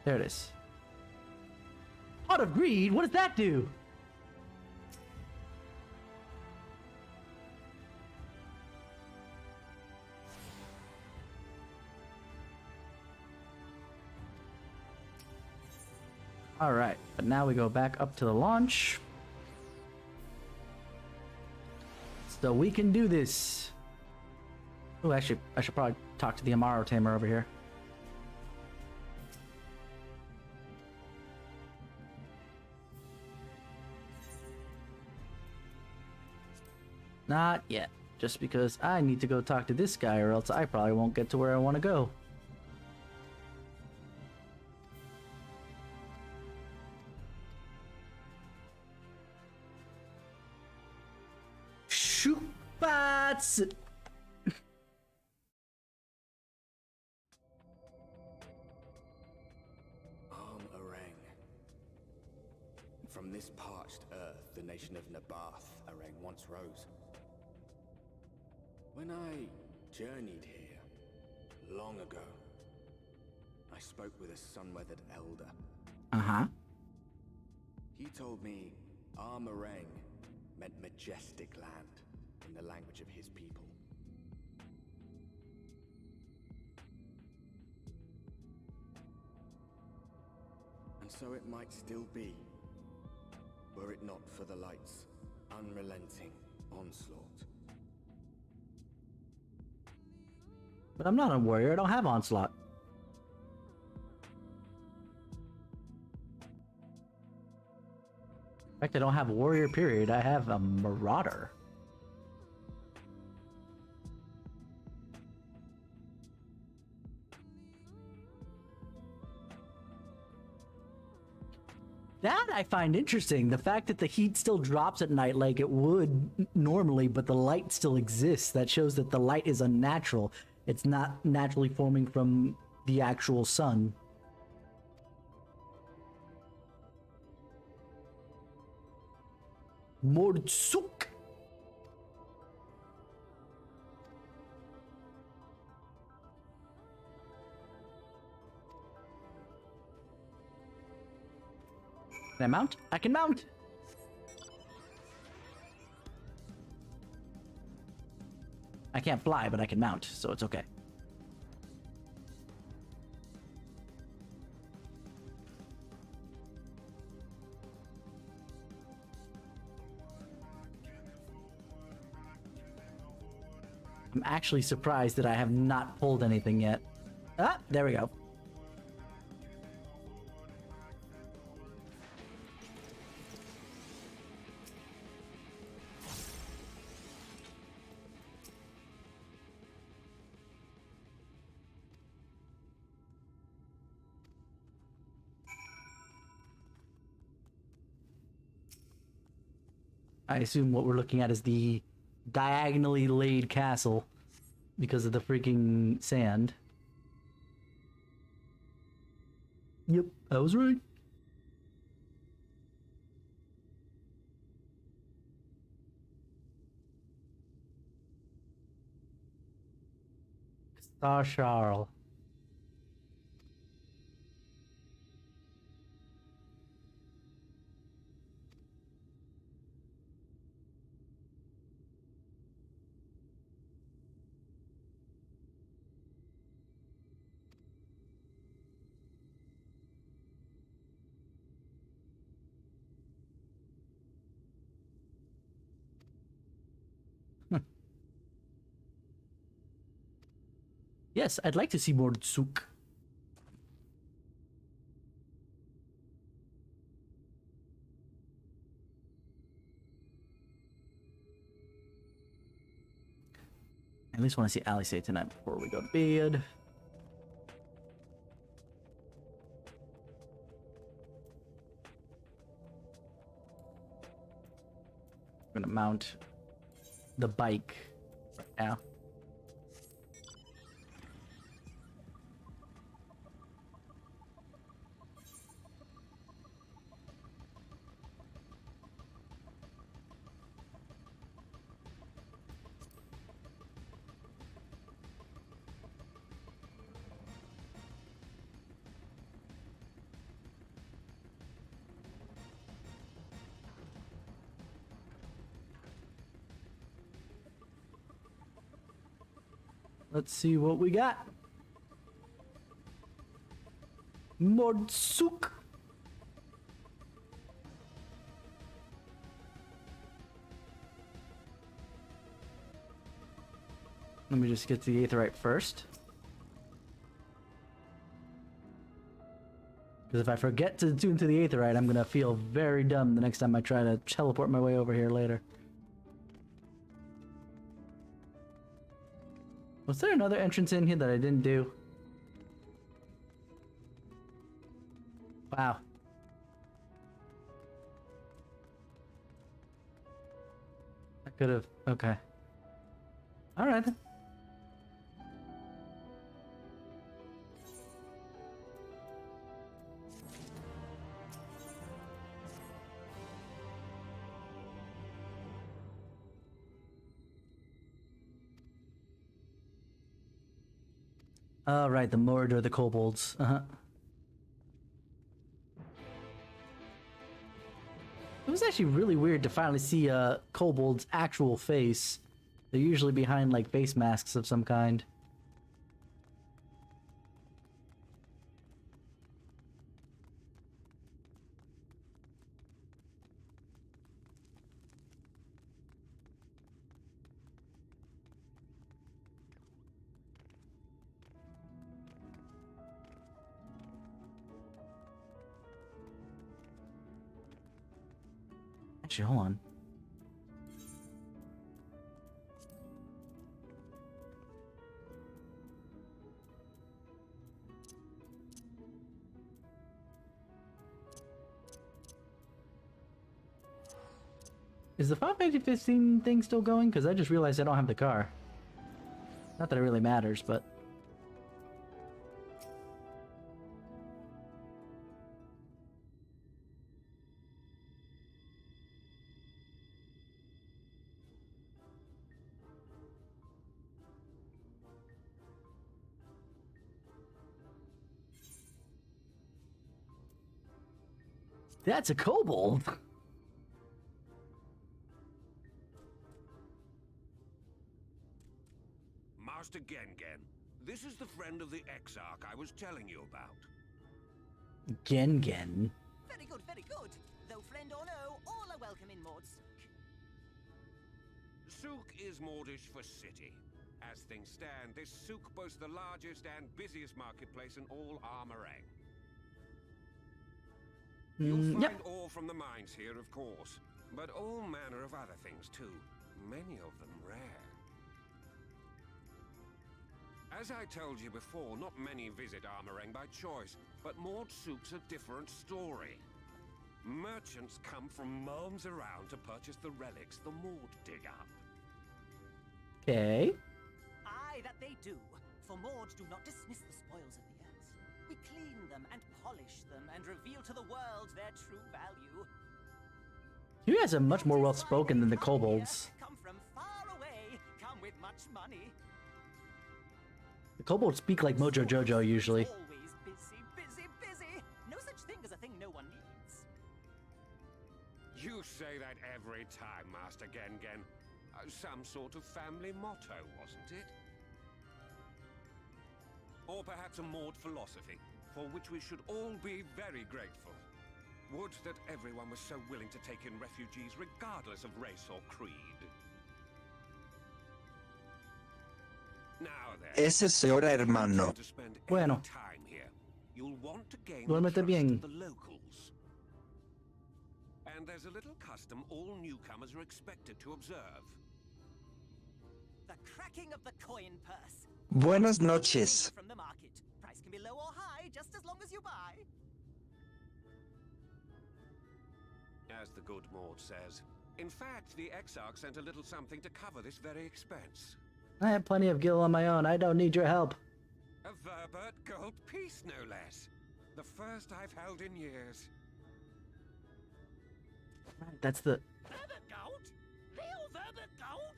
There it is. Pot of Greed? What does that do? Alright, but now we go back up to the launch. So we can do this. Oh, actually, I should probably talk to the Amaro Tamer over here. Not yet. Just because I need to go talk to this guy or else I probably won't get to where I want to go. Shoot-bats! From this parched earth, the nation of Nabath, Arang, once rose. When I journeyed here, long ago, I spoke with a sun-weathered elder. Uh-huh. He told me Armarang meant majestic land in the language of his people. And so it might still be, were it not for the light's unrelenting onslaught. But I'm not a warrior, I don't have onslaught. In fact, I don't have a warrior period, I have a marauder. That I find interesting, the fact that the heat still drops at night like it would normally, but the light still exists. That shows that the light is unnatural. It's not naturally forming from the actual sun. Mordsuk! Can I mount? I can mount! I can't fly, but I can mount, so it's okay. I'm actually surprised that I have not pulled anything yet. Ah, there we go. I assume what we're looking at is the diagonally laid castle because of the freaking sand. Yep, I was right. Star Charles. Yes, I'd like to see more Tsuk. At least want to see Alice tonight before we go to bed. I'm gonna mount the bike right now. Let's see what we got. Mordsuk. Let me just get to the Aetheryte first. Because if I forget to tune to the Aetheryte, I'm gonna feel very dumb the next time I try to teleport my way over here later. Was there another entrance in here that I didn't do? Wow. I could have... Okay. Alright then. Oh, right, the Mordor, the kobolds. Uh-huh. It was actually really weird to finally see a kobold's actual face. They're usually behind, like, face masks of some kind. Actually, hold on. Is the FFXIV thing still going? Because I just realized I don't have the car. Not that it really matters, but... That's a kobold! Master Gengen, this is the friend of the Exarch I was telling you about. Gengen. Very good, very good. Though friend or no, all are welcome in Mordsuk. Souk is Mordish for city. As things stand, this souk boasts the largest and busiest marketplace in all Armorang. You'll find ore from the mines here, of course, but all manner of other things too, many of them rare. As I told you before, not many visit Armorang by choice, but Mordsuk's a different story. Merchants come from miles around to purchase the relics the Mord dig up. Okay. Aye, that they do, for Mords do not dismiss the spoils of the earth. We clean them and polish them and reveal to the world their true value. You guys are much more well spoken than the kobolds. Come from far away, come with much money. The kobolds speak like Mojo Jojo usually. Always busy, busy, busy. No such thing as a thing no one needs. You say that every time, Master Gengen. Some sort of family motto, wasn't it? Or perhaps a Mord philosophy, for which we should all be very grateful. Would that everyone was so willing to take in refugees regardless of race or creed. Esa es hora, hermano. Bueno. Duérmete bien. And there's a little custom all newcomers are expected to observe. The cracking of the coin purse. Buenas noches. From the market. Price can be low or high, just as long as you buy. As the good Maud says. In fact, the Exarch sent a little something to cover this very expense. I have plenty of gil on my own. I don't need your help. A Verbert gold piece, no less. The first I've held in years. Right, that's the... Verbert gold? Real Verbert gold?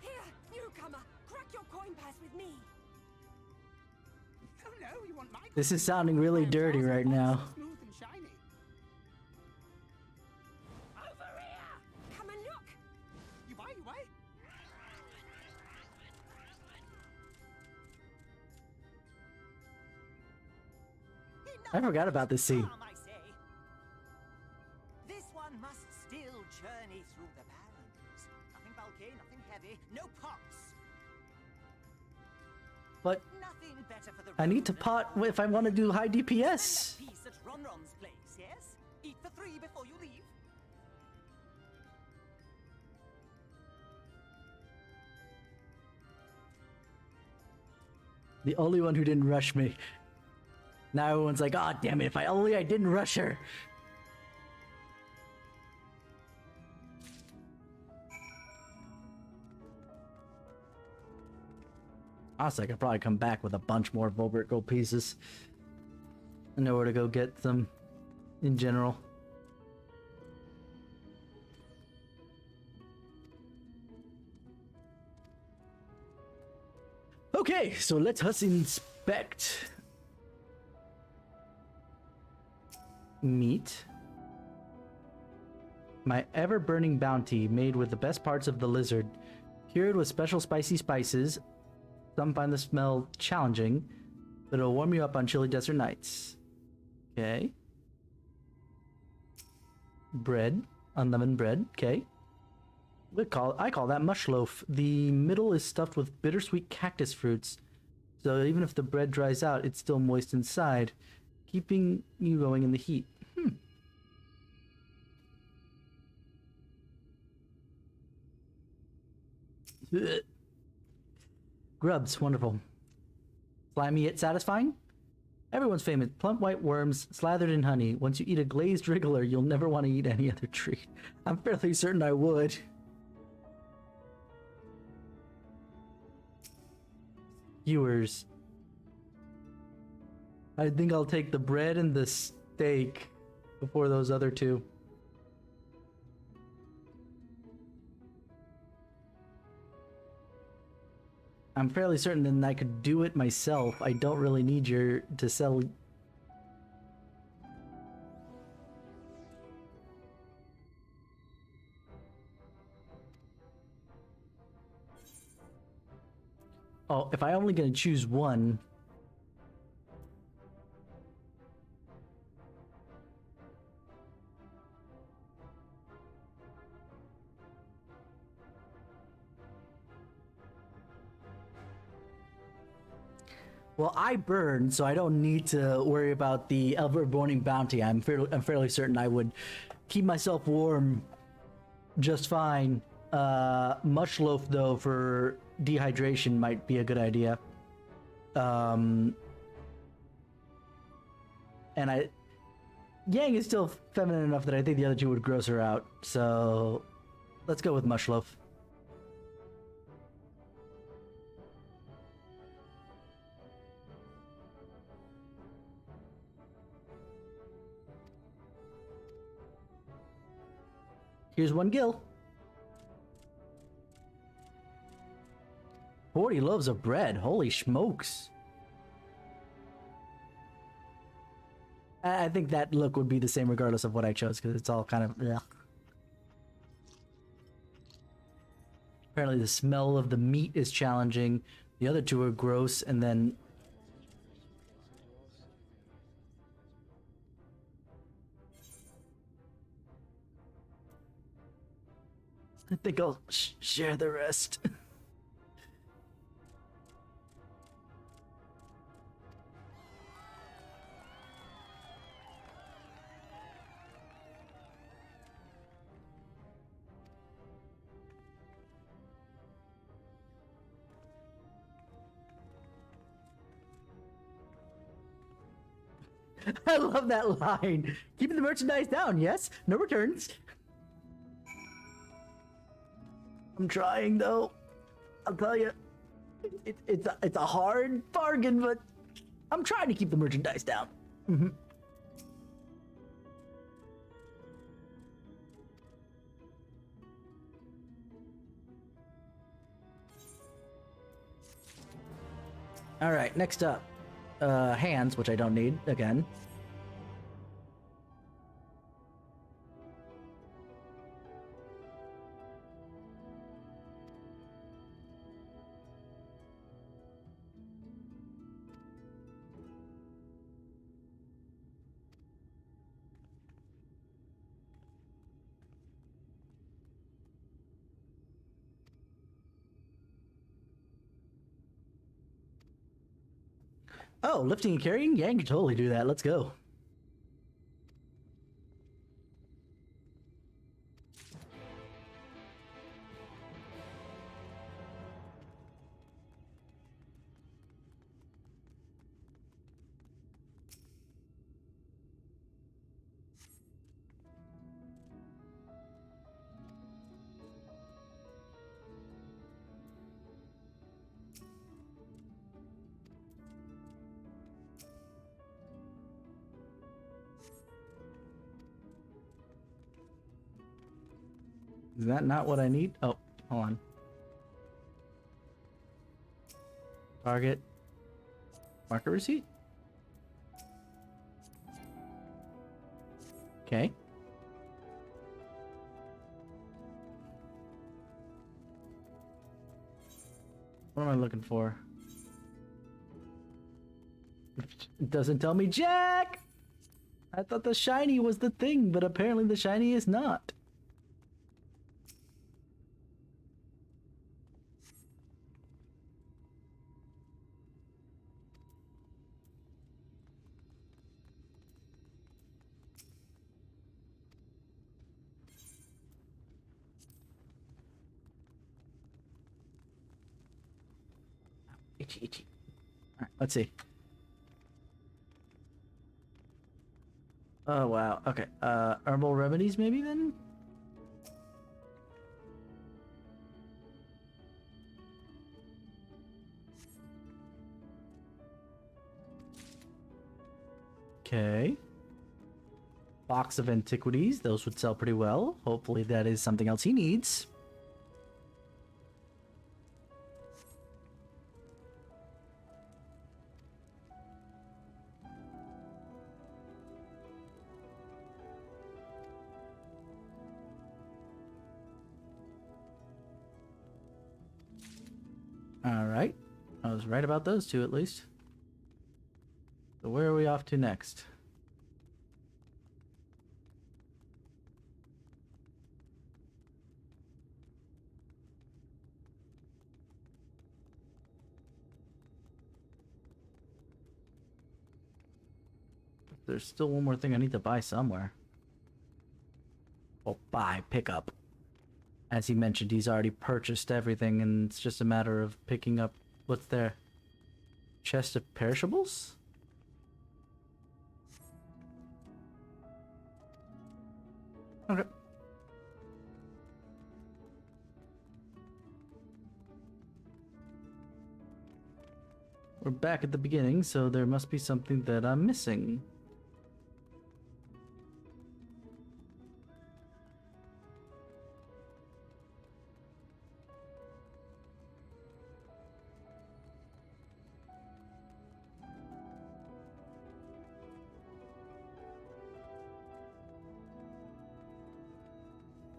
Here, newcomer, crack your coin purse with me. Oh no, you want my This is sounding really dirty right now. smooth and shiny. Over here! Come and look. You buy? I forgot about this scene. I say. This one must still journey through the barrens. Nothing bulky, nothing heavy, no pots. But Nothing better for the I need to pot if I want to do high DPS. piece at Ronron's place, yes? Eat for 3 before you leave. The only one who didn't rush me. Now everyone's like, oh damn it, if I didn't rush her. Honestly, I could probably come back with a bunch more Volbert gold pieces. I know where to go get them in general. Okay, so let us inspect. Meat. My ever-burning bounty made with the best parts of the lizard. Cured with special spicy spices. Some find the smell challenging, but it'll warm you up on chilly desert nights. Okay. Bread. Unleavened bread. Okay. I call that mush loaf. The middle is stuffed with bittersweet cactus fruits, so even if the bread dries out, it's still moist inside, keeping you going in the heat. Ugh. Grubs, wonderful. Slimy yet satisfying? Everyone's famous. Plump white worms slathered in honey. Once you eat a glazed wriggler, you'll never want to eat any other treat. I'm fairly certain I would. Skewers. I think I'll take the bread and the steak before those other two. I'm fairly certain that I could do it myself. I don't really need your to sell. Oh, if I'm only gonna choose one. Well, I burn, so I don't need to worry about the ever-burning bounty. I'm fairly certain I would keep myself warm just fine. Mush loaf, though, for dehydration might be a good idea. And Yang is still feminine enough that I think the other two would gross her out. So let's go with mush loaf. Here's one gill. 40 loaves of bread. Holy smokes. I think that look would be the same regardless of what I chose, because it's all kind of... Ugh. Apparently the smell of the meat is challenging. The other two are gross, and then... I think I'll share the rest. I love that line. Keeping the merchandise down, yes? No returns. I'm trying though. I'll tell you, it's a hard bargain, but I'm trying to keep the merchandise down. Mm-hmm. All right, next up, hands, which I don't need again. Oh, lifting and carrying? Yeah, you can totally do that. Let's go. Is that not what I need? Oh, hold on. Target. Market receipt? Okay. What am I looking for? It doesn't tell me jack! I thought the shiny was the thing, but apparently the shiny is not. Itchy. Alright, let's see. Oh, wow. Okay. Herbal remedies, maybe, then? Okay. Box of antiquities. Those would sell pretty well. Hopefully that is something else he needs. Alright. I was right about those two, at least. So where are we off to next? There's still one more thing I need to buy somewhere. Oh, pick up. As he mentioned, he's already purchased everything, and it's just a matter of picking up what's there. Chest of Perishables? Okay. We're back at the beginning, so there must be something that I'm missing.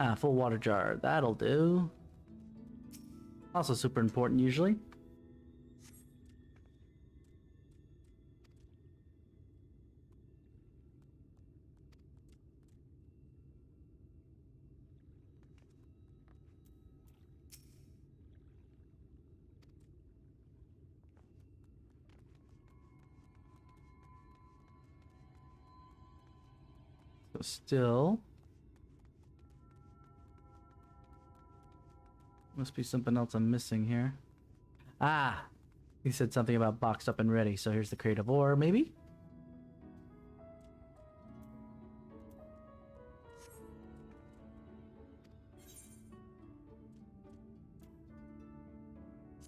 Ah, full water jar. That'll do. Also super important usually. So still... Must be something else I'm missing here. Ah! He said something about boxed up and ready, so here's the crate of ore, maybe?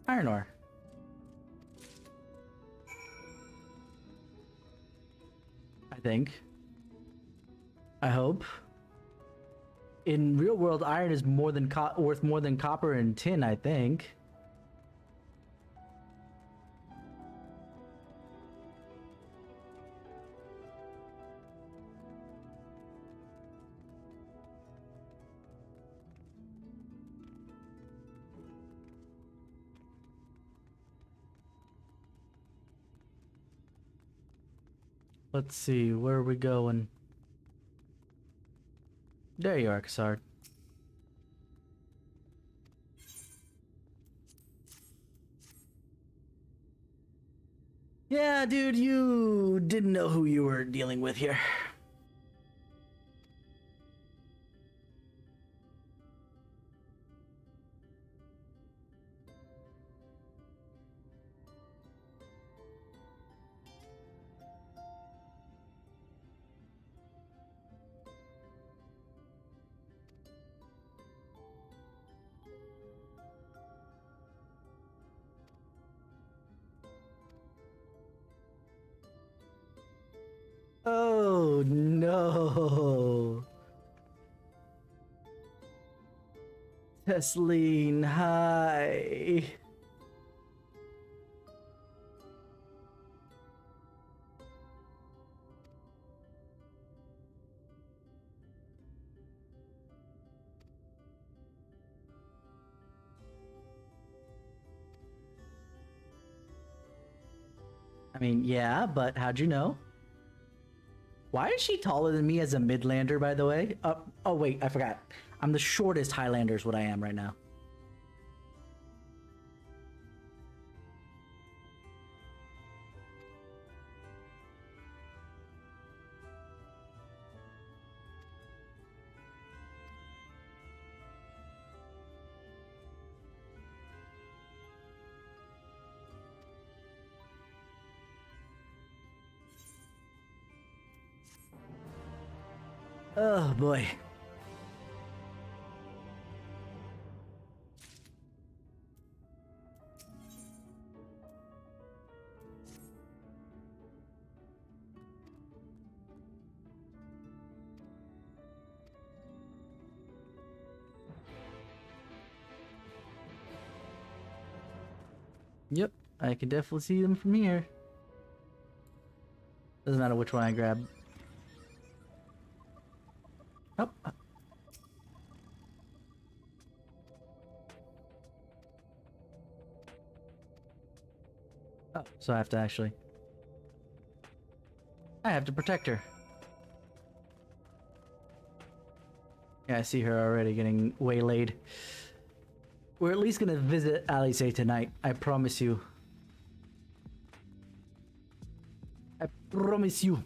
Iron ore. I think. I hope. In real world, iron is more than worth more than copper and tin, I think. Let's see, where are we going? There you are, Cassard. Yeah, dude, you didn't know who you were dealing with here. Oh no. Tesleen, hi. I mean, yeah, but how'd you know? Why is she taller than me as a Midlander, by the way? Oh wait, I forgot. I'm the shortest Highlander is what I am right now. Oh boy. Yep, I can definitely see them from here. Doesn't matter which one I grab. Oh. Oh, so I have to actually... I have to protect her. Yeah, I see her already getting waylaid. We're at least gonna visit Alice tonight, I promise you. I promise you.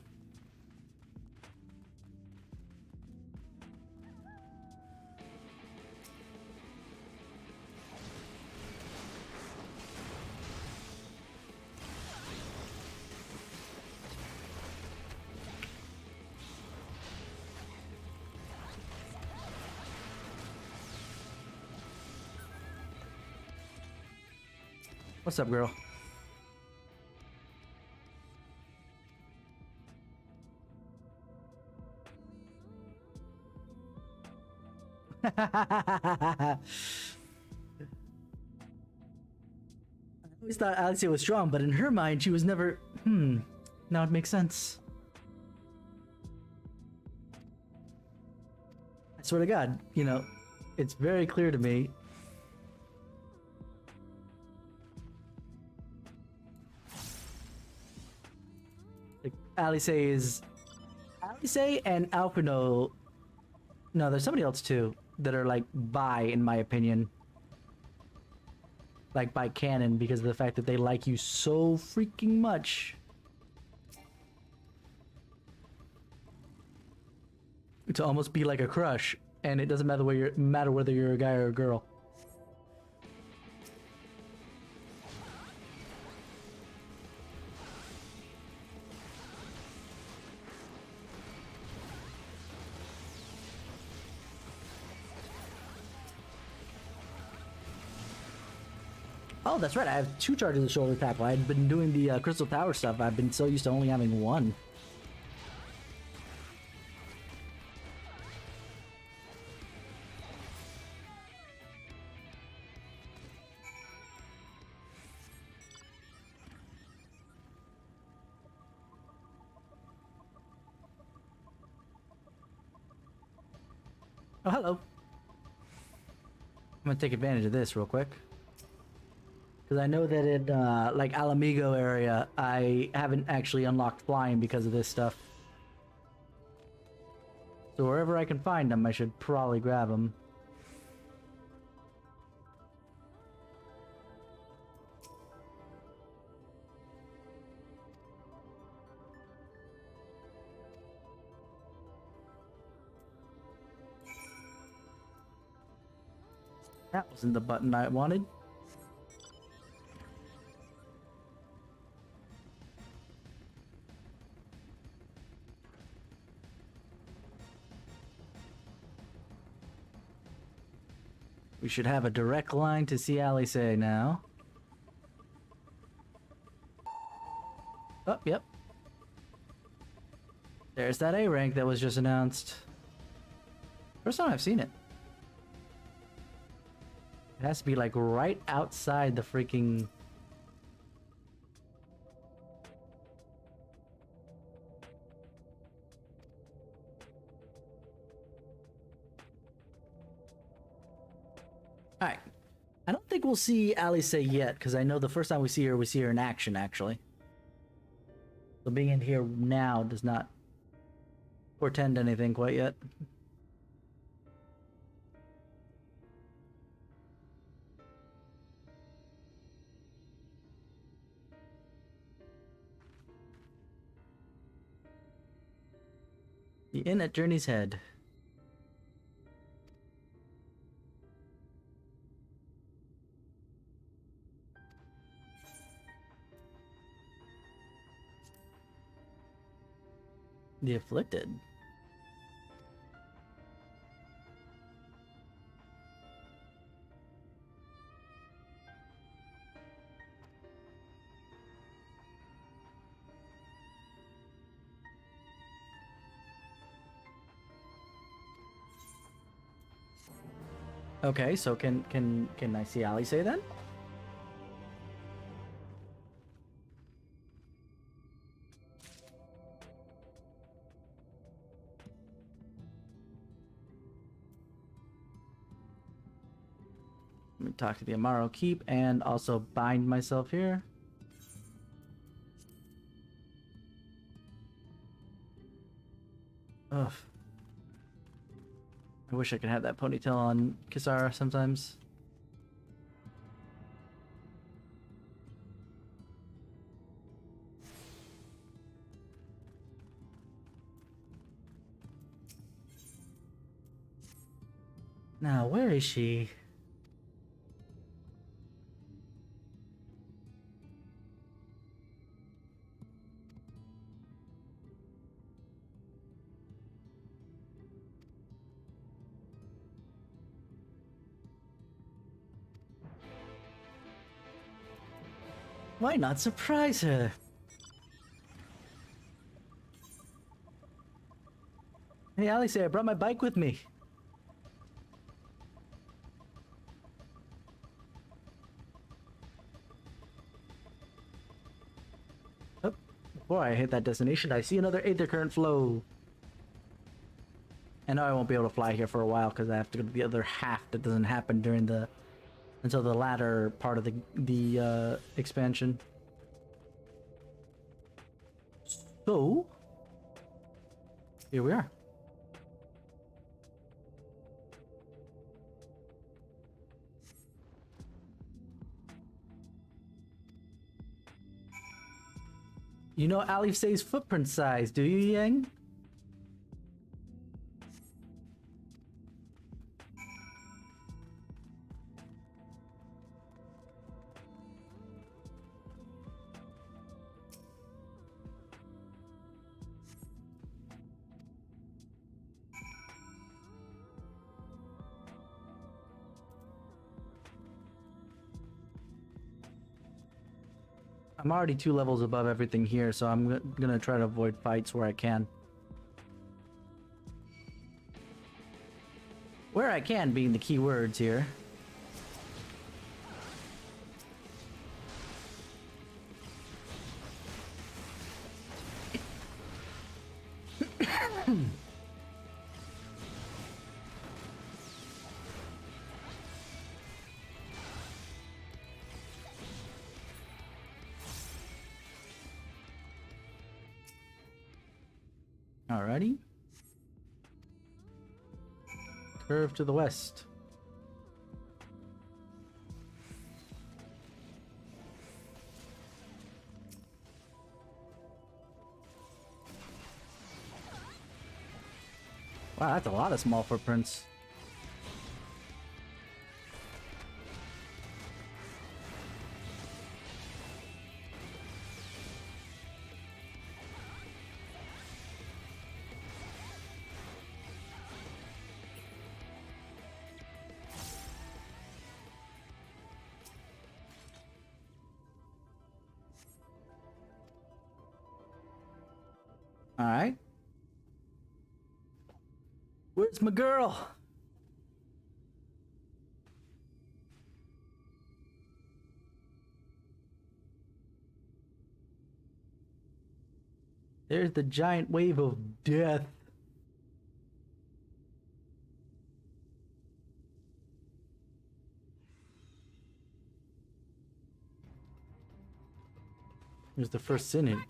What's up, girl? I always thought Alicia was strong, but in her mind, she was never... Now it makes sense. I swear to God, you know, it's very clear to me. Like, Alice and Alphino... No, there's somebody else too that are like bi, in my opinion. Like by canon, because of the fact that they like you so freaking much. to almost be like a crush, and it doesn't matter whether you're a guy or a girl. Oh, that's right. I have 2 charges of shoulder tackle. I had been doing the Crystal Tower stuff. I've been so used to only having 1. Oh, hello. I'm gonna take advantage of this real quick. Because I know that in, like, Alamigo area, I haven't actually unlocked flying because of this stuff. So wherever I can find them, I should probably grab them. That wasn't the button I wanted. We should have a direct line to see Alice now. Oh, yep. There's that A rank that was just announced. First time I've seen it. It has to be like right outside the freaking... Alright. I don't think we'll see Alice yet, because I know the first time we see her in action, actually. So being in here now does not portend anything quite yet. The inn at Journey's Head. The Afflicted. Okay, so can I see Alice then? Let me talk to the Amaro Keep and also bind myself here. Ugh. I wish I could have that ponytail on Kisara sometimes. Now, where is she? Why not surprise her? Hey, Alice, I brought my bike with me. Oh, before I hit that destination, I see another Aether Current flow. I know I won't be able to fly here for a while because I have to go to the other half that doesn't happen during the... until the latter part of the expansion. So, here we are. You know Alice's footprint size, do you, Yang? I'm already 2 levels above everything here, so I'm gonna try to avoid fights where I can. Where I can being the key words here. Alrighty. Curve to the west. Wow, that's a lot of small footprints. All right. Where's my girl? There's the giant wave of death. Here's the first sinning.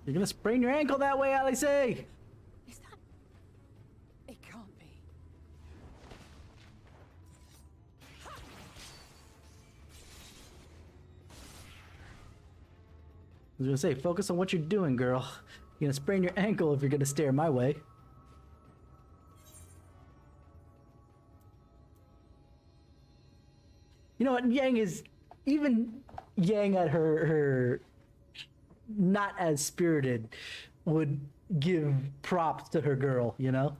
You're gonna sprain your ankle that way, Alice! Is that... It can't be. I was gonna say, focus on what you're doing, girl. You're gonna sprain your ankle if you're gonna stare my way. You know what, Yang is... Even Yang at her not as spirited would give props to her girl, you know?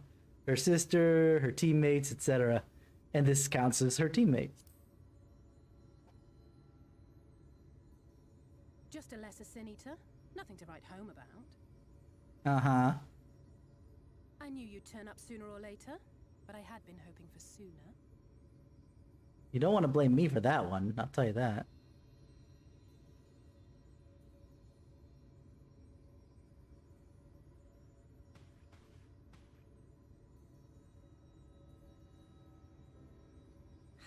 Her sister, her teammates, etc. And this counts as her teammate. Just a lesser sin eater. Nothing to write home about. Uh-huh. I knew you'd turn up sooner or later, but I had been hoping for sooner. You don't want to blame me for that one, I'll tell you that.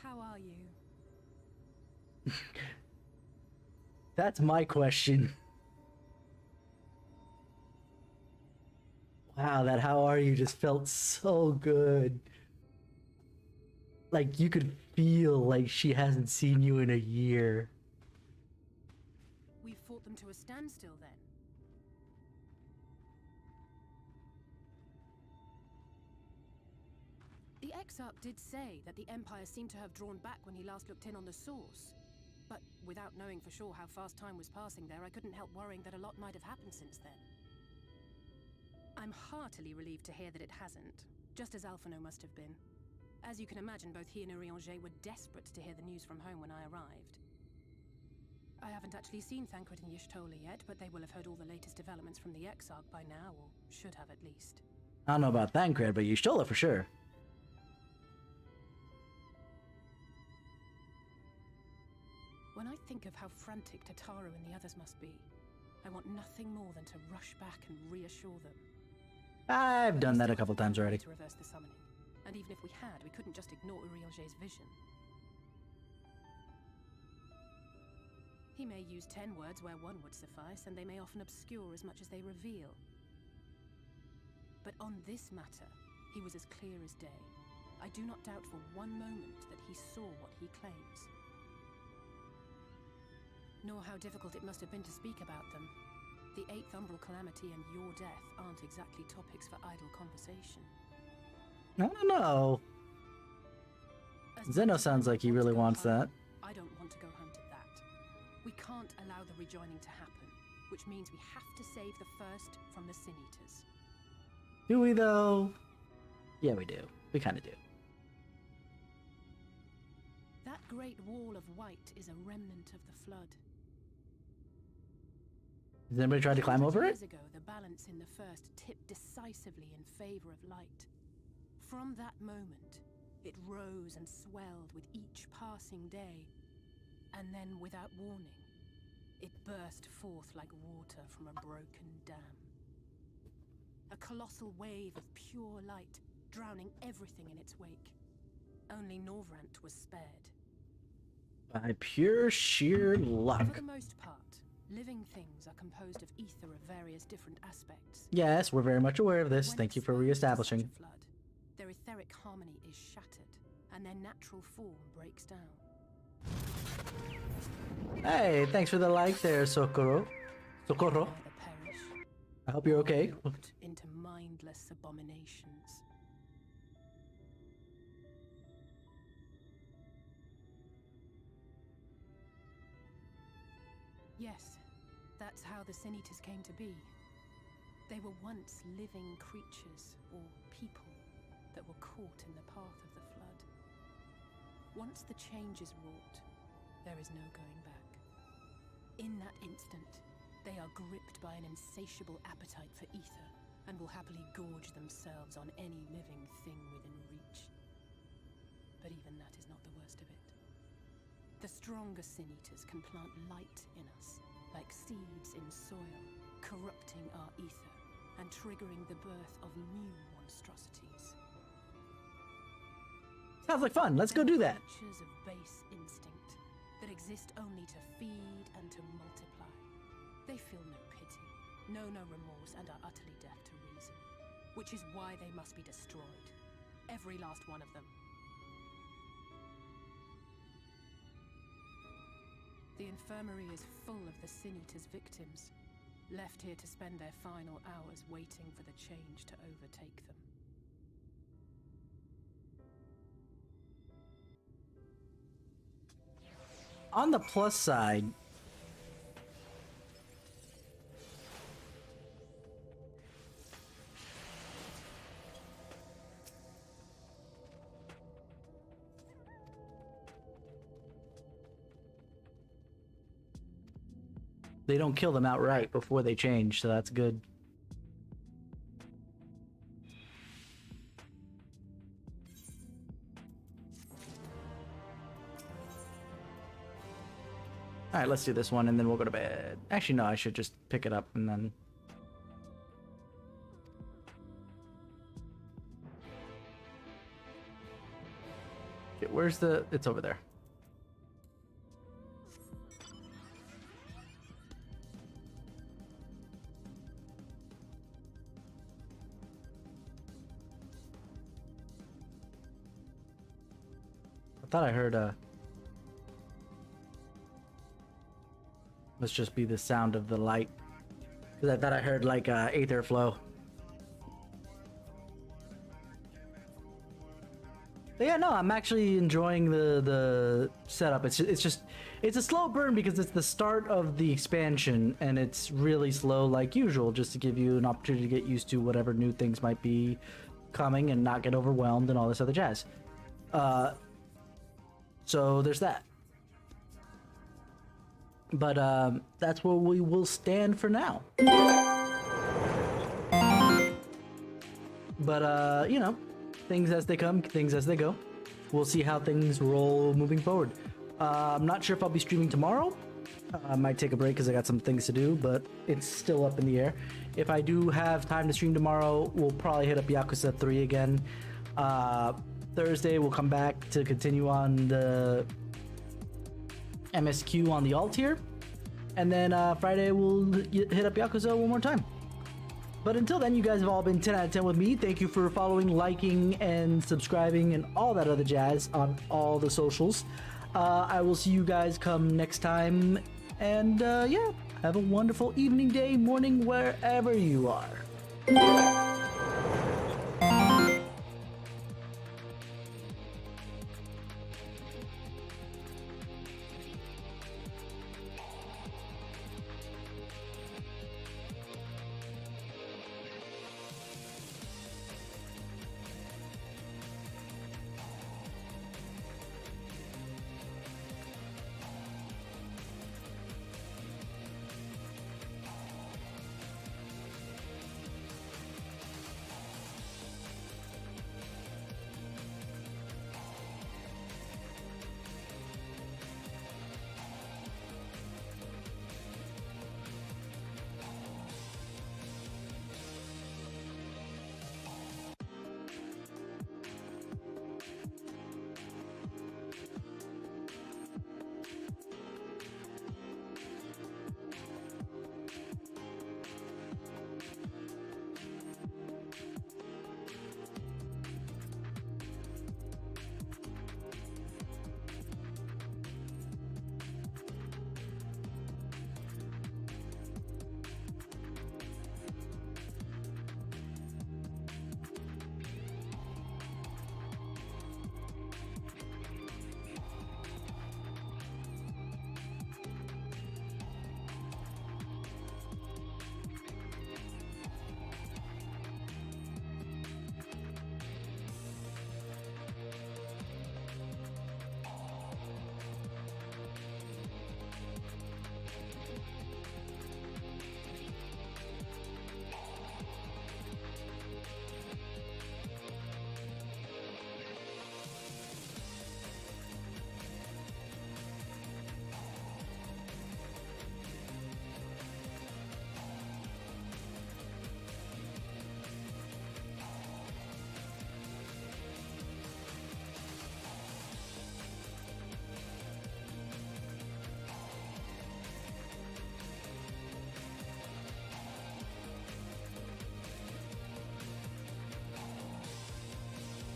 How are you? That's my question. Wow, that how are you just felt so good. Like you could feel like she hasn't seen you in a year. We've fought them to a standstill then. The Exarch did say that the Empire seemed to have drawn back when he last looked in on the source. But without knowing for sure how fast time was passing there, I couldn't help worrying that a lot might have happened since then. I'm heartily relieved to hear that it hasn't, just as Alphino must have been. As you can imagine, both he and Urianger were desperate to hear the news from home when I arrived. I haven't actually seen Thancred and Y'shtola yet, but they will have heard all the latest developments from the Exarch by now, or should have at least. I don't know about Thancred, but Y'shtola for sure. When I think of how frantic Tataru and the others must be, I want nothing more than to rush back and reassure them. I've done that a couple times already. To reverse the summoning. And even if we had, we couldn't just ignore Urianger's vision. He may use 10 words where one would suffice, and they may often obscure as much as they reveal. But on this matter, he was as clear as day. I do not doubt for one moment that he saw what he claims. Nor how difficult it must have been to speak about them. The 8th Umbral Calamity and your death aren't exactly topics for idle conversation. I don't know. Zeno sounds like he really wants that. I don't want to go home to that. We can't allow the rejoining to happen, which means we have to save the first from the Sin Eaters. Do we though? Yeah, we do. We kind of do. That great wall of white is a remnant of the flood. Has anybody tried to climb over it? Years ago, the balance in the first tipped decisively in favor of light. From that moment, it rose and swelled with each passing day, and then, without warning, it burst forth like water from a broken dam. A colossal wave of pure light, drowning everything in its wake. Only Norvrant was spared. By pure sheer luck. For the most part, living things are composed of ether of various different aspects. Yes, we're very much aware of this. Thank you for reestablishing. Flood, their etheric harmony is shattered, and their natural form breaks down. Hey, thanks for the like there, Socorro. Socorro. I hope you're okay. Into mindless abominations. Yes, that's how the Sin Eaters came to be. They were once living creatures, or people, that were caught in the path of the flood. Once the change is wrought, there is no going back. In that instant, they are gripped by an insatiable appetite for ether, and will happily gorge themselves on any living thing within reach. But even that is not the worst of it. The stronger Sin Eaters can plant light in us, like seeds in soil, corrupting our ether, and triggering the birth of new monstrosities. Sounds like fun. Let's go do that. Creatures of base instinct that exist only to feed and to multiply. They feel no pity, know no remorse, and are utterly deaf to reason, which is why they must be destroyed. Every last one of them. The infirmary is full of the Sin Eaters' victims, left here to spend their final hours waiting for the change to overtake them. On the plus side, they don't kill them outright before they change, so that's good. Alright, let's do this one and then we'll go to bed. Actually, no, I should just pick it up and then... Okay, where's the... It's over there. I thought I heard must just be the sound of the light. Because I thought I heard like aether flow. But yeah, no, I'm actually enjoying the setup. It's a slow burn because it's the start of the expansion and it's really slow like usual, just to give you an opportunity to get used to whatever new things might be coming and not get overwhelmed and all this other jazz. So there's that. But that's where we will stand for now. But you know, things as they come, things as they go. We'll see how things roll moving forward. I'm not sure if I'll be streaming tomorrow. I might take a break because I got some things to do, but it's still up in the air. If I do have time to stream tomorrow, we'll probably hit up Yakuza 3 again. Thursday we'll come back to continue on the MSQ on the alt tier, and then Friday we'll hit up Yakuza one more time. But until then, you guys have all been 10 out of 10 with me. Thank you for following, liking, and subscribing, and all that other jazz on all the socials. I will see you guys come next time, and yeah, have a wonderful evening, day, morning, wherever you are.